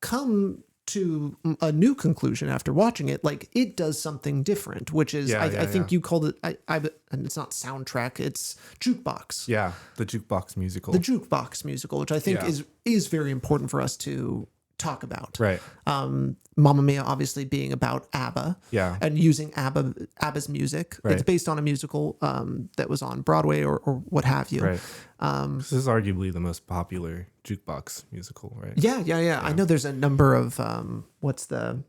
[SPEAKER 2] Come to a new conclusion after watching it, like it does something different, which is I think you called it and it's not soundtrack, it's jukebox.
[SPEAKER 1] Yeah, the jukebox musical.
[SPEAKER 2] The jukebox musical, which I think is very important for us to talk about.
[SPEAKER 1] Right.
[SPEAKER 2] Mamma Mia obviously being about ABBA.
[SPEAKER 1] Yeah.
[SPEAKER 2] And using ABBA's music.
[SPEAKER 1] Right.
[SPEAKER 2] It's based on a musical that was on Broadway or what have you.
[SPEAKER 1] Right. This is arguably the most popular jukebox musical, right?
[SPEAKER 2] Yeah. I know there's a number of what's the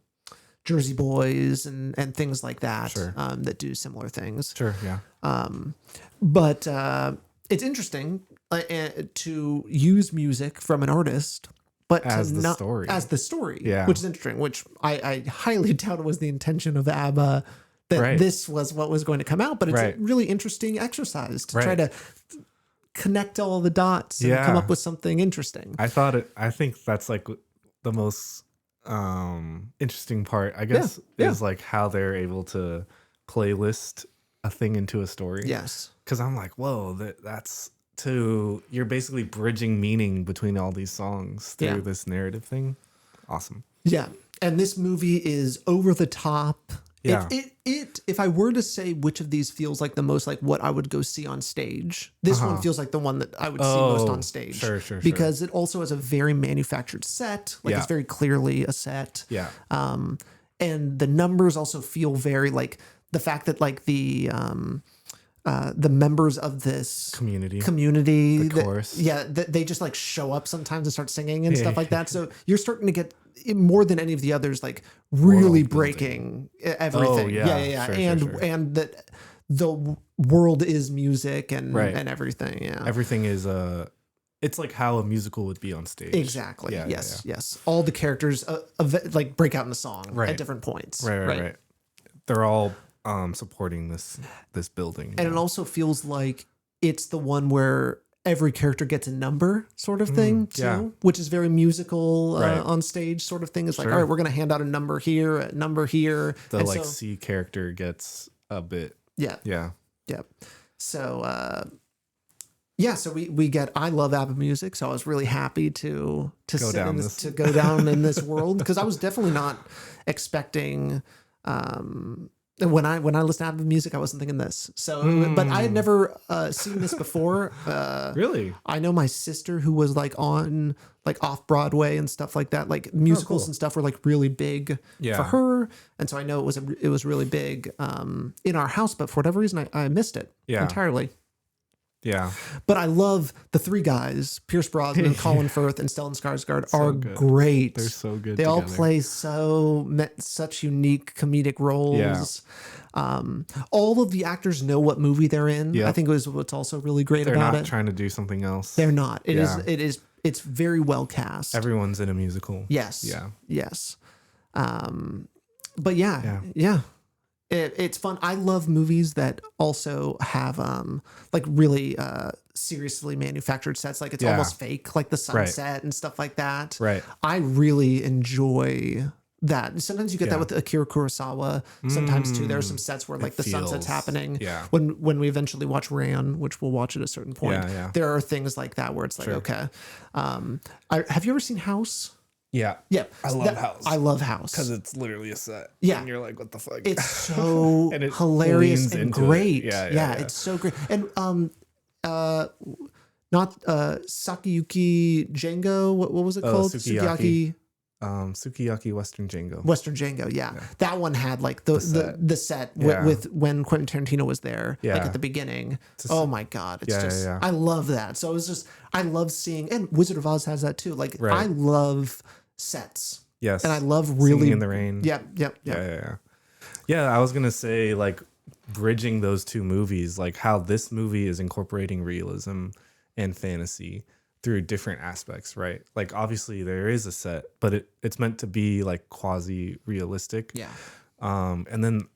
[SPEAKER 2] Jersey Boys and things like that that do similar things.
[SPEAKER 1] Sure, yeah.
[SPEAKER 2] But it's interesting to use music from an artist, but
[SPEAKER 1] as the story,
[SPEAKER 2] which is interesting, which I highly doubt it was the intention of ABBA that this was what was going to come out, but it's a really interesting exercise to try to connect all the dots and come up with something interesting.
[SPEAKER 1] I think that's like the most interesting part, I guess, is like how they're able to playlist a thing into a story.
[SPEAKER 2] Yes.
[SPEAKER 1] Because I'm like, whoa, that's you're basically bridging meaning between all these songs through this narrative thing. Awesome.
[SPEAKER 2] Yeah. And this movie is over the top.
[SPEAKER 1] Yeah.
[SPEAKER 2] It if I were to say which of these feels like the most like what I would go see on stage, this one feels like the one that I would see most on stage.
[SPEAKER 1] Sure.
[SPEAKER 2] Because it also has a very manufactured set. Like it's very clearly a set.
[SPEAKER 1] Yeah.
[SPEAKER 2] And the numbers also feel very like the fact that like the members of this community,
[SPEAKER 1] the chorus.
[SPEAKER 2] they just like show up sometimes and start singing and stuff like that. So you're starting to get more than any of the others, like really breaking everything. And that the world is music and everything. Yeah,
[SPEAKER 1] everything is it's like how a musical would be on stage.
[SPEAKER 2] Exactly. Yes. All the characters like break out in the song at different points.
[SPEAKER 1] Right. They're all supporting this building,
[SPEAKER 2] and it also feels like it's the one where every character gets a number sort of thing too, which is very musical on stage sort of thing. It's like, all right, we're going to hand out a number here, The and
[SPEAKER 1] like C character gets a bit.
[SPEAKER 2] Yeah. So so we get, I love ABBA music, so I was really happy to go down in this world, because I was definitely not expecting when I listen to ABBA music, I wasn't thinking this. So, but I had never seen this before.
[SPEAKER 1] Really?
[SPEAKER 2] I know my sister, who was like on like off Broadway and stuff like that, like musicals and stuff were like really big for her, and so I know it was really big in our house. But for whatever reason, I missed it entirely.
[SPEAKER 1] Yeah.
[SPEAKER 2] But I love the three guys, Pierce Brosnan, Colin Firth, and Stellan Skarsgård are great.
[SPEAKER 1] They're so good.
[SPEAKER 2] They all play such unique comedic roles. Yeah. All of the actors know what movie they're in. Yep. I think what's also really great about it.
[SPEAKER 1] They're not trying to do something else.
[SPEAKER 2] They're not. It's very well cast.
[SPEAKER 1] Everyone's in a musical.
[SPEAKER 2] Yes.
[SPEAKER 1] Yeah.
[SPEAKER 2] Yes. But yeah. It's fun. I love movies that also have like really seriously manufactured sets. Like it's almost fake, like the sunset and stuff like that.
[SPEAKER 1] Right.
[SPEAKER 2] I really enjoy that. Sometimes you get that with Akira Kurosawa. Sometimes too, there are some sets where like the sunset's happening.
[SPEAKER 1] Yeah.
[SPEAKER 2] When we eventually watch Ran, which we'll watch at a certain point, there are things like that where it's like, okay. Have you ever seen House?
[SPEAKER 1] Yeah. I love House.
[SPEAKER 2] I love House.
[SPEAKER 1] Because it's literally a set.
[SPEAKER 2] Yeah.
[SPEAKER 1] And you're like, what the fuck?
[SPEAKER 2] It's so
[SPEAKER 1] and
[SPEAKER 2] hilarious and great.
[SPEAKER 1] Yeah,
[SPEAKER 2] it's so great. And not Sakiyuki Django. What was it called?
[SPEAKER 1] Sukiyaki. Sukiyaki Western Django.
[SPEAKER 2] Western Django, yeah. That one had like the set with when Quentin Tarantino was there, like at the beginning. Oh my God. It's I love that. So it was just, I love seeing, and Wizard of Oz has that too. Like I love sets.
[SPEAKER 1] Yes.
[SPEAKER 2] And I love really
[SPEAKER 1] Singing in the Rain.
[SPEAKER 2] Yep.
[SPEAKER 1] Yeah, I was gonna say, like, bridging those two movies, like how this movie is incorporating realism and fantasy through different aspects, right? Like obviously there is a set, but it's meant to be like quasi realistic.
[SPEAKER 2] Yeah.
[SPEAKER 1] And then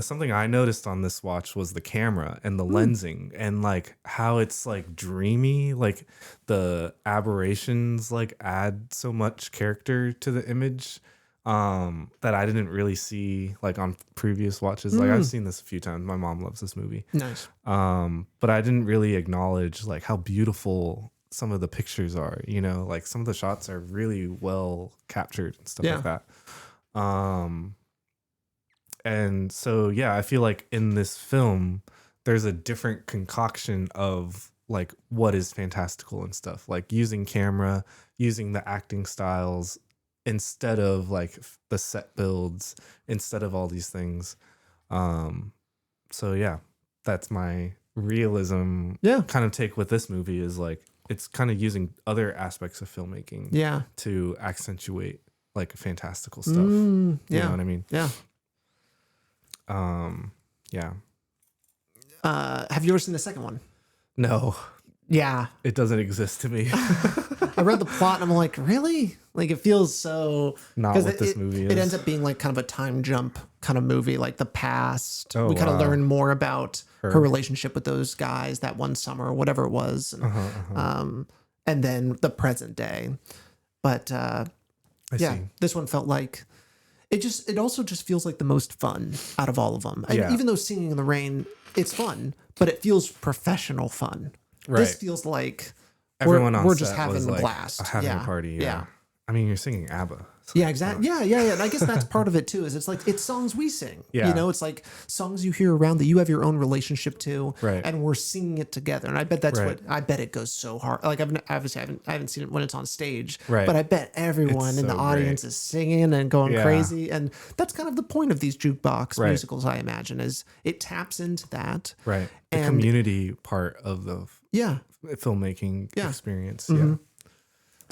[SPEAKER 1] something I noticed on this watch was the camera and the lensing and like how it's like dreamy, like the aberrations like add so much character to the image that I didn't really see like on previous watches. Like I've seen this a few times. My mom loves this movie.
[SPEAKER 2] Nice.
[SPEAKER 1] But I didn't really acknowledge like how beautiful some of the pictures are, you know, like some of the shots are really well captured and stuff like that. And so, yeah, I feel like in this film, there's a different concoction of like what is fantastical and stuff, like using camera, using the acting styles instead of like the set builds, instead of all these things. So yeah, that's my realism kind of take with this movie is like it's kind of using other aspects of filmmaking to accentuate like fantastical stuff. You know what I mean?
[SPEAKER 2] Yeah.
[SPEAKER 1] Yeah.
[SPEAKER 2] Have you ever seen the second one?
[SPEAKER 1] No,
[SPEAKER 2] Yeah.
[SPEAKER 1] it doesn't exist to me.
[SPEAKER 2] I read the plot and I'm like, really? Like it feels so
[SPEAKER 1] Not
[SPEAKER 2] 'cause
[SPEAKER 1] what this movie
[SPEAKER 2] It
[SPEAKER 1] is.
[SPEAKER 2] ends up being like kind of a time jump kind of movie, like the past.
[SPEAKER 1] Oh,
[SPEAKER 2] we kind of
[SPEAKER 1] wow.
[SPEAKER 2] learn more about her relationship with those guys that one summer or whatever it was. And then the present day. But
[SPEAKER 1] I
[SPEAKER 2] yeah,
[SPEAKER 1] see.
[SPEAKER 2] this one felt like it also just feels like the most fun out of all of them. And
[SPEAKER 1] Yeah.
[SPEAKER 2] even though Singing in the Rain, it's fun, but it feels professional fun. This
[SPEAKER 1] Right.
[SPEAKER 2] feels like
[SPEAKER 1] Everyone on
[SPEAKER 2] we're
[SPEAKER 1] set
[SPEAKER 2] just having
[SPEAKER 1] was
[SPEAKER 2] a
[SPEAKER 1] like
[SPEAKER 2] blast.
[SPEAKER 1] having a party. Yeah. I mean, you're singing ABBA. So
[SPEAKER 2] Yeah, exactly. Yeah. And I guess that's part of it too. Is it's like it's songs we sing.
[SPEAKER 1] Yeah.
[SPEAKER 2] You know, it's like songs you hear around that you have your own relationship to,
[SPEAKER 1] Right.
[SPEAKER 2] and we're singing it together. And I bet that's
[SPEAKER 1] Right.
[SPEAKER 2] what I bet it goes so hard. Like obviously I haven't seen it when it's on stage,
[SPEAKER 1] Right.
[SPEAKER 2] but I bet everyone
[SPEAKER 1] It's
[SPEAKER 2] in the
[SPEAKER 1] so
[SPEAKER 2] audience is singing and going
[SPEAKER 1] Yeah.
[SPEAKER 2] crazy. And that's kind of the point of these jukebox
[SPEAKER 1] Right.
[SPEAKER 2] musicals, I imagine, is it taps into that.
[SPEAKER 1] Right. The
[SPEAKER 2] And-
[SPEAKER 1] community part of the
[SPEAKER 2] Yeah.
[SPEAKER 1] filmmaking experience.
[SPEAKER 2] Mm-hmm.
[SPEAKER 1] Yeah.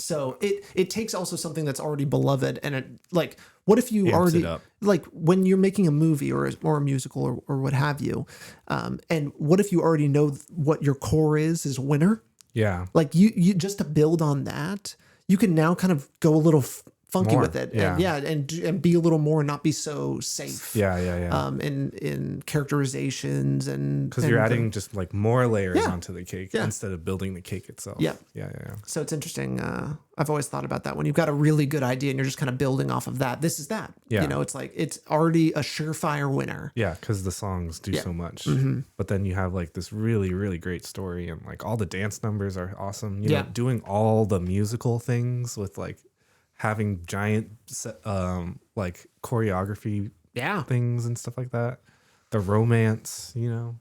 [SPEAKER 2] So it takes also something that's already beloved and it like what if you
[SPEAKER 1] Amps
[SPEAKER 2] already
[SPEAKER 1] it up.
[SPEAKER 2] like when you're making a movie or a musical or what have you, and what if you already know what your core is winner?
[SPEAKER 1] Yeah.
[SPEAKER 2] Like you just to build on that, you can now kind of go a little funky
[SPEAKER 1] More,
[SPEAKER 2] with it,
[SPEAKER 1] yeah.
[SPEAKER 2] and be a little more, not be so safe.
[SPEAKER 1] Yeah.
[SPEAKER 2] In characterizations and
[SPEAKER 1] Because you're
[SPEAKER 2] and,
[SPEAKER 1] adding just like more layers
[SPEAKER 2] Yeah.
[SPEAKER 1] onto the cake
[SPEAKER 2] Yeah.
[SPEAKER 1] instead of building the cake itself.
[SPEAKER 2] Yeah.
[SPEAKER 1] Yeah.
[SPEAKER 2] So it's interesting. I've always thought about that when you've got a really good idea and you're just kind of building off of that. This is that.
[SPEAKER 1] Yeah.
[SPEAKER 2] You know, it's like it's already a surefire winner.
[SPEAKER 1] Yeah, because the songs do so much. But then you have like this really, really great story and like all the dance numbers are awesome. You know, doing all the musical things with like having giant like choreography things and stuff like that. The romance, you know.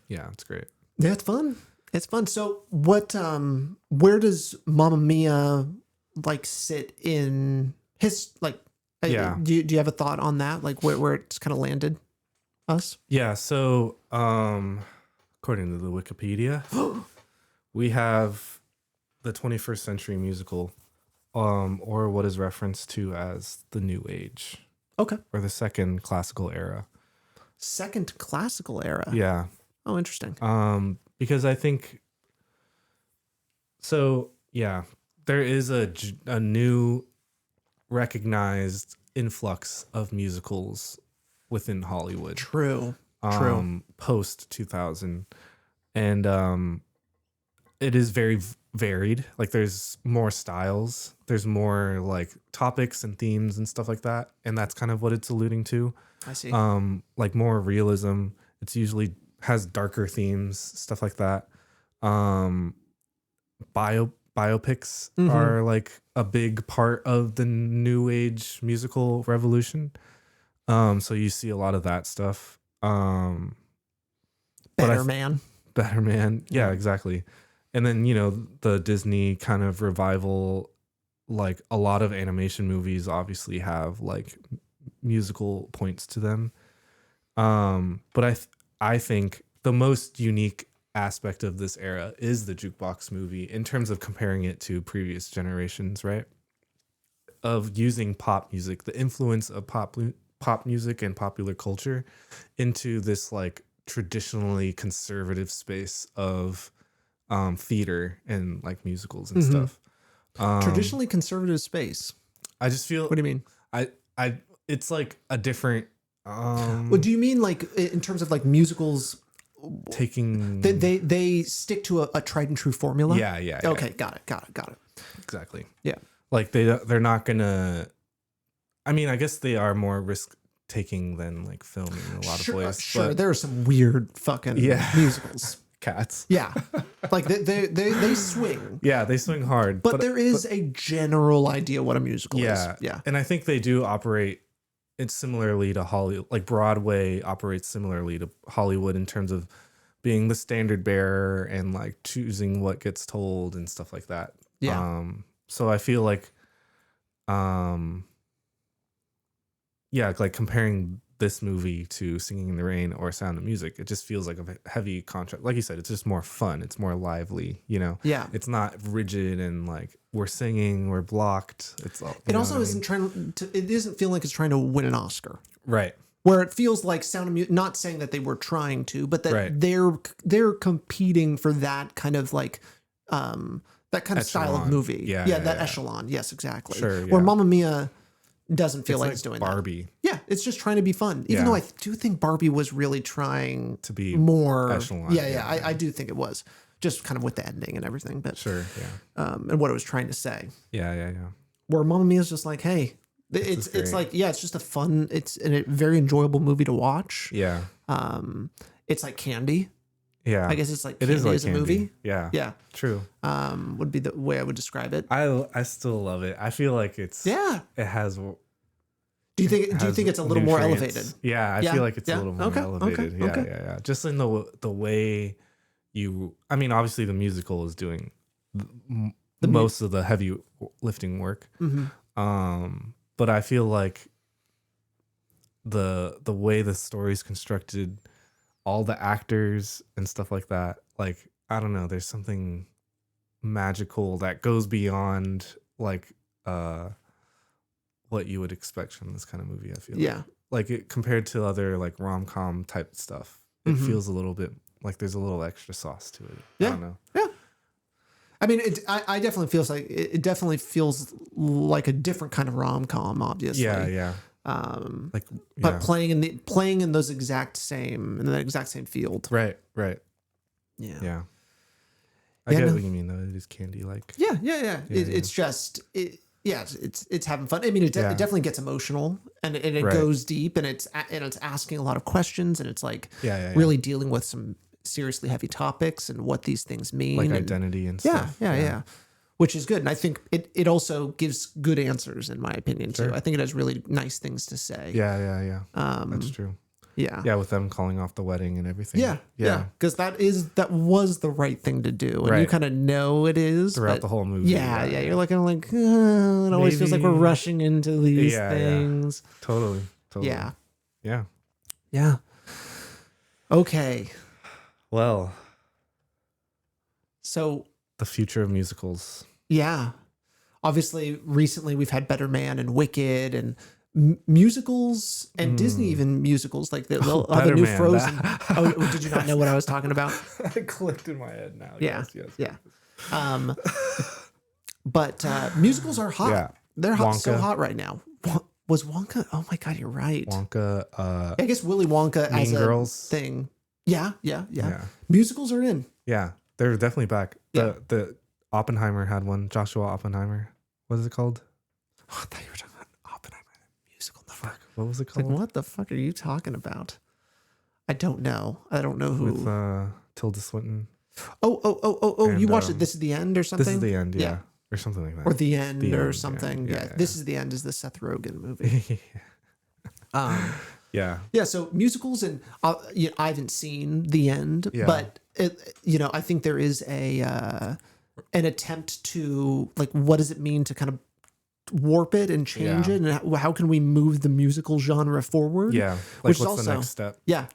[SPEAKER 1] Yeah, it's great.
[SPEAKER 2] Yeah, it's fun. It's fun. So what where does Mamma Mia like sit in his like
[SPEAKER 1] Yeah.
[SPEAKER 2] do you have a thought on that? Like where it's kind of landed us?
[SPEAKER 1] Yeah, so according to the Wikipedia, we have the 21st century musical, or what is referenced to as the New Age,
[SPEAKER 2] Okay.
[SPEAKER 1] or the second classical era.
[SPEAKER 2] Second classical era.
[SPEAKER 1] Yeah.
[SPEAKER 2] Oh, interesting.
[SPEAKER 1] Because I think so. Yeah, there is a new recognized influx of musicals within Hollywood.
[SPEAKER 2] True.
[SPEAKER 1] Post 2000, and it is very varied. Like there's more styles, there's more like topics and themes and stuff like that, and that's kind of what it's alluding to.
[SPEAKER 2] I see.
[SPEAKER 1] Like more realism. It's usually has darker themes, stuff like that. Biopics are like a big part of the new age musical revolution. So you see a lot of that stuff.
[SPEAKER 2] Better Man.
[SPEAKER 1] Better Man. Yeah, exactly. And then, you know, the Disney kind of revival, like a lot of animation movies obviously have like musical points to them. But I think the most unique aspect of this era is the jukebox movie in terms of comparing it to previous generations, right? Of using pop music, the influence of pop music and popular culture into this like traditionally conservative space of theater and like musicals and stuff.
[SPEAKER 2] Traditionally conservative space.
[SPEAKER 1] I just feel
[SPEAKER 2] What do you mean?
[SPEAKER 1] I it's like a different
[SPEAKER 2] Well, do you mean like in terms of like musicals?
[SPEAKER 1] taking
[SPEAKER 2] They stick to a tried and true formula.
[SPEAKER 1] yeah.
[SPEAKER 2] Okay, got it.
[SPEAKER 1] Exactly.
[SPEAKER 2] Yeah.
[SPEAKER 1] Like they're not gonna. I mean, I guess they are more risk taking than like filming in a lot of ways.
[SPEAKER 2] Sure,
[SPEAKER 1] but
[SPEAKER 2] there are some weird fucking musicals.
[SPEAKER 1] Cats.
[SPEAKER 2] Yeah, like they swing.
[SPEAKER 1] Yeah, they swing hard.
[SPEAKER 2] But there is a general idea what a musical is. Yeah.
[SPEAKER 1] And I think they do operate it's similarly to Hollywood. Like Broadway operates similarly to Hollywood in terms of being the standard bearer and like choosing what gets told and stuff like that.
[SPEAKER 2] Yeah.
[SPEAKER 1] So I feel like like comparing this movie to Singing in the Rain or Sound of Music, it just feels like a heavy contrast. Like you said, it's just more fun. It's more lively, you know?
[SPEAKER 2] Yeah.
[SPEAKER 1] It's not rigid and like we're singing, we're blocked. It's all,
[SPEAKER 2] it also isn't trying to, it doesn't feel like it's trying to win an Oscar.
[SPEAKER 1] Right.
[SPEAKER 2] Where it feels like Sound of Music, not saying that they were trying to, but that
[SPEAKER 1] Right.
[SPEAKER 2] they're competing for that kind of like, that kind of style of movie.
[SPEAKER 1] Yeah,
[SPEAKER 2] that echelon. Yes, exactly.
[SPEAKER 1] Sure,
[SPEAKER 2] Where
[SPEAKER 1] yeah.
[SPEAKER 2] Mamma Mia doesn't feel like it's doing
[SPEAKER 1] Barbie.
[SPEAKER 2] that. Yeah, it's just trying to be fun. Even though I do think Barbie was really trying
[SPEAKER 1] to be
[SPEAKER 2] more
[SPEAKER 1] echelon.
[SPEAKER 2] Yeah. I do think it was. Just kind of with the ending and everything. But
[SPEAKER 1] Sure, yeah.
[SPEAKER 2] And what it was trying to say.
[SPEAKER 1] Yeah.
[SPEAKER 2] Where Mamma Mia is just like, hey, it's like, yeah, it's just a fun, it's a very enjoyable movie to watch.
[SPEAKER 1] Yeah.
[SPEAKER 2] It's like Candy.
[SPEAKER 1] Yeah.
[SPEAKER 2] I guess it's like
[SPEAKER 1] It
[SPEAKER 2] Candy
[SPEAKER 1] is like
[SPEAKER 2] as a
[SPEAKER 1] Candy.
[SPEAKER 2] movie.
[SPEAKER 1] Yeah.
[SPEAKER 2] Yeah.
[SPEAKER 1] True.
[SPEAKER 2] Would be the way I would describe it.
[SPEAKER 1] I still love it. I feel like it's
[SPEAKER 2] Yeah.
[SPEAKER 1] It has.
[SPEAKER 2] Do you think it's a little more elevated?
[SPEAKER 1] Yeah, I feel like it's a little more elevated.
[SPEAKER 2] Okay.
[SPEAKER 1] Yeah. Just in the way you. I mean, obviously the musical is doing most of the heavy lifting work.
[SPEAKER 2] Mm-hmm.
[SPEAKER 1] But I feel like the way the story's constructed, all the actors and stuff like that. Like I don't know, there's something magical that goes beyond like what you would expect from this kind of movie. I feel like it compared to other like rom-com type stuff, it feels a little bit like there's a little extra sauce to it. I don't know.
[SPEAKER 2] Yeah. I mean, I definitely feels like it definitely feels like a different kind of rom-com, obviously.
[SPEAKER 1] Yeah.
[SPEAKER 2] But playing in in that exact same field.
[SPEAKER 1] Right.
[SPEAKER 2] Yeah.
[SPEAKER 1] I get what you mean though. It is Candy like.
[SPEAKER 2] Yeah. It's just it's having fun. I mean, it definitely gets emotional and it goes deep and it's asking a lot of questions and it's like really dealing with some seriously heavy topics and what these things mean,
[SPEAKER 1] like
[SPEAKER 2] and
[SPEAKER 1] identity and stuff.
[SPEAKER 2] Yeah. Which is good, and I think it also gives good answers in my opinion too. I think it has really nice things to say.
[SPEAKER 1] Yeah. That's true.
[SPEAKER 2] Yeah,
[SPEAKER 1] with them calling off the wedding and everything.
[SPEAKER 2] Yeah, because that was the right thing to do, and you kind of know it is
[SPEAKER 1] throughout the whole movie.
[SPEAKER 2] Yeah. You're like, I'm like, it always feels like we're rushing into these things.
[SPEAKER 1] Totally.
[SPEAKER 2] Yeah. Okay.
[SPEAKER 1] Well,
[SPEAKER 2] so
[SPEAKER 1] the future of musicals.
[SPEAKER 2] Yeah, obviously, recently we've had Better Man and Wicked and musicals and Disney even musicals like the new Man, Frozen. Oh, did you not know what I was talking about?
[SPEAKER 1] It clicked in my head now.
[SPEAKER 2] Yeah. But musicals are hot. Yeah. They're so hot right now. Was Wonka? Oh my God, you're right.
[SPEAKER 1] Wonka.
[SPEAKER 2] I guess Willy Wonka as
[SPEAKER 1] Mean Girls
[SPEAKER 2] thing. Yeah. Musicals are in.
[SPEAKER 1] Yeah, they're definitely back. The Oppenheimer had one. Joshua Oppenheimer. What is it called?
[SPEAKER 2] Oh, I thought you were talking about Oppenheimer musical.
[SPEAKER 1] Fuck. What was it called?
[SPEAKER 2] Like, what the fuck are you talking about? I don't know. I don't know who.
[SPEAKER 1] With Tilda Swinton.
[SPEAKER 2] Oh! And, you watched it. This is the end or something.
[SPEAKER 1] This is the end. Yeah. Or something like that.
[SPEAKER 2] Or the end or something. Yeah. This is the end. Is the Seth Rogen movie? Yeah. So musicals and I haven't seen the end, but I think there is an attempt to like, what does it mean to kind of warp it and change it, and how can we move the musical genre forward?
[SPEAKER 1] Yeah. Like, what's the next step?
[SPEAKER 2] Yeah.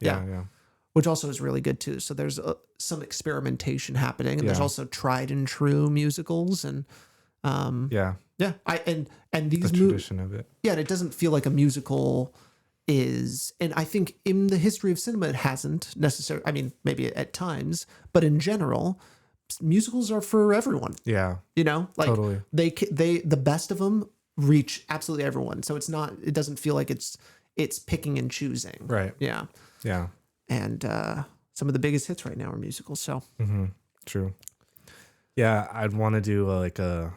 [SPEAKER 2] Which also is really good too. So there's some experimentation happening, and there's also tried and true musicals, and and these
[SPEAKER 1] tradition of it.
[SPEAKER 2] Yeah, and it doesn't feel like a musical is, and I think in the history of cinema it hasn't necessarily. I mean, maybe at times, but in general, musicals are for everyone.
[SPEAKER 1] Yeah,
[SPEAKER 2] like totally. They the best of them reach absolutely everyone. So it doesn't feel like it's picking and choosing.
[SPEAKER 1] Right.
[SPEAKER 2] Yeah.
[SPEAKER 1] Yeah.
[SPEAKER 2] And some of the biggest hits right now are musicals. So
[SPEAKER 1] True. Yeah, I'd want to do like a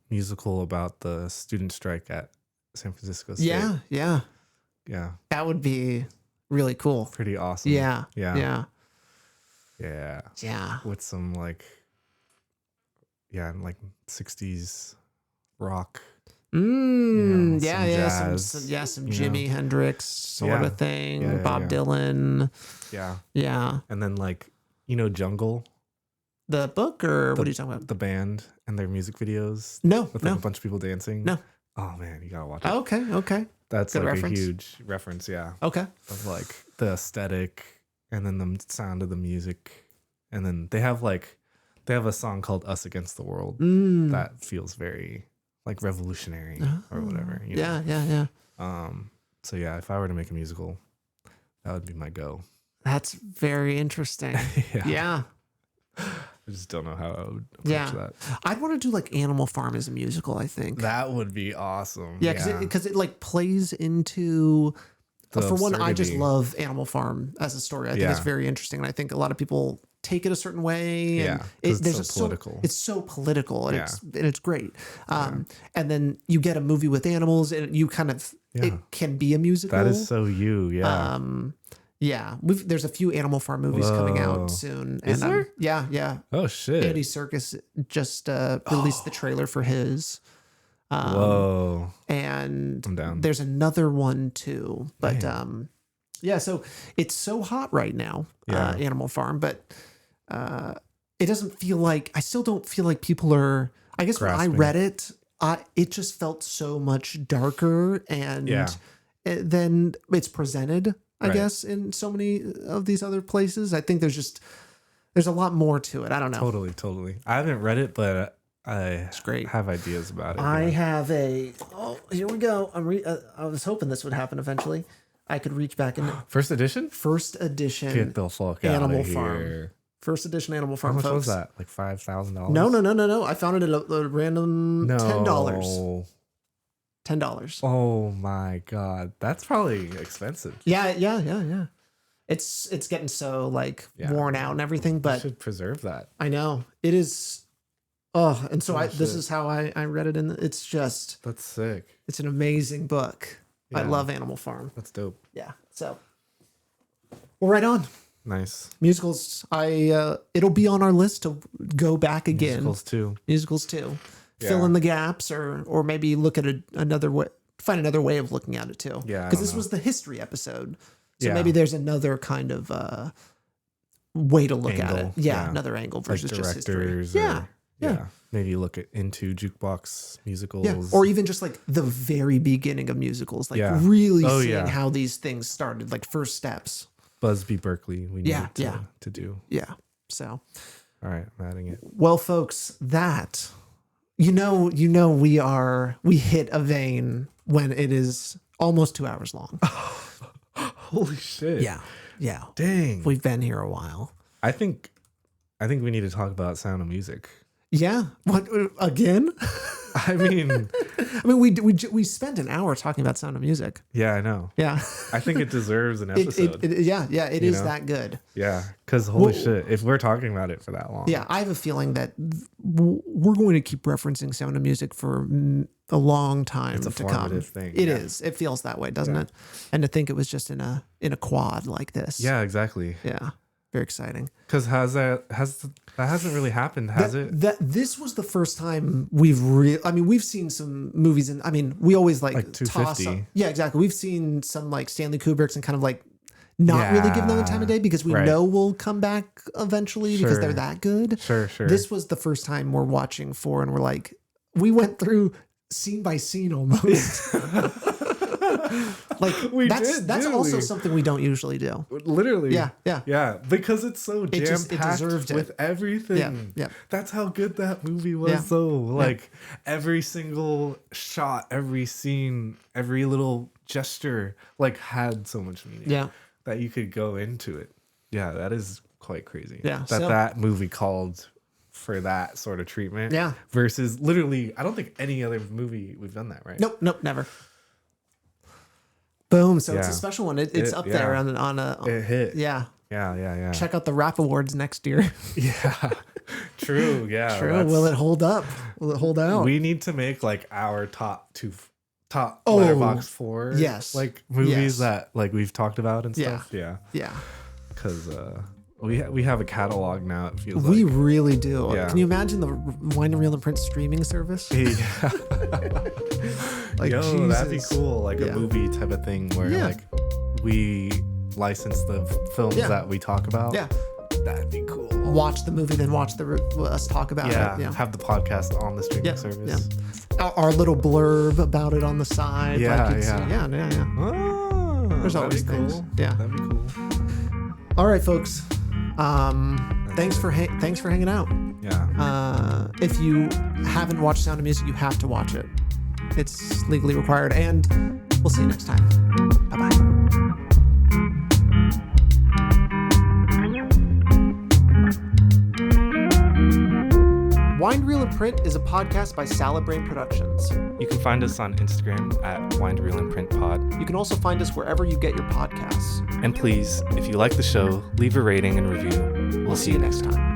[SPEAKER 1] musical about the student strike at San Francisco State.
[SPEAKER 2] yeah,
[SPEAKER 1] Yeah.
[SPEAKER 2] that would be really cool.
[SPEAKER 1] Pretty awesome.
[SPEAKER 2] Yeah.
[SPEAKER 1] Yeah.
[SPEAKER 2] Yeah.
[SPEAKER 1] Yeah.
[SPEAKER 2] Yeah.
[SPEAKER 1] With some like 60s rock.
[SPEAKER 2] Yeah,
[SPEAKER 1] some jazz,
[SPEAKER 2] some Jimi Hendrix sort of thing. Bob Dylan.
[SPEAKER 1] Yeah.
[SPEAKER 2] Yeah.
[SPEAKER 1] And then like, Jungle,
[SPEAKER 2] The book, or what are you talking about?
[SPEAKER 1] the band and their music videos.
[SPEAKER 2] No,
[SPEAKER 1] With
[SPEAKER 2] no.
[SPEAKER 1] like a bunch of people dancing.
[SPEAKER 2] No.
[SPEAKER 1] Oh man, you gotta watch it.
[SPEAKER 2] Okay.
[SPEAKER 1] That's
[SPEAKER 2] Good
[SPEAKER 1] like
[SPEAKER 2] reference.
[SPEAKER 1] a huge reference, yeah.
[SPEAKER 2] Okay.
[SPEAKER 1] Of like the aesthetic and then the sound of the music. And then they have a song called Us Against the World that feels very like revolutionary or whatever.
[SPEAKER 2] Yeah.
[SPEAKER 1] So yeah, if I were to make a musical, that would be my go.
[SPEAKER 2] That's very interesting. Yeah.
[SPEAKER 1] I just don't know how I would approach that.
[SPEAKER 2] I'd want to do like Animal Farm as a musical, I think.
[SPEAKER 1] That would be awesome.
[SPEAKER 2] Yeah, because it like plays into. For one, I just
[SPEAKER 1] absurdity.
[SPEAKER 2] love Animal Farm as a story. I think it's very interesting, and I think a lot of people take it a certain way. And
[SPEAKER 1] 'cause it's
[SPEAKER 2] there's
[SPEAKER 1] so political.
[SPEAKER 2] it's so political, and it's great. And then you get a movie with animals, and you kind of it can be a musical.
[SPEAKER 1] That is so you, yeah.
[SPEAKER 2] There's a few Animal Farm movies coming out soon.
[SPEAKER 1] Is there?
[SPEAKER 2] Yeah.
[SPEAKER 1] Oh shit.
[SPEAKER 2] Andy Serkis just released the trailer for his.
[SPEAKER 1] Whoa.
[SPEAKER 2] And
[SPEAKER 1] I'm down.
[SPEAKER 2] there's another one too. But so it's so hot right now, Animal Farm, but it doesn't feel like, I still don't feel like people are, I guess
[SPEAKER 1] grasping.
[SPEAKER 2] when I read it, it just felt so much darker and then it's presented, I guess, in so many of these other places. I think there's a lot more to it. I don't know.
[SPEAKER 1] Totally. I haven't read it, but
[SPEAKER 2] It's great.
[SPEAKER 1] have ideas about it.
[SPEAKER 2] I have here we go. I was hoping this would happen eventually. I could reach back in
[SPEAKER 1] First edition?
[SPEAKER 2] first edition
[SPEAKER 1] Get the fuck
[SPEAKER 2] Animal
[SPEAKER 1] out of
[SPEAKER 2] Farm.
[SPEAKER 1] here.
[SPEAKER 2] First edition Animal
[SPEAKER 1] How
[SPEAKER 2] Farm,
[SPEAKER 1] much
[SPEAKER 2] folks.
[SPEAKER 1] was that? Like $5,000?
[SPEAKER 2] No. I found it at a random
[SPEAKER 1] No.
[SPEAKER 2] $10. $10.
[SPEAKER 1] Oh my god. That's probably expensive.
[SPEAKER 2] Yeah. It's getting so like worn out and everything,
[SPEAKER 1] You
[SPEAKER 2] but
[SPEAKER 1] should preserve that.
[SPEAKER 2] I know it is. Oh, and so this
[SPEAKER 1] shit.
[SPEAKER 2] is how I read it, and it's just
[SPEAKER 1] That's sick.
[SPEAKER 2] it's an amazing book. I
[SPEAKER 1] Yeah.
[SPEAKER 2] love Animal Farm.
[SPEAKER 1] That's dope.
[SPEAKER 2] Yeah. So well, right on.
[SPEAKER 1] Nice.
[SPEAKER 2] Musicals. It'll be on our list to go back again.
[SPEAKER 1] Musicals too.
[SPEAKER 2] Fill
[SPEAKER 1] Yeah.
[SPEAKER 2] in the gaps, or maybe look at another way. Find another way of looking at it too.
[SPEAKER 1] Yeah, I
[SPEAKER 2] because
[SPEAKER 1] don't
[SPEAKER 2] this
[SPEAKER 1] know.
[SPEAKER 2] was the history episode, so
[SPEAKER 1] Yeah.
[SPEAKER 2] maybe there's another kind of way to look at it.
[SPEAKER 1] Angle.
[SPEAKER 2] Yeah,
[SPEAKER 1] Yeah.
[SPEAKER 2] another angle
[SPEAKER 1] Like
[SPEAKER 2] versus just history.
[SPEAKER 1] directors.
[SPEAKER 2] Yeah.
[SPEAKER 1] Maybe look into jukebox musicals.
[SPEAKER 2] Yeah, or even just like the very beginning of musicals, like
[SPEAKER 1] Yeah.
[SPEAKER 2] really
[SPEAKER 1] Oh,
[SPEAKER 2] seeing
[SPEAKER 1] yeah.
[SPEAKER 2] how these things started, like first steps.
[SPEAKER 1] Busby Berkeley. We
[SPEAKER 2] Yeah,
[SPEAKER 1] need
[SPEAKER 2] yeah.
[SPEAKER 1] to do.
[SPEAKER 2] Yeah. So,
[SPEAKER 1] All right, I'm adding it.
[SPEAKER 2] well, folks, that we hit a vein when it is almost 2 hours long.
[SPEAKER 1] Holy shit.
[SPEAKER 2] Yeah.
[SPEAKER 1] Dang.
[SPEAKER 2] We've been here a while.
[SPEAKER 1] I think we need to talk about Sound of Music.
[SPEAKER 2] Yeah. What again?
[SPEAKER 1] I mean,
[SPEAKER 2] we spent an hour talking about Sound of Music.
[SPEAKER 1] yeah, I know.
[SPEAKER 2] Yeah.
[SPEAKER 1] I think it deserves an episode.
[SPEAKER 2] It is
[SPEAKER 1] know?
[SPEAKER 2] that good.
[SPEAKER 1] Yeah, because holy shit, if we're talking about it for that long.
[SPEAKER 2] Yeah, I have a feeling that we're going to keep referencing Sound of Music for a long time
[SPEAKER 1] It's a
[SPEAKER 2] to come.
[SPEAKER 1] formative thing.
[SPEAKER 2] It is. It feels that way, doesn't it? And to think it was just in a quad like this.
[SPEAKER 1] Yeah, exactly.
[SPEAKER 2] Yeah. Very exciting.
[SPEAKER 1] Because that hasn't really happened, has it?
[SPEAKER 2] This was the first time we've seen some movies, and we always like toss
[SPEAKER 1] 250.
[SPEAKER 2] up. Yeah, exactly. We've seen some like Stanley Kubrick's and kind of like not really give them the time of day because we know we'll come back eventually because they're that good.
[SPEAKER 1] Sure.
[SPEAKER 2] This was the first time we're watching four, and we're like, we went through scene by scene almost. Like that's also something we don't usually do.
[SPEAKER 1] Literally.
[SPEAKER 2] Yeah.
[SPEAKER 1] Because it's so jam packed with everything.
[SPEAKER 2] Yeah.
[SPEAKER 1] That's how good that movie was.
[SPEAKER 2] Yeah.
[SPEAKER 1] Though, like every single shot, every scene, every little gesture, like had so much meaning.
[SPEAKER 2] Yeah.
[SPEAKER 1] That you could go into it. Yeah, that is quite crazy.
[SPEAKER 2] Yeah,
[SPEAKER 1] That movie called for that sort of treatment.
[SPEAKER 2] Yeah.
[SPEAKER 1] Versus literally, I don't think any other movie we've done that, right?
[SPEAKER 2] Nope, never. Boom. So it's a
[SPEAKER 1] Yeah.
[SPEAKER 2] special one. It's up there on a.
[SPEAKER 1] It hit.
[SPEAKER 2] Yeah.
[SPEAKER 1] Yeah.
[SPEAKER 2] Check out the Rap Awards next year.
[SPEAKER 1] Yeah. True. Yeah.
[SPEAKER 2] True. Will it hold up? Will it hold out?
[SPEAKER 1] We need to make like our top Letterboxd 4
[SPEAKER 2] yes.
[SPEAKER 1] like movies
[SPEAKER 2] Yes.
[SPEAKER 1] that like we've talked about and stuff. Yeah. Because we have a catalog now. It feels
[SPEAKER 2] we
[SPEAKER 1] like.
[SPEAKER 2] really do.
[SPEAKER 1] Yeah.
[SPEAKER 2] Can you imagine the Wine and Reel and Print streaming service?
[SPEAKER 1] Yeah.
[SPEAKER 2] Like,
[SPEAKER 1] Yo, that'd be
[SPEAKER 2] Jesus.
[SPEAKER 1] cool. Like
[SPEAKER 2] Yeah.
[SPEAKER 1] a movie type of thing where
[SPEAKER 2] Yeah.
[SPEAKER 1] like we license the films
[SPEAKER 2] Yeah.
[SPEAKER 1] that we talk about.
[SPEAKER 2] Yeah.
[SPEAKER 1] That'd be cool.
[SPEAKER 2] Watch the movie, then watch us talk about it. Yeah.
[SPEAKER 1] Have the podcast on the streaming
[SPEAKER 2] Yeah.
[SPEAKER 1] service.
[SPEAKER 2] Yeah. Our little blurb about it on the side.
[SPEAKER 1] Yeah,
[SPEAKER 2] like it's,
[SPEAKER 1] yeah.
[SPEAKER 2] Yeah.
[SPEAKER 1] Oh,
[SPEAKER 2] There's
[SPEAKER 1] that'd
[SPEAKER 2] always
[SPEAKER 1] be
[SPEAKER 2] things.
[SPEAKER 1] cool.
[SPEAKER 2] Yeah.
[SPEAKER 1] That'd be cool.
[SPEAKER 2] All right, folks. Thanks for hanging out.
[SPEAKER 1] Yeah.
[SPEAKER 2] If you haven't watched Sound of Music, you have to watch it. It's legally required, and we'll see you next time. Bye bye. Wind Reel and Print is a podcast by Salad Brain Productions.
[SPEAKER 1] You can find us on Instagram at Wind Reel and Print Pod.
[SPEAKER 2] You can also find us wherever you get your podcasts.
[SPEAKER 1] And please, if you like the show, leave a rating and review.
[SPEAKER 2] We'll see you next time.